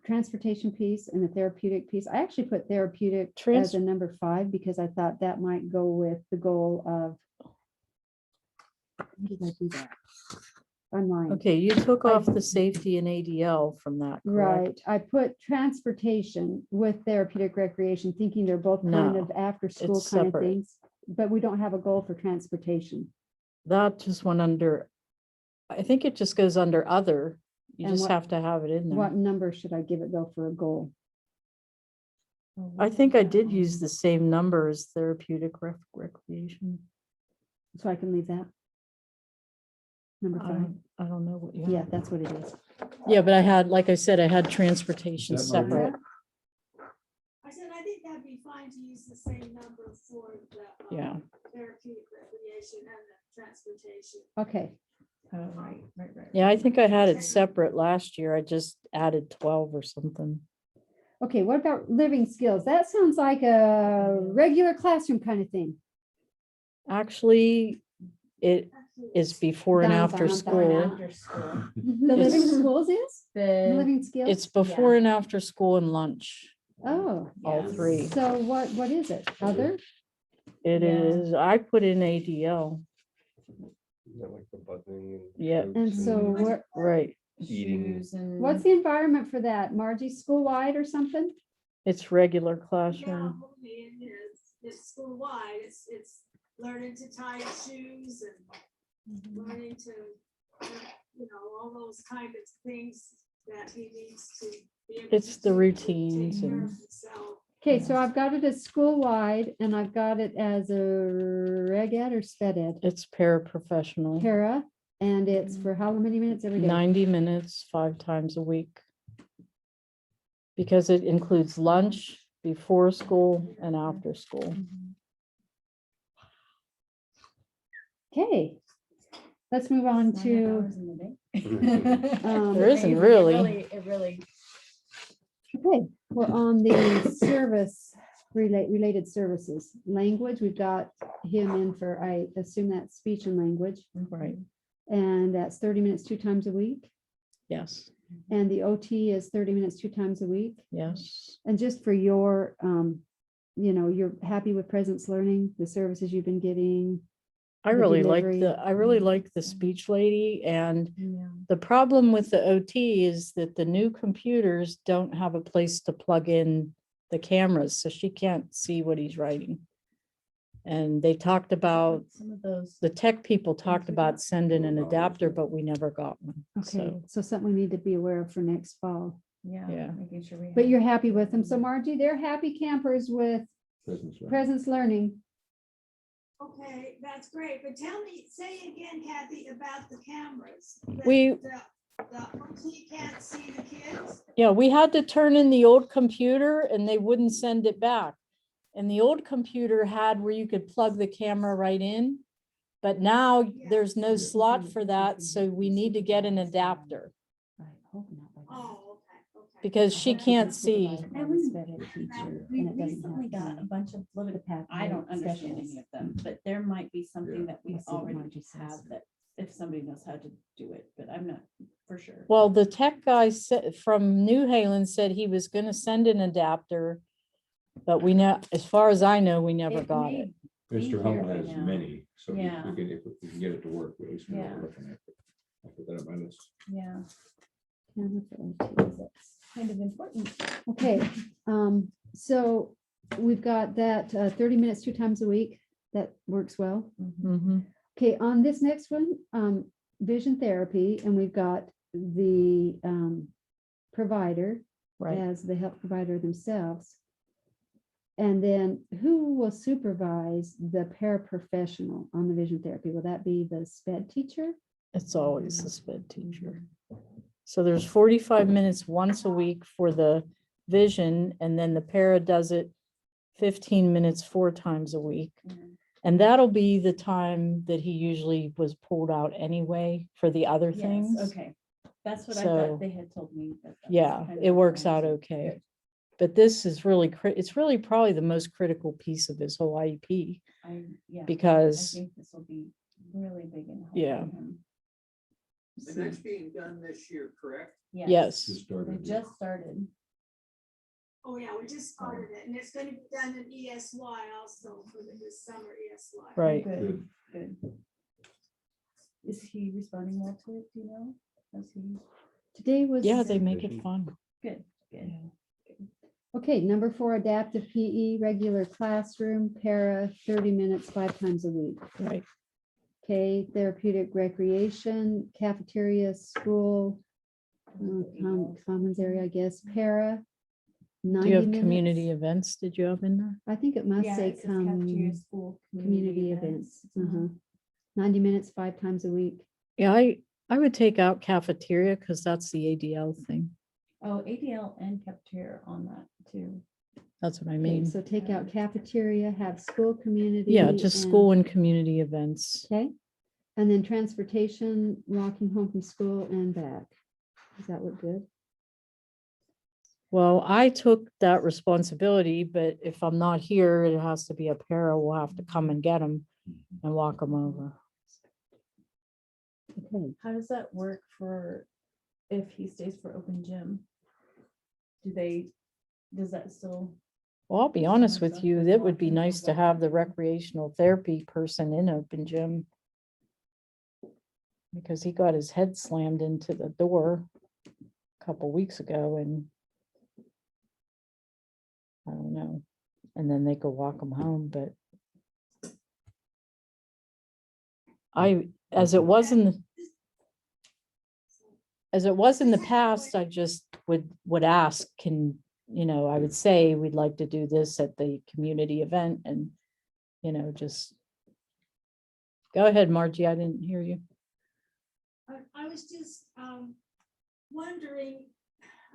transportation piece and the therapeutic piece. I actually put therapeutic as Trans- a number 5 because I thought that might go with the goal of. How did I do that? Online. Okay, you took I- off the safety and ADL from that, correct? Right, I put transportation with therapeutic recreation, thinking they're both kind No, of after school it's kind of separate. things. But we don't have a goal for transportation. That just went under, I think it just goes under other. You And just what- have to have it in What there. number should I give it though for a goal? I think I did use the same number as therapeutic recreation. So I can leave that? Number 5, I don't know what you yeah, have. that's what it is. Yeah, but I had, like I said, I had transportation Is that Maria? separate. I said, I think that'd be fine to use the same number for the Yeah, therapeutic recreation and the transportation. Okay, Oh, right. yeah, I think I had it separate last year. I just added 12 or something. okay, what about living skills? That sounds like a regular classroom kind of thing. Actually, it is before and Dun, after dun, dun. school. After school. The living It's- schools is? The The, living skills? It's before and after school and lunch, Oh, all Yeah. 3. so what is it? Other? It Yeah. is, I put in ADL, Is that like the buzzing? Yeah. coats And so what, right. Eating. shoes and. what's the environment for that? Margie, school-wide or something? It's regular Yeah, classroom. only it is, it's school-wide, it's learning to tie your shoes and learning to, all those kind of things that he needs to be able It's to the do to routines take care and- of himself. Okay, so I've got it as school-wide and I've got it as a reg ed or sped ed, It's paraprofessional, para, and it's for how many minutes every day? 90 minutes, 5 times a week. Because it includes lunch, before school and after school. Okay, let's move on to, There isn't really. It really, okay, we're on the service, related services. Language, we've got him in for, I assume that's speech and language, Right, and that's 30 minutes 2 times a week. yes, And the OT is 30 minutes 2 times a week. yes. And just for your you know, you're happy with Presence Learning, the services you've been getting? I The really like delivery. I really like the speech lady, and Yeah. the problem with the OT is that the new computers don't have a place to plug in the cameras, so she can't see what he's writing. And they talked about, Some of those. the tech people talked we about got. sending an adapter, but we never got one. Okay, So, so something we need to be aware of for next fall. Yeah. Making sure we. But have- you're happy with them. So Margie, they're happy campers with Presence learning. Presence Learning. Okay, that's great, but tell me, say again, Kathy, about the cameras. that We- The OT can't see the kids? yeah, we had to turn in the old computer and they wouldn't send it back. And the old computer had where you could plug the camera right in. But now there's no slot for that, so we need to get an adapter Oh, okay, okay. because she can't see. And we recently got a bunch of little, I don't understand any of them, but there might be something that we Let's see what already Margie says. have that if somebody knows how to do it, but I'm not for sure. Well, the tech guy said from New Halen said he was gonna send an adapter. But we know, as far as I know, we never It got may it. be Mr. here Hummel by has now. many, so we Yeah. we can, if we can get it to work, at least we know what Yeah. we're looking at. I'll put that on my list. Yeah, Okay, that's kind of important. so we've got that 30 minutes, 2 times a week. That works well. Mhm. Okay, on this next one, vision therapy, and we've got the provider Right. as the health provider themselves. And then who will supervise the paraprofessional on the vision therapy? Will that be the SPED teacher? It's always the sped teacher. So there's 45 minutes once a week for the vision, and then the para does it 15 minutes 4 times a week. Mhm. And that'll be the time that he usually was pulled out anyway for the other Yes, things. okay. That's what I So, thought they had told me. that that's Yeah, kind of it works the out plan. okay. But this is really, it's really probably the most critical piece of his whole IEP Yeah. I because, think this will be really big in Yeah. helping him. And that's being done this year, correct? yes, Just They started. just started. Oh, yeah, we just started it, and it's gonna be done in ESY also for this summer ESY. right. Good, good. Is he responding well to it, do you know? Is he, Today was. Yeah, they make it Vision. fun. good, good. Okay, number 4, adaptive PE, regular classroom, para, 30 minutes, 5 times a week. Right. Okay, therapeutic recreation, cafeteria, school, commons area, I guess, para. Do 90 you have minutes. community events? Did you have in there? I think it must Yeah, say it says cafeteria, school, community events. 90 minutes, 5 times a week. Yeah, I would take out cafeteria because that's the ADL thing. Oh, ADL and cafeteria on that too. That's what I Okay, mean. so take out cafeteria, have school, community. Yeah, just school and community events. Okay, and then transportation, walking home from school and back. Does that look good? Well, I took that responsibility, but if I'm not here, it has to be a para. We'll have to come and get them and walk them over. Okay, How does that work for if he stays for open gym? Does that still? Well, I'll be honest with you, it would be nice to have the recreational therapy person in open gym. Because he got his head slammed into the door a couple weeks ago and I don't know. And then they could walk him home, but as it was in the past, I just would ask, I would say, we'd like to do this at the community event and, just. Go ahead, Margie, I didn't hear you. I was just wondering,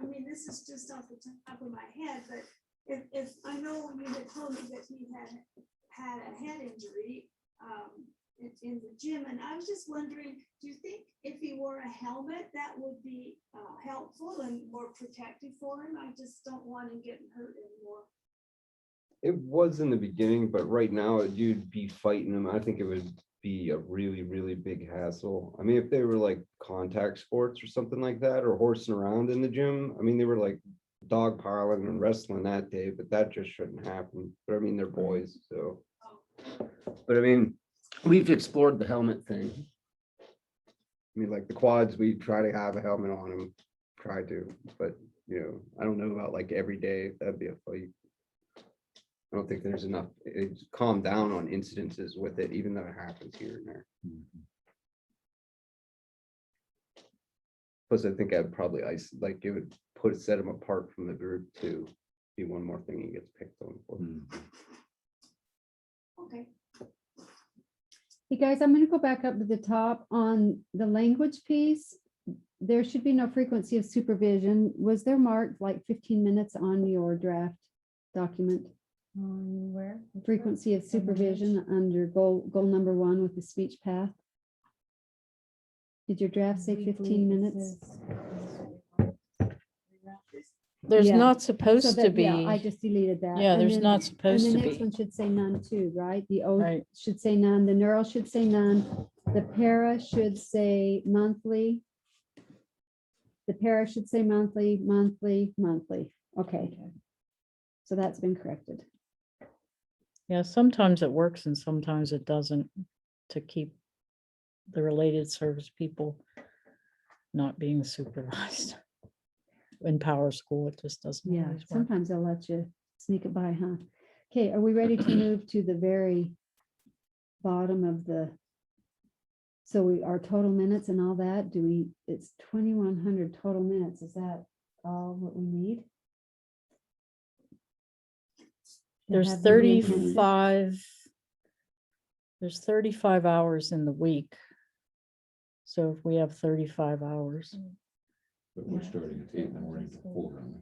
I mean, this is just off the top of my head, but if I know you had told me that he had a head injury in the gym, and I was just wondering, do you think if he wore a helmet, that would be helpful and more protective for him? I just don't want him getting hurt anymore. It was in the beginning, but right now you'd be fighting them. I think it would be a really, really big hassle. I mean, if they were like contact sports or something like that, or horsing around in the gym, I mean, they were like dog piling and wrestling that day, but that just shouldn't happen. But I mean, they're boys, so. But I mean, we've explored the helmet thing. I mean, like the quads, we try to have a helmet on them, try to, but you know, I don't know about like every day, that'd be a fight. I don't think there's enough, it's calmed down on incidences with it, even though it happens here and there. Plus, I think I'd probably like it would set him apart from the group too. Be one more thing he gets picked on for. Okay. Hey, guys, I'm gonna go back up to the top on the language piece. There should be no frequency of supervision. Was there marked like 15 minutes on your draft document? Where? Frequency of supervision under goal number 1 with the speech path? Did your draft say 15 minutes? There's Yeah. not So supposed to that, be, yeah, I just deleted that. yeah, And there's then- not And supposed the to next be. one should say none too, right? The O Right. should say none, the neural should say none, the para should say monthly. The para should say monthly, monthly, monthly. Okay. So that's been corrected. Yeah, sometimes it works and sometimes it doesn't, to keep the related service people not being supervised. In Power School, it just doesn't Yeah, always work. sometimes they'll let you sneak it by, huh? Okay, are we ready to move to the very bottom of the? So our total minutes and all that, it's 2,100 total minutes. Is that all what we need? To There's have the intensive? 35 hours in the week. So if we have 35 hours, But we're starting at 8 in the morning to 4. aren't we?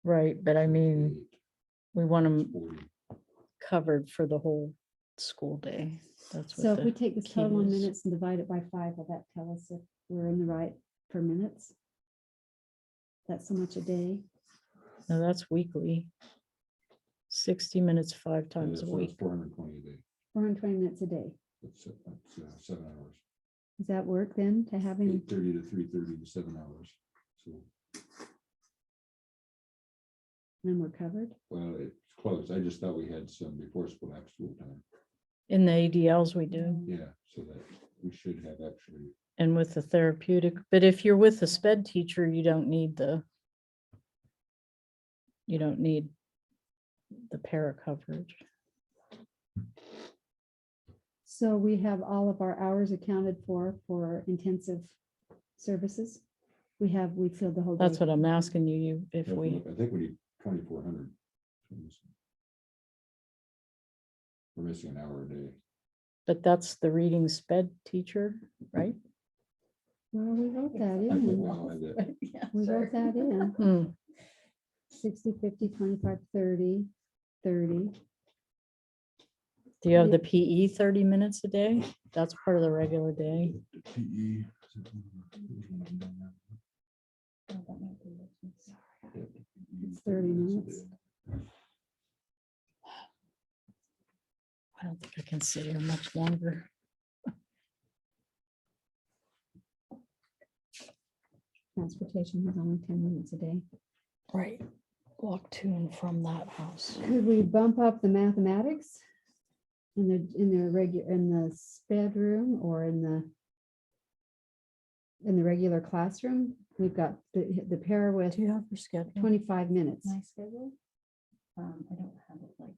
right, but I mean, 8, we want them 40. covered for the whole school day. That's So what if we the, take this key total in is. minutes and divide it by 5, will that tell us if we're in the right for minutes? That's so much a day. no, that's weekly. 60 minutes 5 So times a therefore it's week. 420 a day. 420 minutes a day. That's 7 hours. Does that work then to having, 8:30 to 3:30 to 7 hours. So, then we're covered? well, it's close. I just thought we had some before school after school time. In the ADLs we do, Yeah, so that we should have actually, and with the therapeutic, but if you're with a sped teacher, you don't need the para coverage. So we have all of our hours accounted for intensive services? We filled the whole day. That's what I'm asking you, if we, I think we need 2,400. We're missing an hour a day. but that's the reading sped teacher, right? Well, we wrote that I think we in. all had that. We wrote that in. Hmm, 60, 50, 25, 30, 30. do you have Yeah. the PE 30 minutes a day? That's part of the regular day. The PE. It's 30 minutes. I don't think I can sit here much longer. Transportation is only 10 minutes a day. Right. Walk to and from that house. Could we bump up the mathematics in the sped room or in the regular classroom? We've got the pair with Do you have your schedule? 25 minutes. My schedule? I don't have it like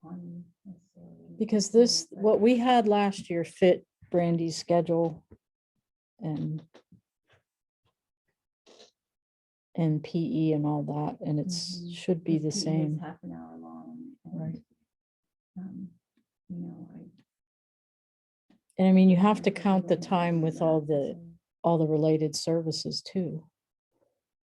on. necessarily Because on this, it, what we had last year fit Brandy's schedule and PE and all that, and it's, Mhm. should be the PE is same. Half an hour long. and, Right. You know, And I mean, you have to count the time with all the related services too.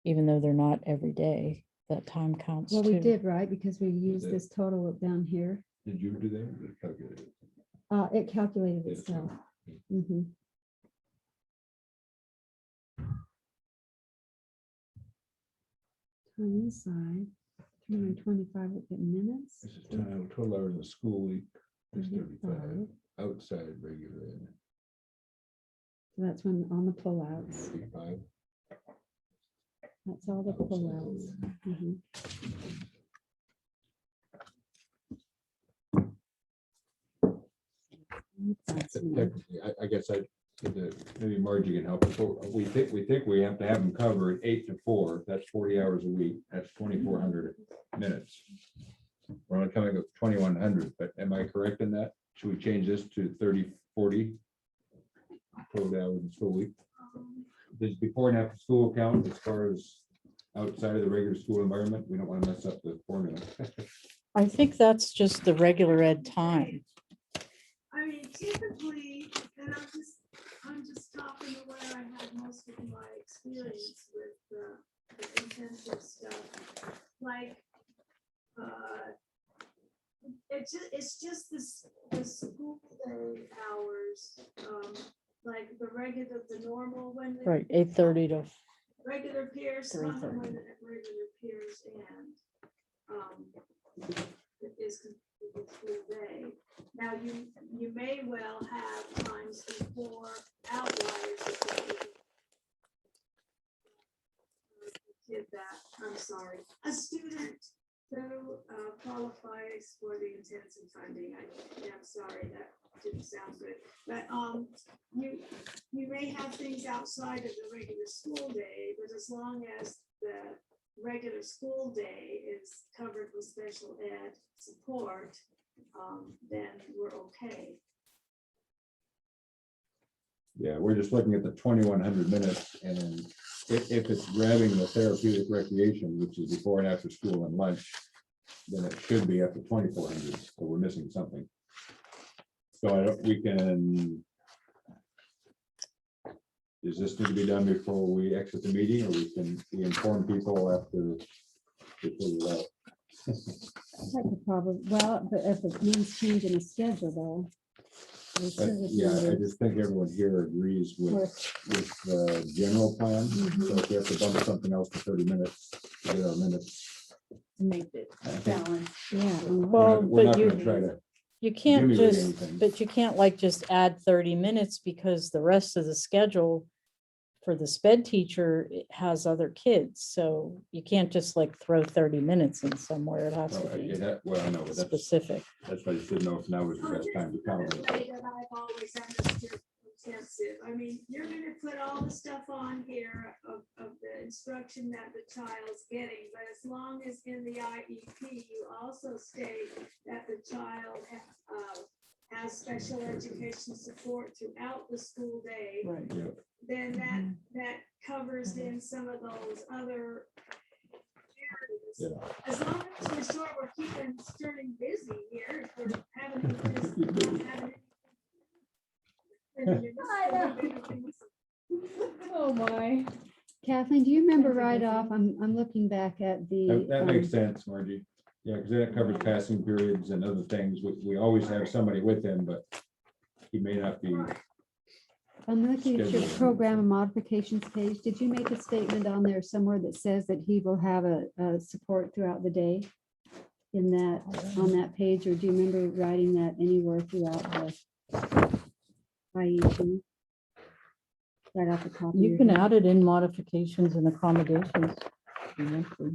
Even though they're not every day, that time counts Well, we too. did, right? Because we used did. this total down here. Did you do that? Or did it calculate it? It calculated Yes, itself. okay. Mhm. Time inside, 325 minutes. This is total hours of school week is 35, 35. outside regular ed, So that's when on the pullouts. 35. That's all the pullouts. Mhm. That's enough. Technically, I guess maybe Margie can help us. But we think we have to have them covered 8 to 4. That's 40 hours a week. That's 2,400 minutes. We're only coming up 2,100, but am I correct in that? Should we change this to 30, 40? Total hours in school week. Does before and after school count as far as outside of the regular school environment? We don't want to mess up the formula. I think that's just the regular ed time. I mean, typically, and I'm just talking to where I had most of my experience with the intensive stuff. Like, it's just the school day hours, like the regular, the normal when. Right, 8:30 to, Regular peers, some of them 3:30. when regular peers and is the school day. Now, you may well have times before outliers. Did that, I'm sorry, a student who qualifies for the intensive funding, I'm sorry, that didn't sound good. But you may have things outside of the regular school day, but as long as the regular school day is covered with special ed support, then we're okay. Yeah, we're just looking at the 2,100 minutes, and if it's grabbing the therapeutic recreation, which is before and after school and lunch, then it should be up to 2,400, so we're missing something. So we can. Does this need to be done before we exit the meeting, or we inform people after? we fill it out? That could probably, well, but if it means changing the schedule though. we But, should have yeah, I noted just think everyone here agrees with with- the general plan. Mhm. So if we have to bump something else to 30 minutes, to get our minutes. To make it I think balanced. Yeah. and Well, we're not but you- gonna try to you can't Jimmy rig just, anything. but you can't like just add 30 minutes because the rest of the schedule for the sped teacher it has other kids. So you can't just like throw 30 minutes in somewhere. It has to be Well, no, that's specific. why I just didn't know if now was the best time to count Another it. way that I've always understood intensive, I mean, you're gonna put all the stuff on here of the instruction that the child's getting, but as long as in the IEP, you also state that the child has special education support throughout the school day, Right. Yeah. then that covers in some of those other areas. Yeah. As long as we're sure we're keeping Sterling busy here, if we're having this, Oh, my. Kathleen, do you remember right off? I'm looking back at the. That makes sense, Margie. Yeah, because that covers passing periods and other things. We always have somebody with him, but he may not be. I'm looking at your Schedule. program and modifications page. Did you make a statement on there somewhere that says that he will have a support throughout the day? In that, on that page, or do you remember writing that anywhere throughout the IEP? Right off the top. of You your can head? add it in modifications and accommodations. if you want to.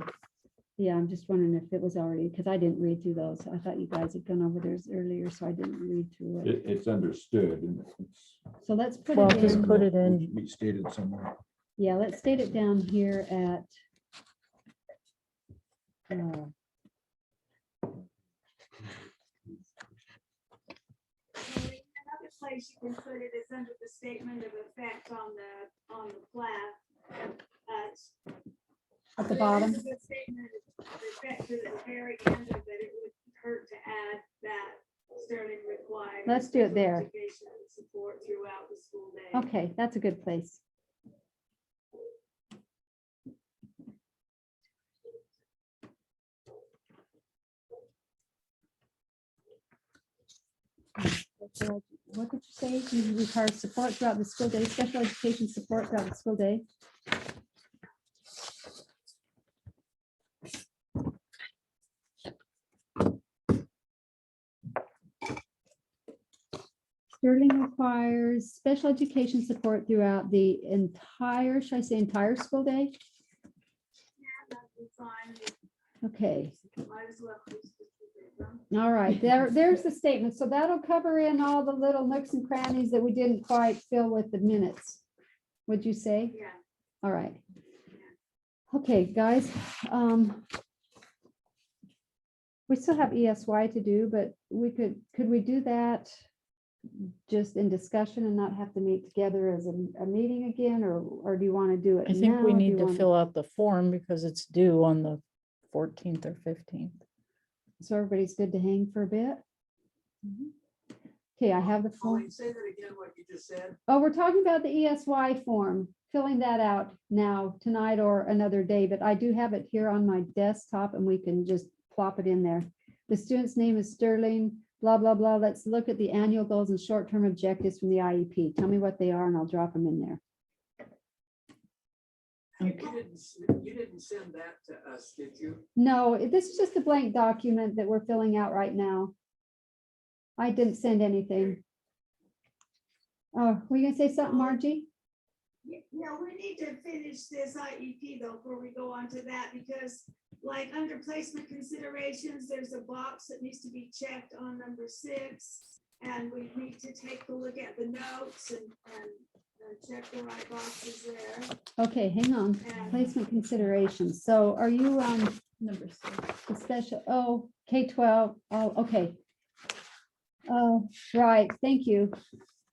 Yeah, I'm just wondering if it was already, because I didn't read through those. I thought you guys had gone over theirs earlier, so I didn't read through it. It's understood. And it's So let's put Well, it just in. put it in. We stated somewhere. Yeah, let's state it down here at. Another place you can put it is under the statement of effect on the plat. At the There bottom. is a good statement of effect at the very end of it. It would hurt to add that Sterling required. Let's do it special there. education and support throughout the school day. Okay, that's a good place. What did you say? You require support throughout the school day, special education support throughout the school day? Sterling requires special education support throughout the entire, should I say entire school day? fine. Okay, Might as well. just keep it done. all right, there's the statement. So that'll cover in all the little nooks and crannies that we didn't quite fill with the minutes. Would you say? Yeah. All right. Okay, guys, we still have ESY to do, but could we do that just in discussion and not have to meet together as a meeting again, or do you want to do it I think we now? Do need you to wanna- fill out the form because it's due on the 14th or 15th. So everybody's good to hang for a bit? Okay, I have the form. Colleen, say that again, what you just said. Oh, we're talking about the ESY form, filling that out now, tonight or another day, but I do have it here on my desktop and we can just plop it in there. The student's name is Sterling, blah, blah, blah. Let's look at the annual goals and short-term objectives from the IEP. Tell me what they are and I'll drop them in there. You didn't send that to us, did you? No, this is just a blank document that we're filling out right now. I didn't send anything. Oh, were you gonna say something, Margie? No, we need to finish this IEP though, before we go on to that, because like under placement considerations, there's a box that needs to be checked on number 6. And we need to take a look at the notes and check the right boxes there. Okay, hang on. And Placement considerations. So are you, Number 6. the special, oh, K-12, oh, okay. Oh, right, thank you.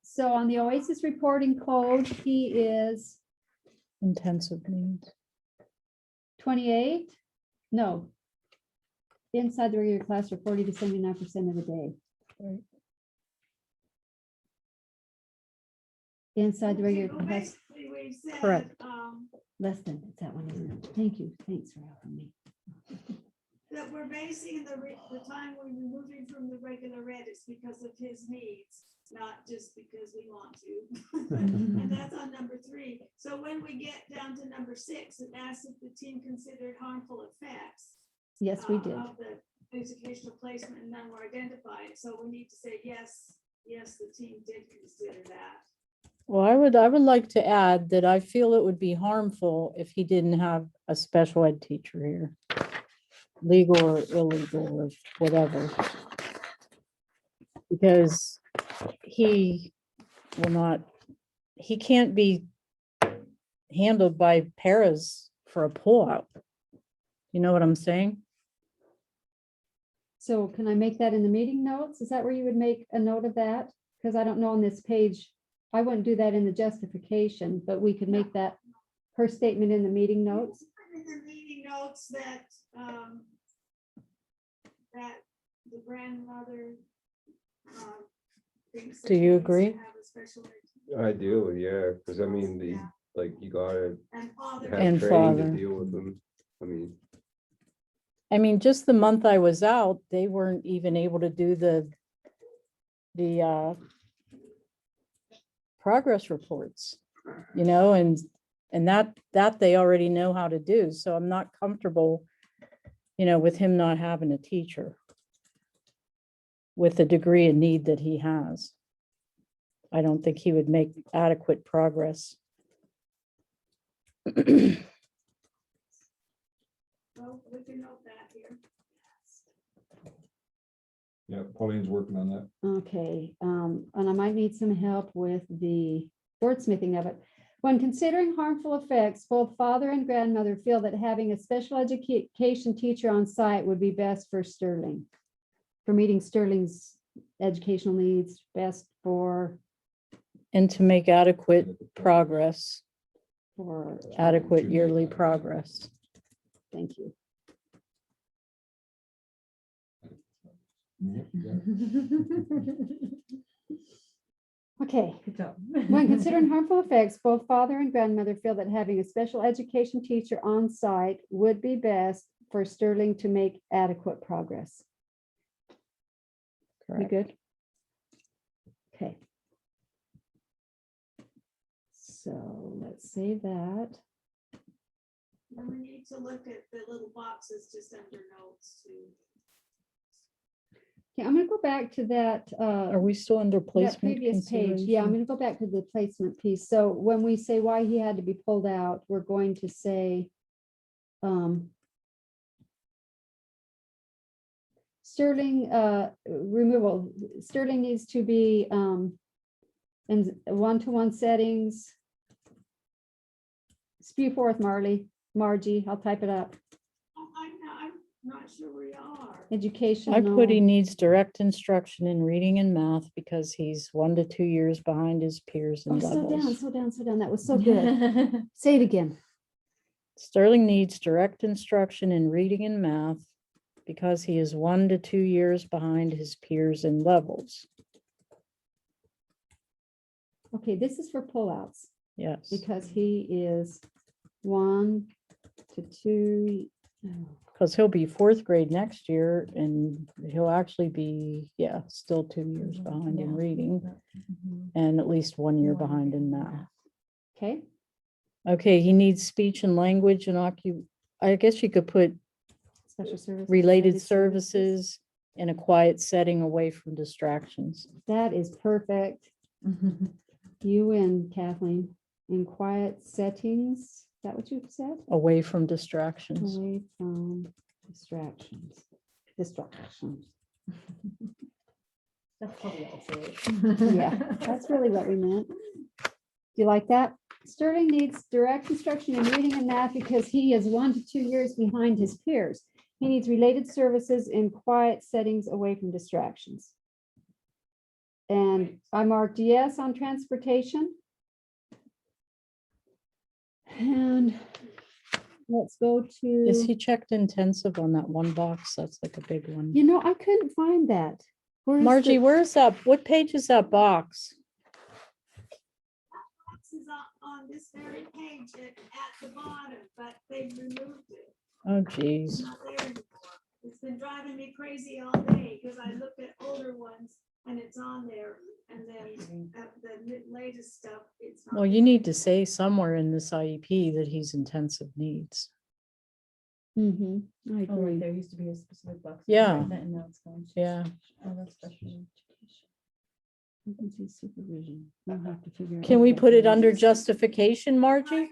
So on the OASIS reporting code, he is Intensive needs. 28? No. Inside the regular class for 40 to 79% of the day. Right. Inside the okay, regular well, class, basically we've said, Correct. less than, it's that one, isn't it? Thank you, thanks for helping me. that we're basing the time we're removing from the regular ed is because of his needs, not just because we want to. And that's on number 3. So when we get down to number 6, it asks if the team considered harmful effects. Yes, we did. Of the educational placement, and none were identified. So we need to say, yes, the team did consider that. Well, I would like to add that I feel it would be harmful if he didn't have a special ed teacher here. Legal or illegal or whatever. Because he will not, he can't be handled by paras for a pullout. You know what I'm saying? So can I make that in the meeting notes? Is that where you would make a note of that? Because I don't know on this page, I wouldn't do that in the justification, but we could make that her statement in the meeting notes. Put in the meeting notes that, that the grandmother, thinks. that Do he you needs to agree? have a special ed- I do, yeah, because I mean, Yeah. like, you gotta And father. have And training to father. deal with them. I mean, just the month I was out, they weren't even able to do the progress reports, you know, and that they already know how to do. So I'm not comfortable, you know, with him not having a teacher with the degree of need that he has. I don't think he would make adequate progress. Well, we can note that here. Yeah, Pauline's working on that. Okay, and I might need some help with the wordsmithing of it. When considering harmful effects, both father and grandmother feel that having a special education teacher on site would be best for Sterling. For meeting Sterling's educational needs, best for, And to make adequate progress, for, adequate yearly progress. thank you. Okay, Good job. when considering harmful effects, both father and grandmother feel that having a special education teacher on site would be best for Sterling to make adequate progress. You Correct. good? Okay. So let's save that. And we need to look at the little boxes just under notes too. Okay, I'm gonna go back to that, Are we still under that placement previous page. Yeah, I'm consideration? gonna go back to the placement piece. So when we say why he had to be pulled out, we're going to say, Sterling, removal, Sterling needs to be, in one-to-one settings. Spew forth, Margie, I'll type it up. I'm not sure we are. Education. I put he needs direct instruction in reading and math because he's 1 to 2 years behind his peers Oh, and slow down, levels. slow down, slow down. That was so good. Say it again. Sterling needs direct instruction in reading and math because he is 1 to 2 years behind his peers and levels. Okay, this is for pullouts Yes, because he is 1 to 2. because he'll be 4th grade next year and he'll actually be, yeah, still 2 years behind in Yeah. reading Mhm. and at least 1 year 1 behind in year. math. Okay, Okay, he needs speech and language and I guess you could put special services. related services in a quiet setting away from distractions. That is perfect. You win, Kathleen. In quiet settings, is that what you said? Away from distractions. Away from distractions. Distractions. That's probably also. Yeah, that's really what we meant. Do you like that? Sterling needs direct instruction in reading and math because he is 1 to 2 years behind his peers. He needs related services in quiet settings away from distractions. And I marked yes on transportation. And let's go Is to, he checked intensive on that one box? That's like a big one. you know, I couldn't find that. Where is Margie, the- where's that? What page is that box? This is on this very page at the bottom, but they removed it. Oh, It's geez. not there anymore. It's been driving me crazy all day because I looked at older ones and it's on there. And then the latest stuff, it's not. Well, you need to say somewhere in this IEP that he's intensive needs. Mhm, I Oh, like agree. there used to be a specific box. Yeah. like that, And now it's gone. Yeah. Oh, that's special education. Frequency supervision. We'll have to figure out Can what we that put it is. under justification, Margie?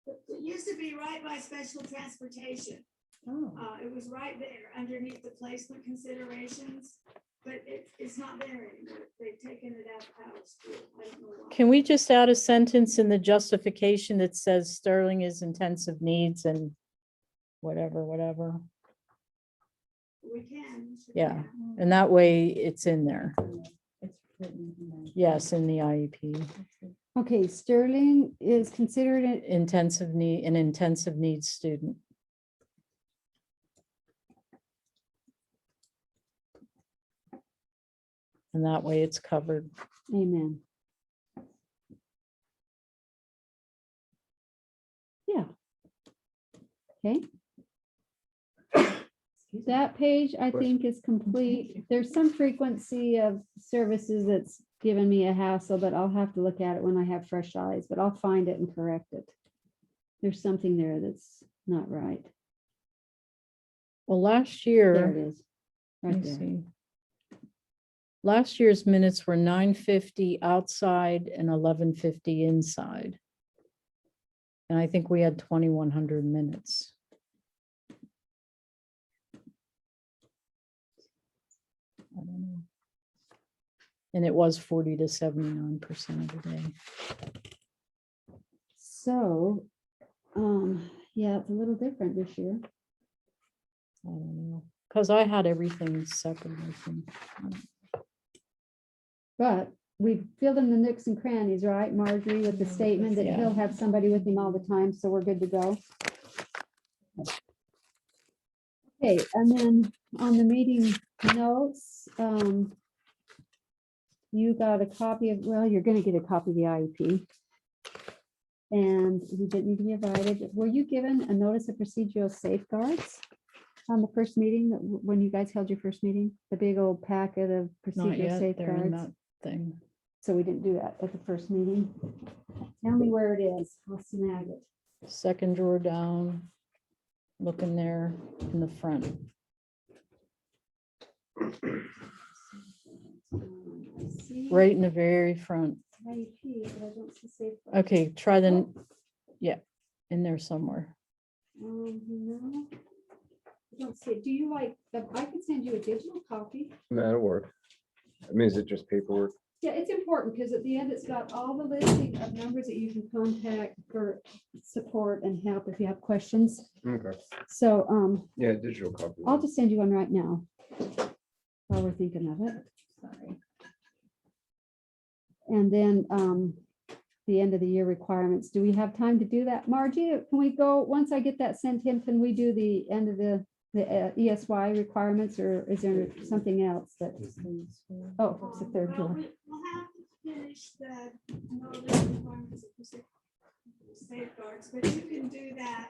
It used to be right by special transportation. Oh. It was right there underneath the placement considerations, but it's not there anymore. They've taken it out of power school. I don't know why. Can we just add a sentence in the justification that says Sterling is intensive needs and whatever. We can. sure Yeah. can. And that way it's in there. It's written in there. Yes, in the IEP. That's good. Okay, Sterling is considered an An intensive needs student. And that way it's covered. amen. Yeah. Okay. That page, I think, is complete. There's some frequency of services that's given me a hassle, but I'll have to look at it when I have fresh eyes, but I'll find it and correct it. There's something there that's not right. Well, last There year, it is. let Right me there. see. Last year's minutes were 950 outside and 1150 inside. And I think we had 2,100 minutes. I don't know. And it was 40 to 79% of the day. So, yeah, it's a little different this year. I don't know, because I had everything separate, I think. But we filled in the nooks and crannies, right, Marjorie, with the statement that Yeah. he'll have somebody with him all the time, so we're good to go. Okay, and then on the meeting notes, you got a copy of, well, you're gonna get a copy of the IEP. And you didn't need to be invited. Were you given a notice of procedural safeguards on the first meeting, when you guys held your first meeting? The big old packet of Not procedural yet, they're in safeguards? that thing. So we didn't do that at the first meeting. Tell me where it is. I'll snag it. Second drawer down, look in there in the front. I see Right in the very front. IEP, but I don't see safeguards. Okay, try the, yeah, in there somewhere. No. I let's see, do you like, I could send you a digital copy. That'll work. I mean, is it just paperwork? Yeah, it's important because at the end, it's got all the listing of numbers that you can contact for support and help if you have questions. Okay, So, yeah, digital copy. I'll just send you one right now. While we're thinking of it. Sorry. And then, the end of the year requirements. Do we have time to do that? Margie, can we go, once I get that sent in, can we do the end of the ESY requirements, or is there something else that, oh, it's the third Well, one. we'll have to finish the notice requirements of the safeguards, but you can do that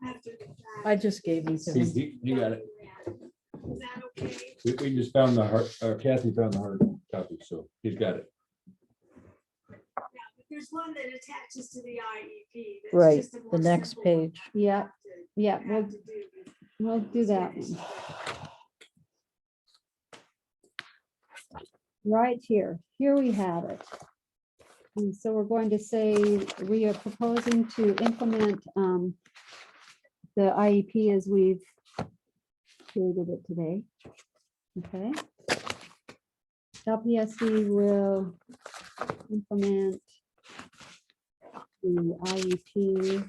after the fact. I just gave you to him. You got it. Is that okay? We just found the hard, Kathy found the hard copy, so he's got it. Yeah, but there's one that attaches to the IEP. that's Right, just a the more next simple one page. you Yeah, have to- yeah, you have to do we'll do that finish. one. Right here, here we have it. And so we're going to say, we are proposing to implement the IEP as we've created it today. Okay. LPSC will implement the IEP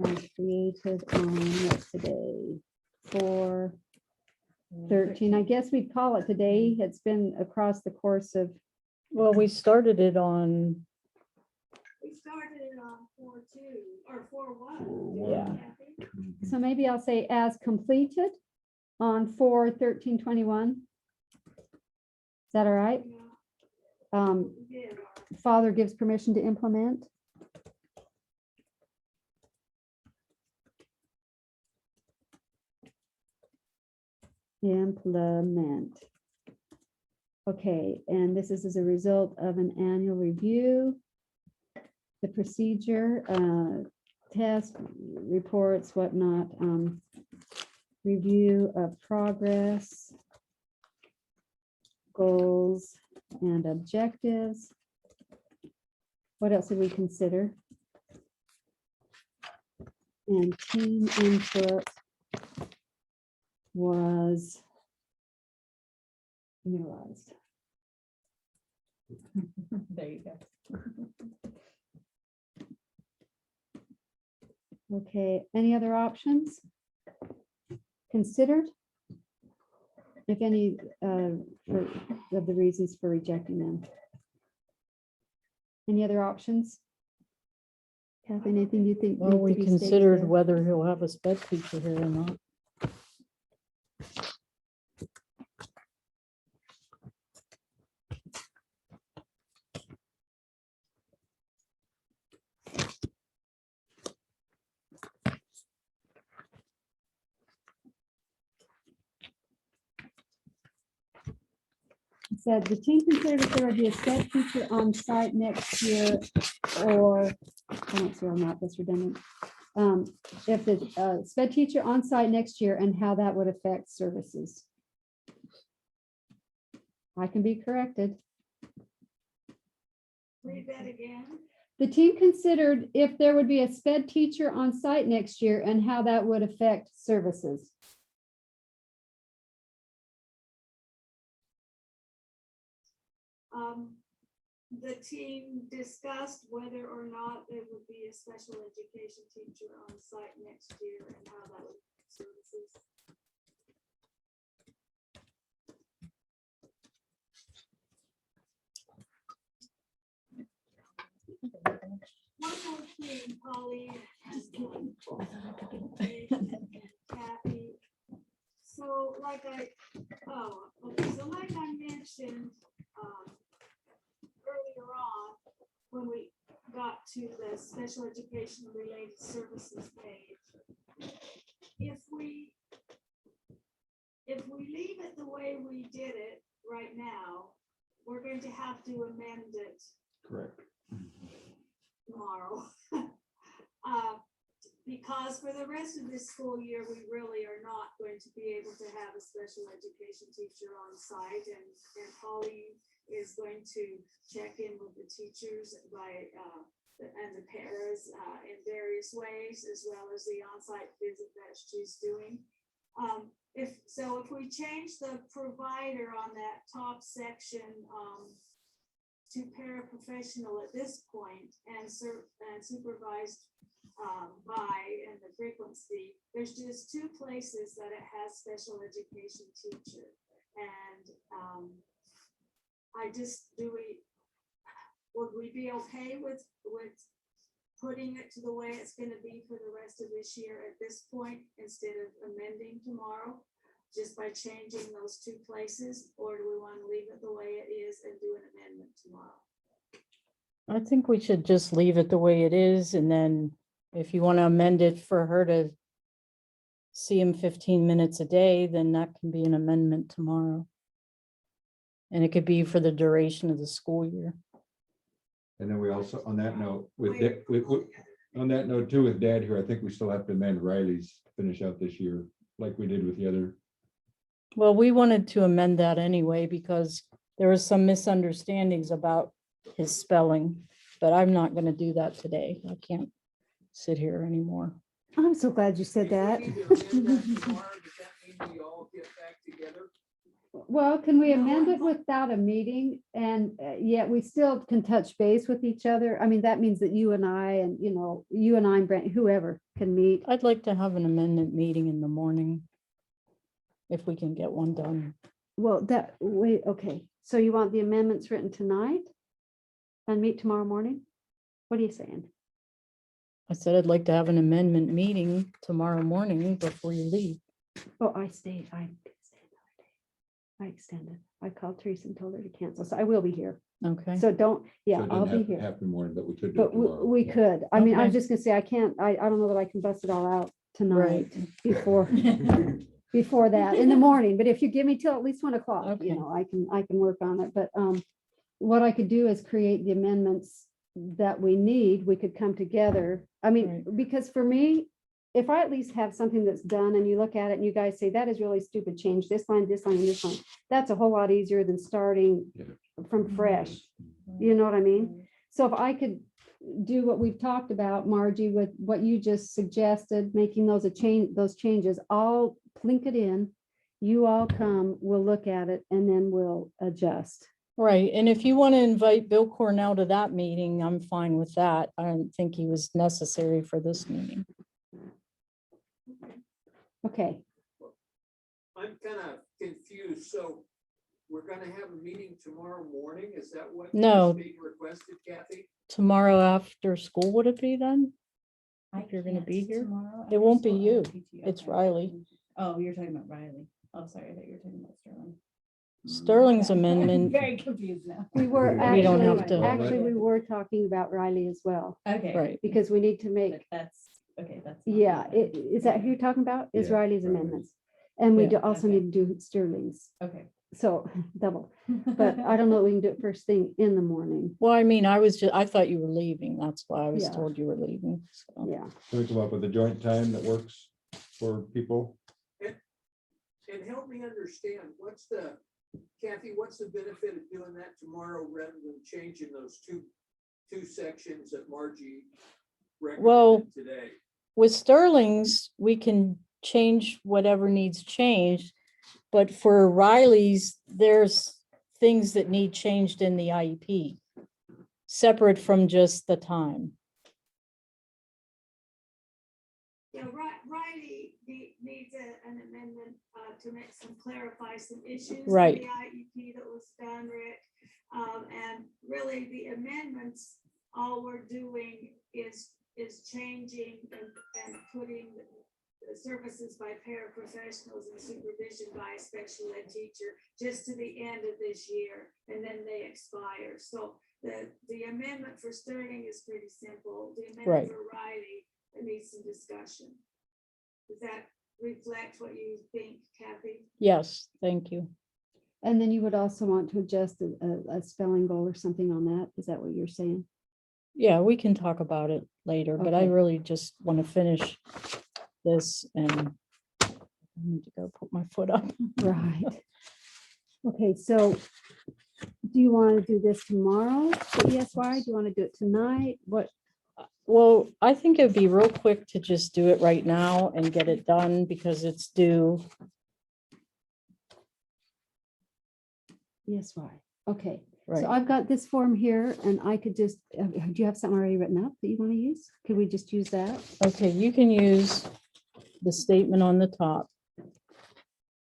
as created on what's today, 4/13. I guess we'd call it today. It's been across the course of, Well, we started it on, We started it on 4/2 or 4/1. Yeah. so maybe I'll say as completed on 4/13/21. Is that all right? Yeah. Father gives permission to implement. Implement. Okay, and this is as a result of an annual review. The procedure, test reports, whatnot, review of progress, goals and objectives. What else did we consider? And team input was realized. there you go. Okay, any other options considered? If any, of the reasons for rejecting them. Any other options? Kathy, anything you think? Well, need to we be stated considered there? whether he'll have a sped teacher here or not. It said the team considered if there would be a sped teacher on site next year, or, I don't see on that, that's redundant. If the sped teacher on site next year and how that would affect services. I can be corrected. Read that again. The team considered if there would be a sped teacher on site next year and how that would affect services. The team discussed whether or not there would be a special education teacher on site next year and how that would services. One more thing, Polly. and Kathy. So like I mentioned, earlier on, when we got to the special education related services page. If we leave it the way we did it right now, we're going to have to amend it Correct. tomorrow. Because for the rest of this school year, we really are not going to be able to have a special education teacher on site, and Polly is going to check in with the teachers and the paras in various ways, as well as the on-site visit that she's doing. If we change the provider on that top section, to paraprofessional at this point and supervised by and the frequency, there's just two places that it has special education teacher. And would we be okay with putting it to the way it's gonna be for the rest of this year at this point instead of amending tomorrow? Just by changing those two places, or do we want to leave it the way it is and do an amendment tomorrow? I think we should just leave it the way it is, and then if you want to amend it for her to see him 15 minutes a day, then that can be an amendment tomorrow. And it could be for the duration of the school year. And then we also, on that note, with, Wait, on that note too, with Dad here, I think we still have to amend Riley's to finish out this year, like we did with the other. Well, we wanted to amend that anyway because there was some misunderstandings about his spelling, but I'm not going to do that today. I can't sit here anymore. I'm so glad you said that. If we need to amend that tomorrow, does that mean we all get back together? Well, can we No, amend I'm it not- without a meeting? And yet we still can touch base with each other. I mean, that means that you and I and, you and I and Brent, whoever can meet. I'd like to have an amendment meeting in the morning if we can get one done. Well, wait, okay. So you want the amendments written tonight and meet tomorrow morning? What are you saying? I said I'd like to have an amendment meeting tomorrow morning before you leave. Oh, I stayed another day. I extended. I called Teresa and told her to cancel. So I will be here. Okay. So don't, yeah, So it I'll doesn't be have to here. happen morning, but we could do it But tomorrow. we could. I mean, I was Okay. just gonna say, I can't, I don't know that I can bust it all out tonight before, before that in the morning. But if you give me till at least 1 o'clock, Okay. I can work on it. But what I could do is create the amendments that we need. We could come together. I mean, because for me, if I at least have something that's done and you look at it and you guys say, that is really stupid, change this line, this line, and this line. That's a whole lot easier than starting Yeah. from fresh. You know what I mean? So if I could do what we've talked about, Margie, with what you just suggested, making those those changes, I'll link it in. You all come, we'll look at it and then we'll adjust. Right, and if you want to invite Bill Cornell to that meeting, I'm fine with that. I don't think he was necessary for this meeting. Okay, I'm kind of confused, so we're gonna have a meeting tomorrow morning, is that what? No. is being requested, Kathy? Tomorrow after school, would it be then? I If you're gonna can't be here? tomorrow It after won't be school. I you. have PTO. It's Okay. Riley. Oh, you're talking about Riley. Oh, sorry, I thought you were talking about Sterling. Sterling's Okay. amendment, Very confused now. we were We don't have to- actually, we were talking about Riley as well, Okay. right, because we need to But make, that's, okay, that's. not yeah, the is that who you're talking about? Is Yeah, Riley's Riley's. amendments? And we Yeah. do also Okay. need to do Sterling's, Okay. so double. But I don't know, we can do it first thing in the morning. well, I mean, I thought you were leaving, that's why I was Yeah. told you were leaving, so. Yeah, Can we come up with a joint time that works for people? And help me understand, Kathy, what's the benefit of doing that tomorrow rather than changing those two sections that Margie Well- recommended today? With Sterling's, we can change whatever needs changed, but for Riley's, there's things that need changed in the IEP, separate from just the time. Yeah, Riley needs an amendment to make clarify some issues. in Right. The IEP that was done, Rick. And really the amendments, all we're doing is changing and putting the services by paraprofessionals and supervision by a special ed teacher just to the end of this year, and then they expire. So the amendment for Sterling is pretty simple. The amendment Right. for Riley, it needs some discussion. Does that reflect what you think, Kathy? Yes, thank you. and then you would also want to adjust a spelling goal or something on that. Is that what you're saying? Yeah, we can talk about it later, but I Okay. really just want to finish this and I need to go put my foot up. Right. Okay, so do you want to do this tomorrow, the ESY? Do you want to do it tonight? What? Well, I think it'd be real quick to just do it right now and get it done because it's due. Yes, why? Okay, so Right. I've got this form here and I could just, do you have something already written up that you want to use? Could we just use that? Okay, you can use the statement on the top.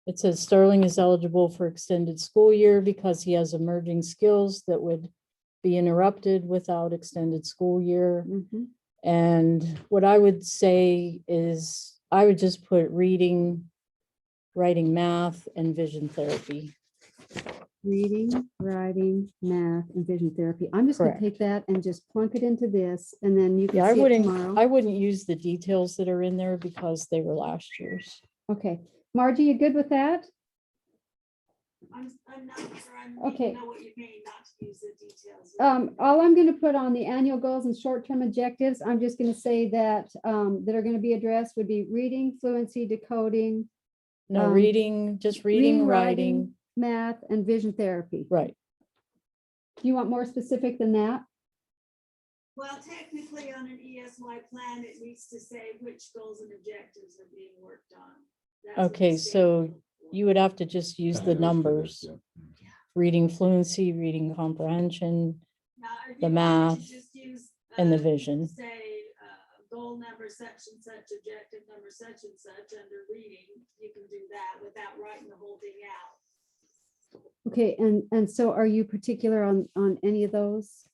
It says Sterling is eligible for extended school year because he has emerging skills that would be interrupted without extended school year. Mhm. And what I would say is, I would just put reading, writing, math, and vision therapy. Reading, writing, math, and vision therapy. I'm just gonna Correct. take that and just plunk it into this and then you Yeah, I can see it wouldn't, tomorrow. I wouldn't use the details that are in there because they were last year's. Okay, Margie, you good with that? I'm not sure I Okay. know what you mean, not to use the details. All I'm gonna put on the annual goals and short-term objectives, I'm just gonna say that, that are gonna be addressed would be reading, fluency, decoding, No, Um, reading, just reading, writing, math, and vision therapy. right. Do you want more specific than that? Well, technically, on an ESY plan, it needs to say which goals and objectives are being worked on. That's what the Okay, state so will- you would have to just use Kinda the goes to numbers. this, yeah. Reading fluency, reading comprehension, Now, if the you wanted to math, just use, and the vision. Say, goal number such and such, objective number such and such, under reading, you can do that without writing the whole thing out. Okay, and so are you particular on any of those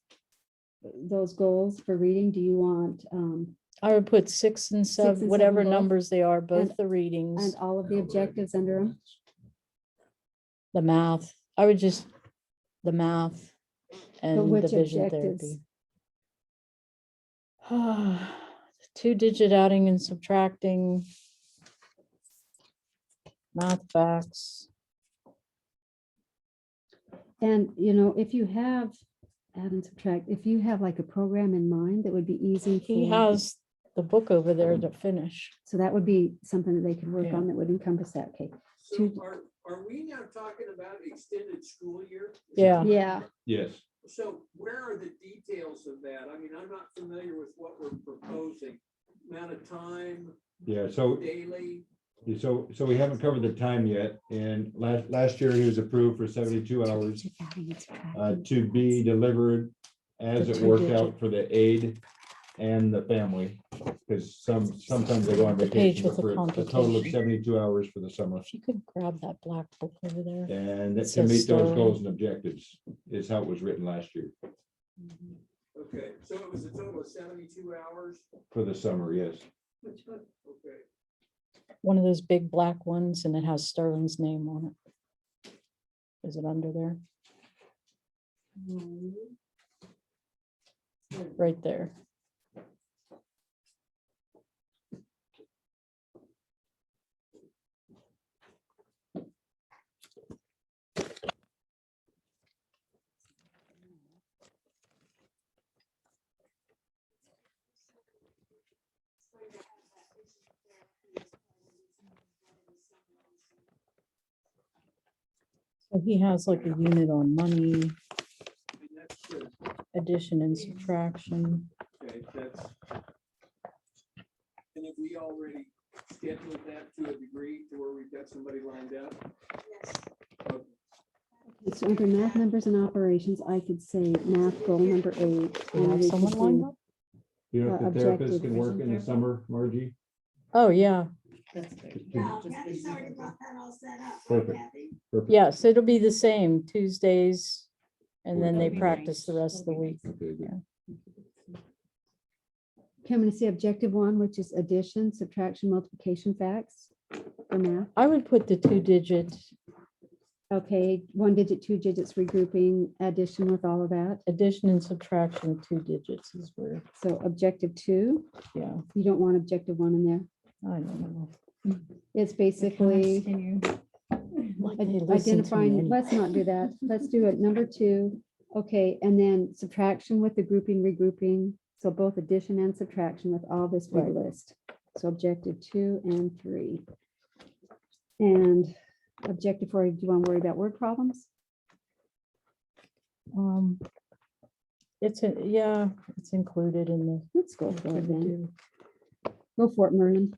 goals for reading? Do you want, I would put 6 and 7, and whatever 7 both? numbers they are, both And- the and readings, all of the All the objectives under them? the math. I would just, the math and the which vision objectives? therapy. 2-digit adding and subtracting. Math facts. And, if you have, add and subtract, if you have like a program in mind that would be easy He for, has the book over there to finish. so that would be something that they could work Yeah. on that would encompass that. Okay. So Two- are we now talking about extended school year? Is that Yeah. right? Yeah. Yes, So where are the details of that? I mean, I'm not familiar with what we're proposing. Amount of time, yeah, so daily, So we haven't covered the time yet, and last year he was approved for 72 hours Two-digit adding and subtracting. to be delivered as The it worked 2-digit. out for the aide and the family. Because sometimes they go on The page vacation, with but the for a total of computation. 72 hours for the summer. If you could grab that black book over there. And that to Says meet those Sterling. goals and objectives is how it was written last year okay, so it was a total of 72 hours, for the summer, yes. okay. One of those big black ones, and it has Sterling's name on it. Is it under there? Right there. So he has like a unit on money, And that's good. addition and subtraction. Okay, that's. And have we already scheduled that to a degree to where we've got somebody lined up? Yes. Okay. So under math, numbers and operations, I could say math goal number 8. Do you and have we someone could lined do- up? You know, if the Objective therapist can work in the vision summer, Margie. Oh, yeah. Now, Kathy's already got that all set up, right, Perfect. Kathy? Perfect. Yes, it'll be the same Tuesdays. And then they That'd be practice the nice. rest of the week. Okay, good. Okay, I'm gonna say objective 1, which is addition, subtraction, multiplication facts for math. I would put the 2-digit Okay, 1 digit, 2 digits, regrouping, addition with all of that. addition and subtraction, 2 digits is where, So objective 2, yeah, you don't want objective 1 in there. I don't know. It's basically Like, they listen to me identifying, anyway. let's not do that. Let's do it. Number 2. Okay, and then subtraction with the grouping, regrouping. So both addition and subtraction with all this big Right. list. So objective 2 and 3. And objective 4, do you want to worry about word problems? Yeah, it's included in the. Let's go for what it we then. do. Go for it, Merlin.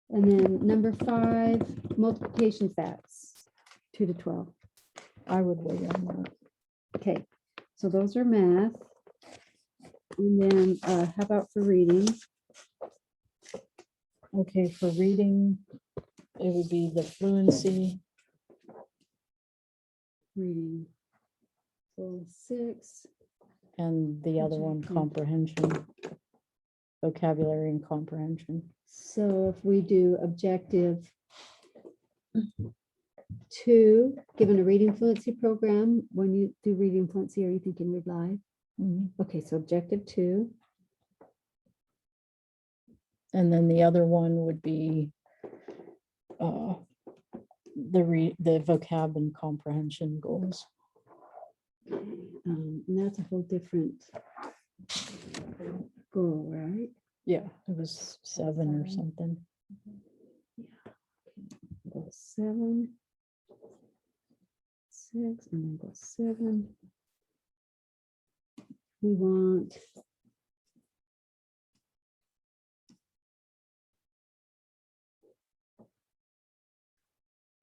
And then number 5, multiplication facts, 2 to 12. I would wait on that. Okay, so those are math. And then how about for reading? Okay, for reading, it would be the fluency. Reading. So 6. And the other one, Objective. comprehension. Vocabulary and comprehension. So if we do objective 2, given a reading fluency program, when you do reading fluency, are you thinking read live? Mhm. Okay, so objective 2. And then the other one would be the vocab and comprehension goals. And that's a whole different goal, right? Yeah, it was 7 or something. Go 7. 6 and then go 7. We want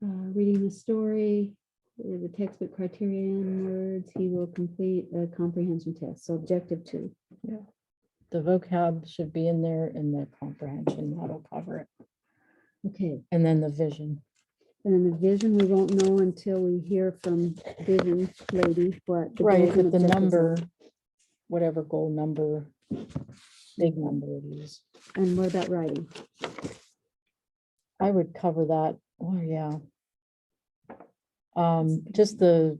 reading the story, the textbook criterion words, he will complete a comprehension test. So objective 2. The vocab should be in there and the comprehension, that'll cover it. Okay, And then the vision. and then the vision, we won't know until we hear from vision lady what. the Right, goals and but the objectives are. number, whatever goal number, big number it is. And what about writing? I would cover that. Oh, yeah. Just the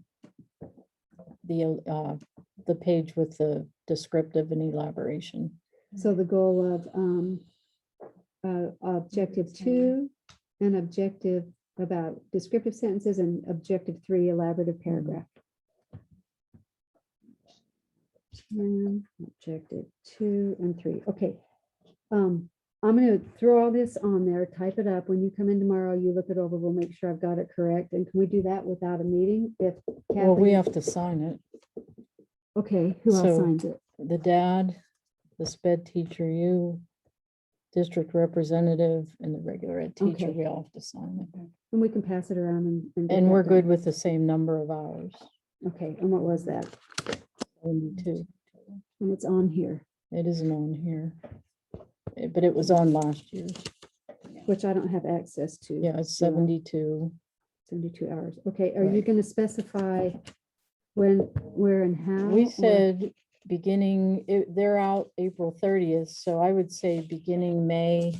page with the descriptive and elaboration. So the goal of objective 2 and objective about descriptive sentences and objective 3 elaborative paragraph. And objective 2 and 3. Okay. I'm going to throw all this on there, type it up. When you come in tomorrow, you look it over. We'll make sure I've got it correct. And can we do that without a meeting? If Well, we Kathleen- have to sign it. Okay, who else So- signs it? The dad, the sped teacher, you, district representative, and the regular ed teacher, Okay. we all have to sign it. And we can pass it around and. get And that we're done. good with the same number of hours, Okay, and what was that? 72. And it's on here, It isn't on here. But it was on last year's. which I don't have access to. Yeah, it's so 72. 72 hours. Okay, are you Right. going to specify when, where and how? We or- said beginning, they're out April 30th, so I would say beginning May.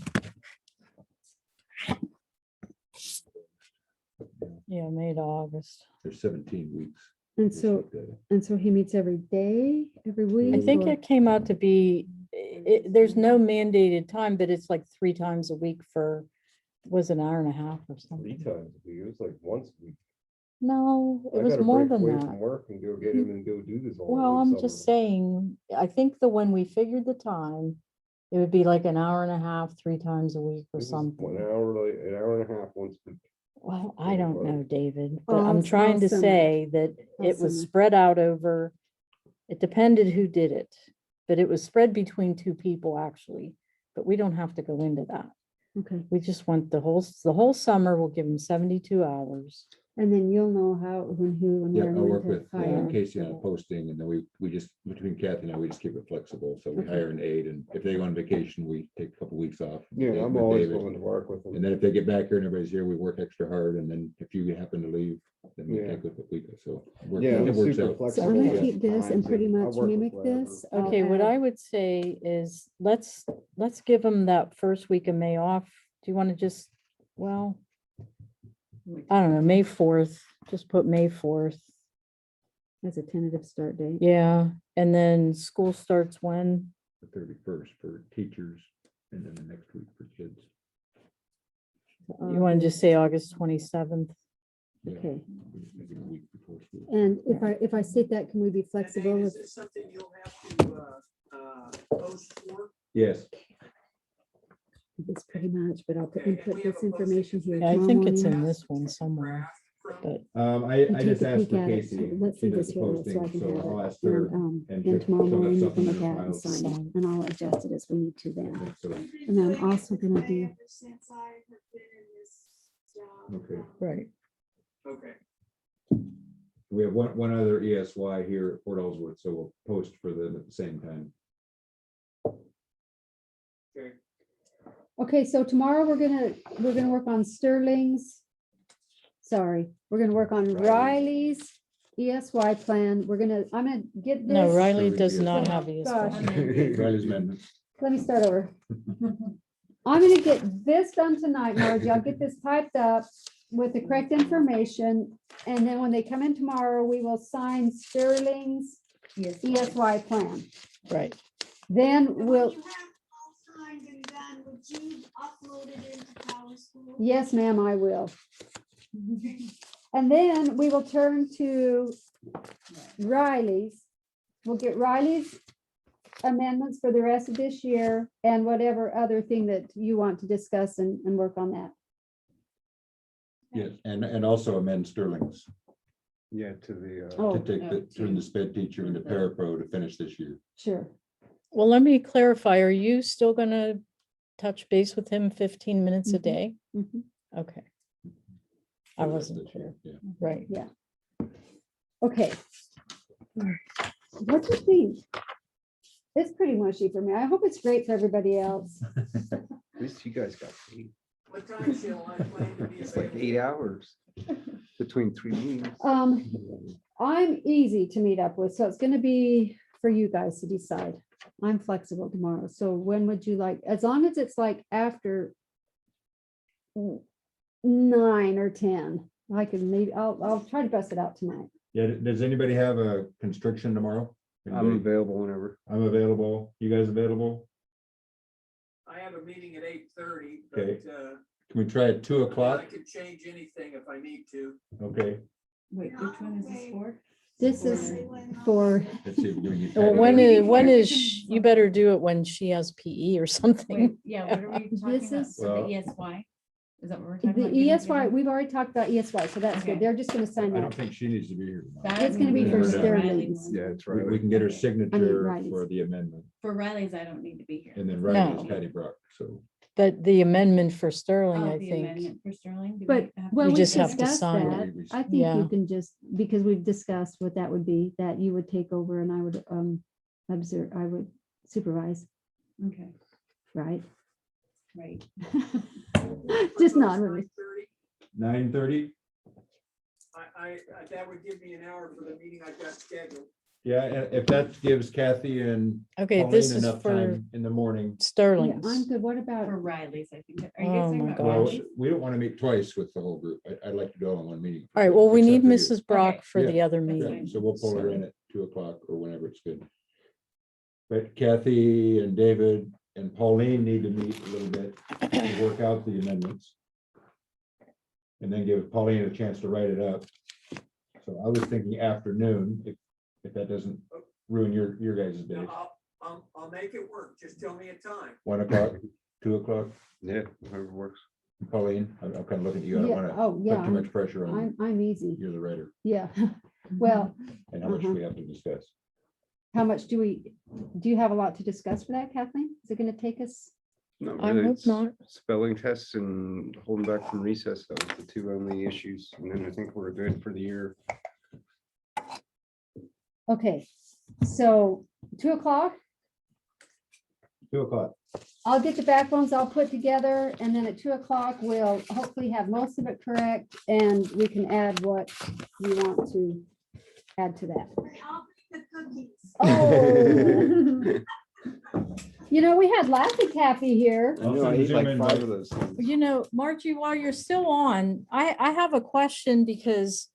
Yeah, May to August. There's 17 weeks. And just so, like that. and so he meets every day, every week? I think or- it came out to be, there's no mandated time, but it's like 3 times a week for, was an hour and a half or 3 something. times a week. It was like once a week. No, I it was gotta more break than away that. from work and go get him and go do this all. Well, day I'm summer. just saying, I think when we figured the time, it would be like an hour and a half, 3 times a week It or was something. 1 hour, like an hour and a half once a week. Well, I don't know, David, but All I'm trying all to summer. say that All it was summer. spread out over, it depended who did it, but it was spread between 2 people actually, but we don't have to go into that. Okay, We just want the whole summer, we'll give them 72 hours. and then you'll know how, when, who, and Yeah, where. and I'll when work to with hire. Casey on the posting, and then we just, between Kathy and I, we just keep it flexible. So we Okay. hire an aide, and if they go on vacation, we take a couple weeks off. with Yeah, Dave- I'm with always David. willing to work with And him. then if they get back here and everybody's here, we work extra hard, and then if you happen to leave, then we Yeah. take a week, so. work- Yeah, I'm it works super out. flexible. So I'm gonna with keep this and times, pretty I'll much work with mimic whatever. this. I'll Okay, what add- I would say is, let's give them that first week of May off. Do you want to just, well, I don't know, May 4th, just put May 4th. As a tentative start date. Yeah, and then school starts when? The 31st for teachers, and then the next week for kids. You want to just say August 27th? Yeah, Okay. we just make it a week before school. And if I state that, can we be And flexible? Dave, with- is this something you'll have to, post for? Yes, It's pretty much, but I'll put input this information here. Yeah, I tomorrow think it's morning. in this one somewhere. from? but I You just take a asked peek for at it. Casey. Let's She see does this the here, so I posting, can so have I'll it. ask her. And she'll then tomorrow fill that morning you can supplemental look at it and file. sign it, and I'll adjust it as we need to then. Okay, so- We've been And then I'm doing it also this gonna way do- ever Since I have been in this job. Okay. right. Okay. We have one other ESY here at Fort Ellsworth, so we'll post for them at the same time. Okay. Okay, so tomorrow we're gonna work on Sterling's. Sorry, we're gonna work on Riley's ESY plan. I'm gonna get this. No, Riley Sterling, does yes. not Oh, have ESY. gosh. Riley's amendment. Let me start over. I'm gonna get this done tonight, Margie. I'll get this typed up with the correct information. And then when they come in tomorrow, we will sign Sterling's ESY plan. Right. Then And when we'll, you have all signed and done, would you upload it into Power School? yes, ma'am, I will. And then we will turn to Riley's. We'll get Riley's amendments for the rest of this year and whatever other thing that you want to discuss and work on that. Yes, and also amend Sterling's Yeah, to the, Oh, to take the, turn the sped teacher into parapro to finish this year. sure. Well, let me clarify. Are you still gonna touch base with him 15 minutes a Mhm. day? Mhm. Okay, I for the rest of wasn't this year, sure. Yeah. Right. Okay. What do you think? It's pretty mushy for me. I hope it's great for everybody else. at least you guys got paid. What time shall I plan to be It's like available? 8 hours between 3 meetings. I'm easy to meet up with, so it's gonna be for you guys to decide. I'm flexible tomorrow, so when would you like, as long as it's like after 9 or 10, I can maybe, I'll try to bust it out tonight. Yeah, does anybody have a constriction tomorrow? I'm Anybody? available whenever. I'm available. You guys available? I have a meeting at 8:30, Okay. but Can we try at 2 I o'clock? can change anything if I need to. Okay. Wait, which one is this for? This is for, Let's see if we can get Well, that. when is, you better do it when she has PE or Wait, something. yeah, what are we This talking about? is- For Well- the ESY? Is that what we're talking the about? getting ESY, together? we've already talked about ESY, so that's Okay. good. They're just gonna I sign don't that. think she needs to be here. tomorrow. That It's gonna be needs for to the Riley Sterling's. one. Yeah, it's We right. can get her Okay. signature Riley's. for the amendment For Riley's, I don't need to be here. and then No. Riley's Patty Brock, so. But the amendment for Sterling, Oh, I the think, amendment for Sterling? Do But, we have well, You we just have to discussed sign that. it. I think you Yeah. can just, because we've discussed what that would be, that you would take over and I would observe, I would supervise, Okay, right? right. Just not really. 9:30. 9:30? That would give me an hour for the meeting I've got scheduled. Yeah, if that gives Kathy and okay, Pauline this is enough for time in the morning. Yeah, I'm Sterling's. good. What For about, Riley's, I think. Are Oh you guys talking my about Well, Riley's? we don't want to meet twice with the whole group. I'd like to do it all in one meeting. All right, well, we need Except for you. Mrs. Brock Okay. for Yeah. the other That's Yeah, meeting. so we'll pull her so- in at 2 o'clock or whenever it's good. But Kathy and David and Pauline need to meet a little bit to work out the amendments. And then give Pauline a chance to write it up. So I was thinking afternoon, if that doesn't ruin your guys' day. Now, I'll make it work. Just tell me a time. 1 o'clock, 2 o'clock, Yeah, whatever works. Pauline, I'm kind of looking at you. I don't yeah, want to oh, put yeah, too much pressure on you. I'm easy. You're the writer Yeah. Well, and how much Uh-huh. we have to discuss. how much do you have a lot to discuss for that, Kathleen? Is it gonna take us? Not I really, hope it's not. Spelling tests and holding back from recess, that was the two only issues. And then I think we're good for the year. Okay, so 2 o'clock, 2 o'clock. I'll get the backbones all put together and then at 2 o'clock, we'll hopefully have most of it correct and we can add what we want to add to that. I'll bring the cookies. Oh. You know, we had Laffy Taffy here. I know, I ate Zoom like in, 5 Mike. of those things. You know, Margie, while you're still on, I have a question because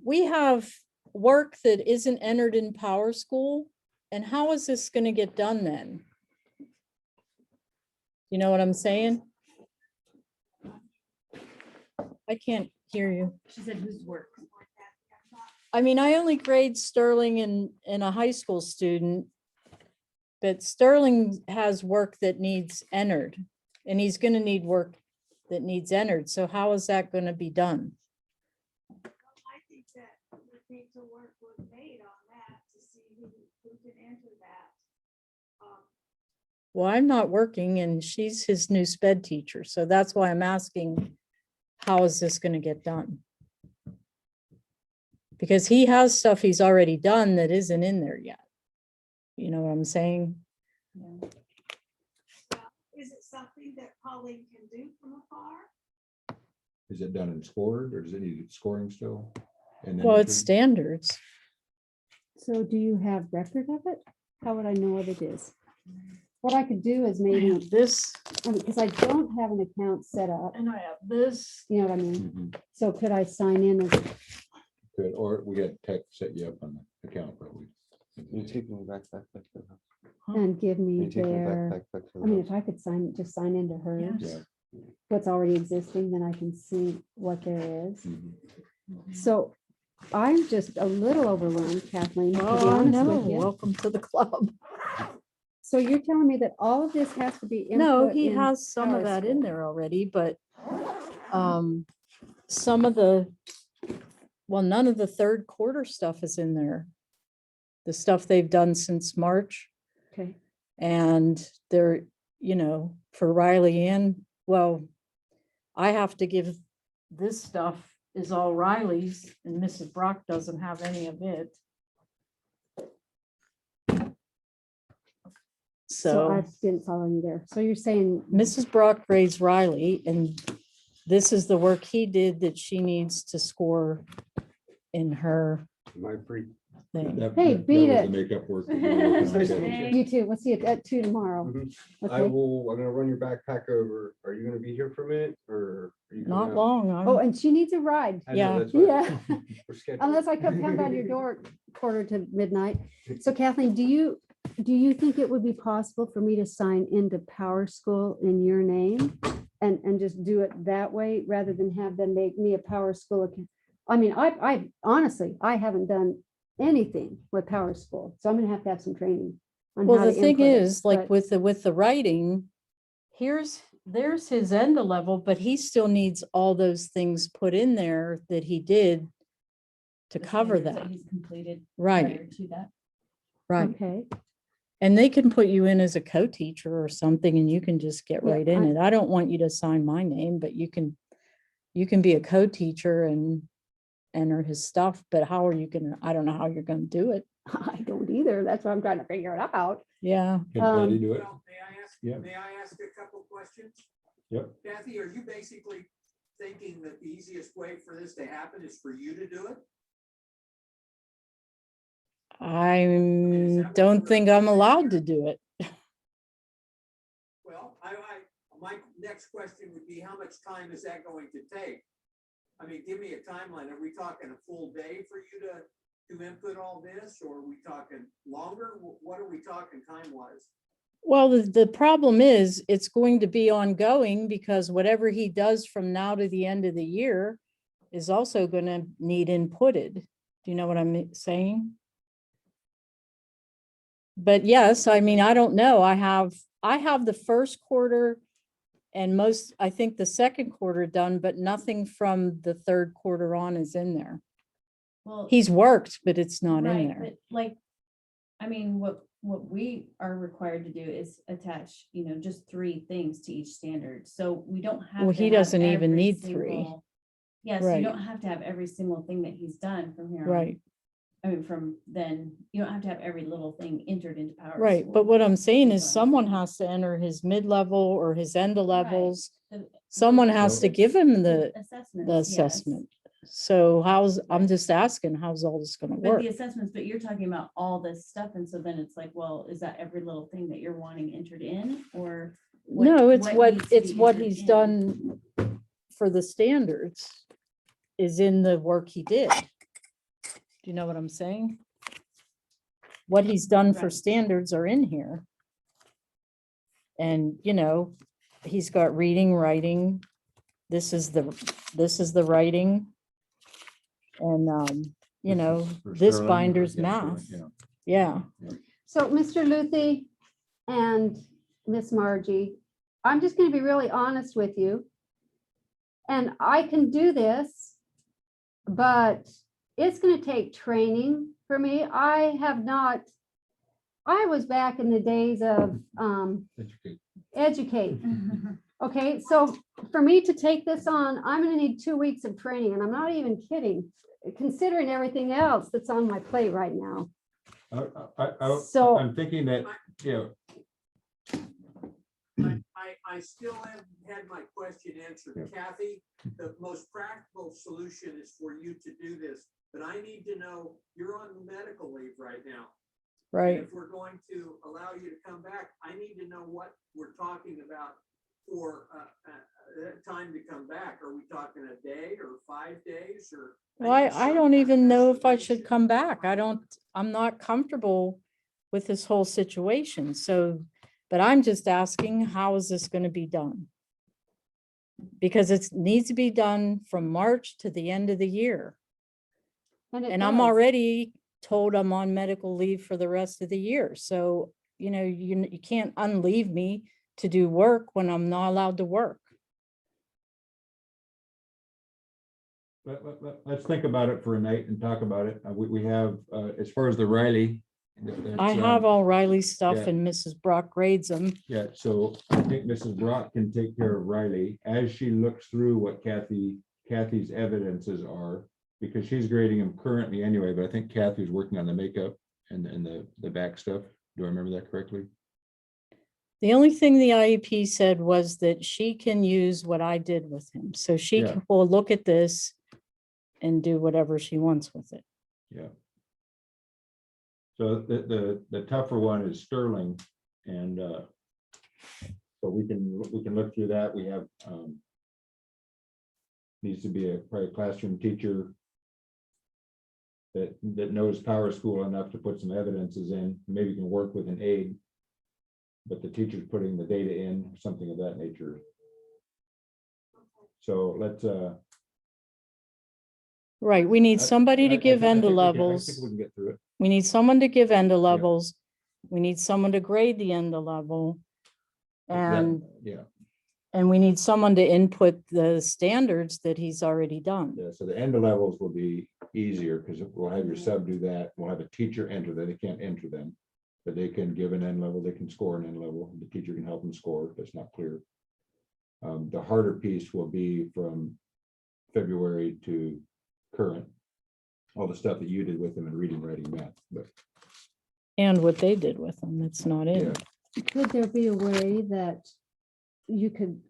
we have work that isn't entered in Power School. And how is this gonna get done then? You know what I'm saying? I can't hear you. She said whose work? I mean, I only grade Sterling in a high school student. But Sterling has work that needs entered, and he's gonna need work that needs entered. So how is that gonna be done? I think that we need to work with Nate on that to see who can enter that. Well, I'm not working and she's his new sped teacher, so that's why I'm asking, how is this gonna get done? Because he has stuff he's already done that isn't in there yet. You know what I'm saying? Yeah. Is it something that Pauline can do from afar? Is it done and scored, or does it need scoring still? And then Well, entered? it's standards. So do you have record of it? How would I know what it is? What I could do is I maybe, have this because I don't have an account set up, and I have this. you know what I mean? Mhm. So could I sign in as, Good, or we got tech set you up on the account, probably. You taking me back to the house? and give me You taking me their, back to I the mean, house? if I could just sign into hers, Yeah. what's already existing, then I can see what there is. Mhm. So I'm just a little overwhelmed, Kathleen, to be Oh, I honest know. with you. Welcome to the club. So you're telling me that all of this has to be No, input he in has some of that in PowerSchool? there already, but some of the, well, none of the third quarter stuff is in there. The stuff they've done since March, Okay, and they're, you know, for Riley and, well, I have to give, this stuff is all Riley's and Mrs. Brock doesn't have any of it. so I So didn't follow you there. So you're saying, Mrs. Brock raised Riley, and this is the work he did that she needs to score in her My free. thing. Hey, beat was it. the makeup work. that we were working on Nice to together. meet you. you too, we'll see you at 2 tomorrow. Mhm. I Okay. will, I'm gonna run your backpack over. Are you gonna be here for a minute or? are you coming Not out? long. Oh, and she needs a ride. I know, yeah. that's why Yeah, we're scheduled. unless I come down your door 1:45. So Kathleen, do you think it would be possible for me to sign into PowerSchool in your name? And just do it that way rather than have them make me a PowerSchool account? I mean, I honestly, I haven't done anything with PowerSchool, so I'm gonna have to have some training. On Well, how the to thing input it, is, like but- with the writing, there's his end of level, but he still needs all those things put in there that he did to The cover standards that. He's completed Right, prior to that. right. Okay, And they can put you in as a co-teacher or something and you can just get Yeah, right in I- it. I don't want you to sign my name, but you can be a co-teacher and enter his stuff, but how are you gonna, I don't know how you're gonna do it. I don't either. That's what I'm trying to figure it out. Yeah, Can Patty do it? Well, Yeah. may I ask a couple questions? Yep. Kathy, are you basically thinking that the easiest way for this to happen is for you to do it? I what don't you're think I'm saying allowed here? to do it. Well, my next question would be, how much time is that going to take? I mean, give me a timeline. Are we talking a full day for you to input all this, or are we talking longer? What are we talking time-wise? Well, the problem is, it's going to be ongoing because whatever he does from now to the end of the year is also gonna need inputted. Do you know what I'm saying? But yes, I mean, I don't know. I have the first quarter and I think the second quarter done, but nothing from the third quarter on is in there. Well, He's worked, but it's not in right, there. but like, I mean, what we are required to do is attach, just 3 things to each standard. So we don't have. Well, to he have doesn't even every need 3. single- Yeah, so Right. you don't have to have every single thing that he's done from here on. Right, I mean, from then, you don't have to have every little thing entered into PowerSchool. right. But what I'm saying is what I'm someone saying. has to enter his mid-level or his end of Right. levels. The- Someone the- has to the- give him the Assessments, yes. assessment. So I'm Right. just asking, how's all this gonna But work? the assessments, but you're talking about all this stuff, and so then it's like, well, is that every little thing that you're wanting entered in, or? No, it's needs to it's be what entered he's in? done for the standards is in the work he did. Do you know what I'm saying? What he's done for Right. standards are in here. And, he's got reading, writing. This is the writing. And, For this Sterling, binder's yeah, math. yeah. Yeah. So Mr. Luthi and Miss Margie, I'm just gonna be really honest with you. And I can do this but it's gonna take training for me. I was back in the days of Educate. educate. Okay, so for me to take this on, I'm gonna need 2 weeks of training, and I'm not even kidding, considering everything else that's on my plate right now. So- I'm thinking that, you know, I still haven't had my question answered. Kathy, the most practical solution is for you to do this, but I need to know, you're on medical leave right now. And Right. if we're going to allow you to come back, I need to know what we're talking about for time to come back. Are we talking a day or 5 days or? Well, I don't even know if I should come back. I'm not comfortable with this whole situation. So, but I'm just asking, how is this going to be done? Because it needs to be done from March to the end of the year. it And I'm does. already told I'm on medical leave for the rest of the year. So, you can't unleave me to do work when I'm not allowed to work. let's think about it for a night and talk about it. We have, as far as the Riley. I that's, have all Riley's stuff yeah. and Mrs. Brock grades them. Yeah, so I think Mrs. Brock can take care of Riley as she looks through what Kathy's evidences are. Because she's grading them currently anyway, but I think Kathy's working on the makeup and the back stuff. Do I remember that correctly? The only thing the IEP said was that she can use what I did with him. So she Yeah. will look at this and do whatever she wants with it. Yeah. So the tougher one is Sterling and but we can look through that. We have needs to be probably a classroom teacher that knows Power School enough to put some evidences in, maybe can work with an aide. But the teacher's putting the data in, something of that nature. So let's Right, we need somebody to give end I levels. think we can get through it. We need someone to give end levels. We need someone to grade the end level. That- Yeah, And we need someone to input the standards that he's already done. yeah. So the end levels will be easier because we'll have your sub do that. We'll have a teacher enter that. They can't enter them. But they can give an end level, they can score an end level. The teacher can help them score if it's not clear. The harder piece will be from February to current. All the stuff that you did with them in reading, writing, math, but And what they did with them, that's not yeah. in. Could there be a way that you could,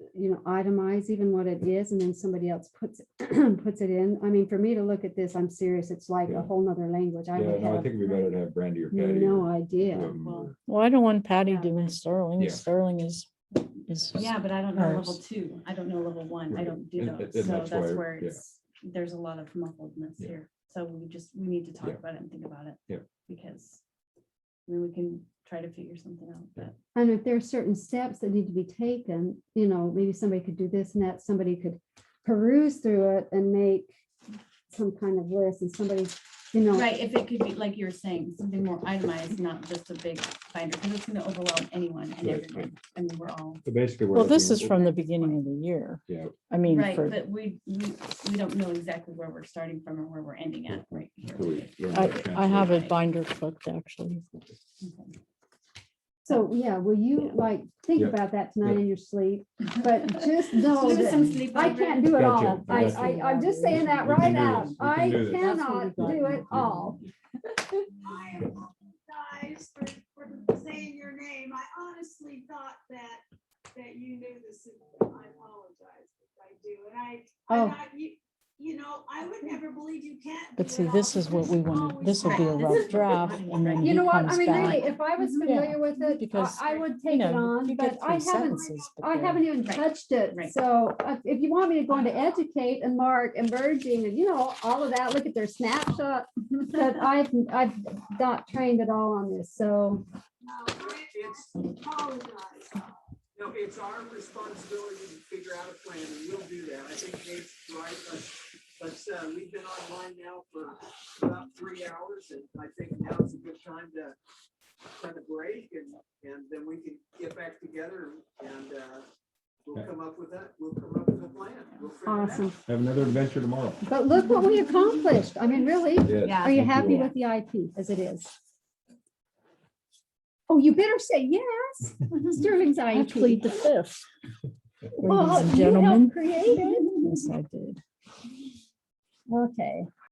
itemize even what it is and then somebody else puts it in? I mean, for me to look at this, I'm serious, it's like Yeah. a whole nother language. I Yeah, would no, I have think it'd be better to have Brandy or Patty. no or two idea. of them, Well, or- Well, I don't want Patty Yeah. doing Sterling. Yeah. Sterling is. Yeah, but I don't know level Ours. 2. I don't know level 1. I Right. don't do And- those. and So that's that's why- where yeah. there's a lot of muffledness Yeah. here. So we need to talk Yeah. about it and think about it. Yeah. Because we can try to figure something out, but And if there are certain steps that need to be taken, maybe somebody could do this and that, somebody could peruse through it and make some kind of list and somebody, right, if it could be, like you were saying, something more itemized, not just a big binder, because it's gonna overwhelm anyone and Right, everyone. I mean, we're all, So basically. we're Well, this looking- is from the beginning of the year. Yeah, I mean, right, for, but we don't know exactly where we're starting from or where we're ending at right here. so we learn I, how to I have a translate. binder clipped actually. Okay. so yeah, will you think Yeah. about that tonight Yeah. in your sleep? But just know Give us some that sleep I over can't it. do it Gotcha, all. gotcha. I'm just saying that We can right do out. this. We can I do this. cannot do it all. I apologize for saying your name. I honestly thought that you knew this. I apologize if I do. And Oh. I would never believe you can't. But do see, it all this is what because we you want. always This will be a have. rough draft and then he You know what? I comes mean, really, back. if I was familiar with it, Because, I would take it on, you but get I three haven't sentences, but I then- haven't even Right. touched it. Right. So if you want me to go into educate and mark and merging and all of that, look at their snapshot. But I've not trained at all on this. So It's, Apologize. it's our responsibility to figure out a plan and we'll do that. I think Dave's right. We've been online now for about 3 hours and I think now's a good time to kind of break and then we can get back together and we'll we'll Yeah. come up with that, we'll come up with a plan. We'll figure it out. Awesome. Have another adventure tomorrow. But look what we accomplished. I mean, really, Yes, are you thank happy with the IP as it is? Oh, you better say yes. Sterling's I plead IP. the fifth. Well, Ladies and you helped gentlemen. create it. Yes, I did. Okay.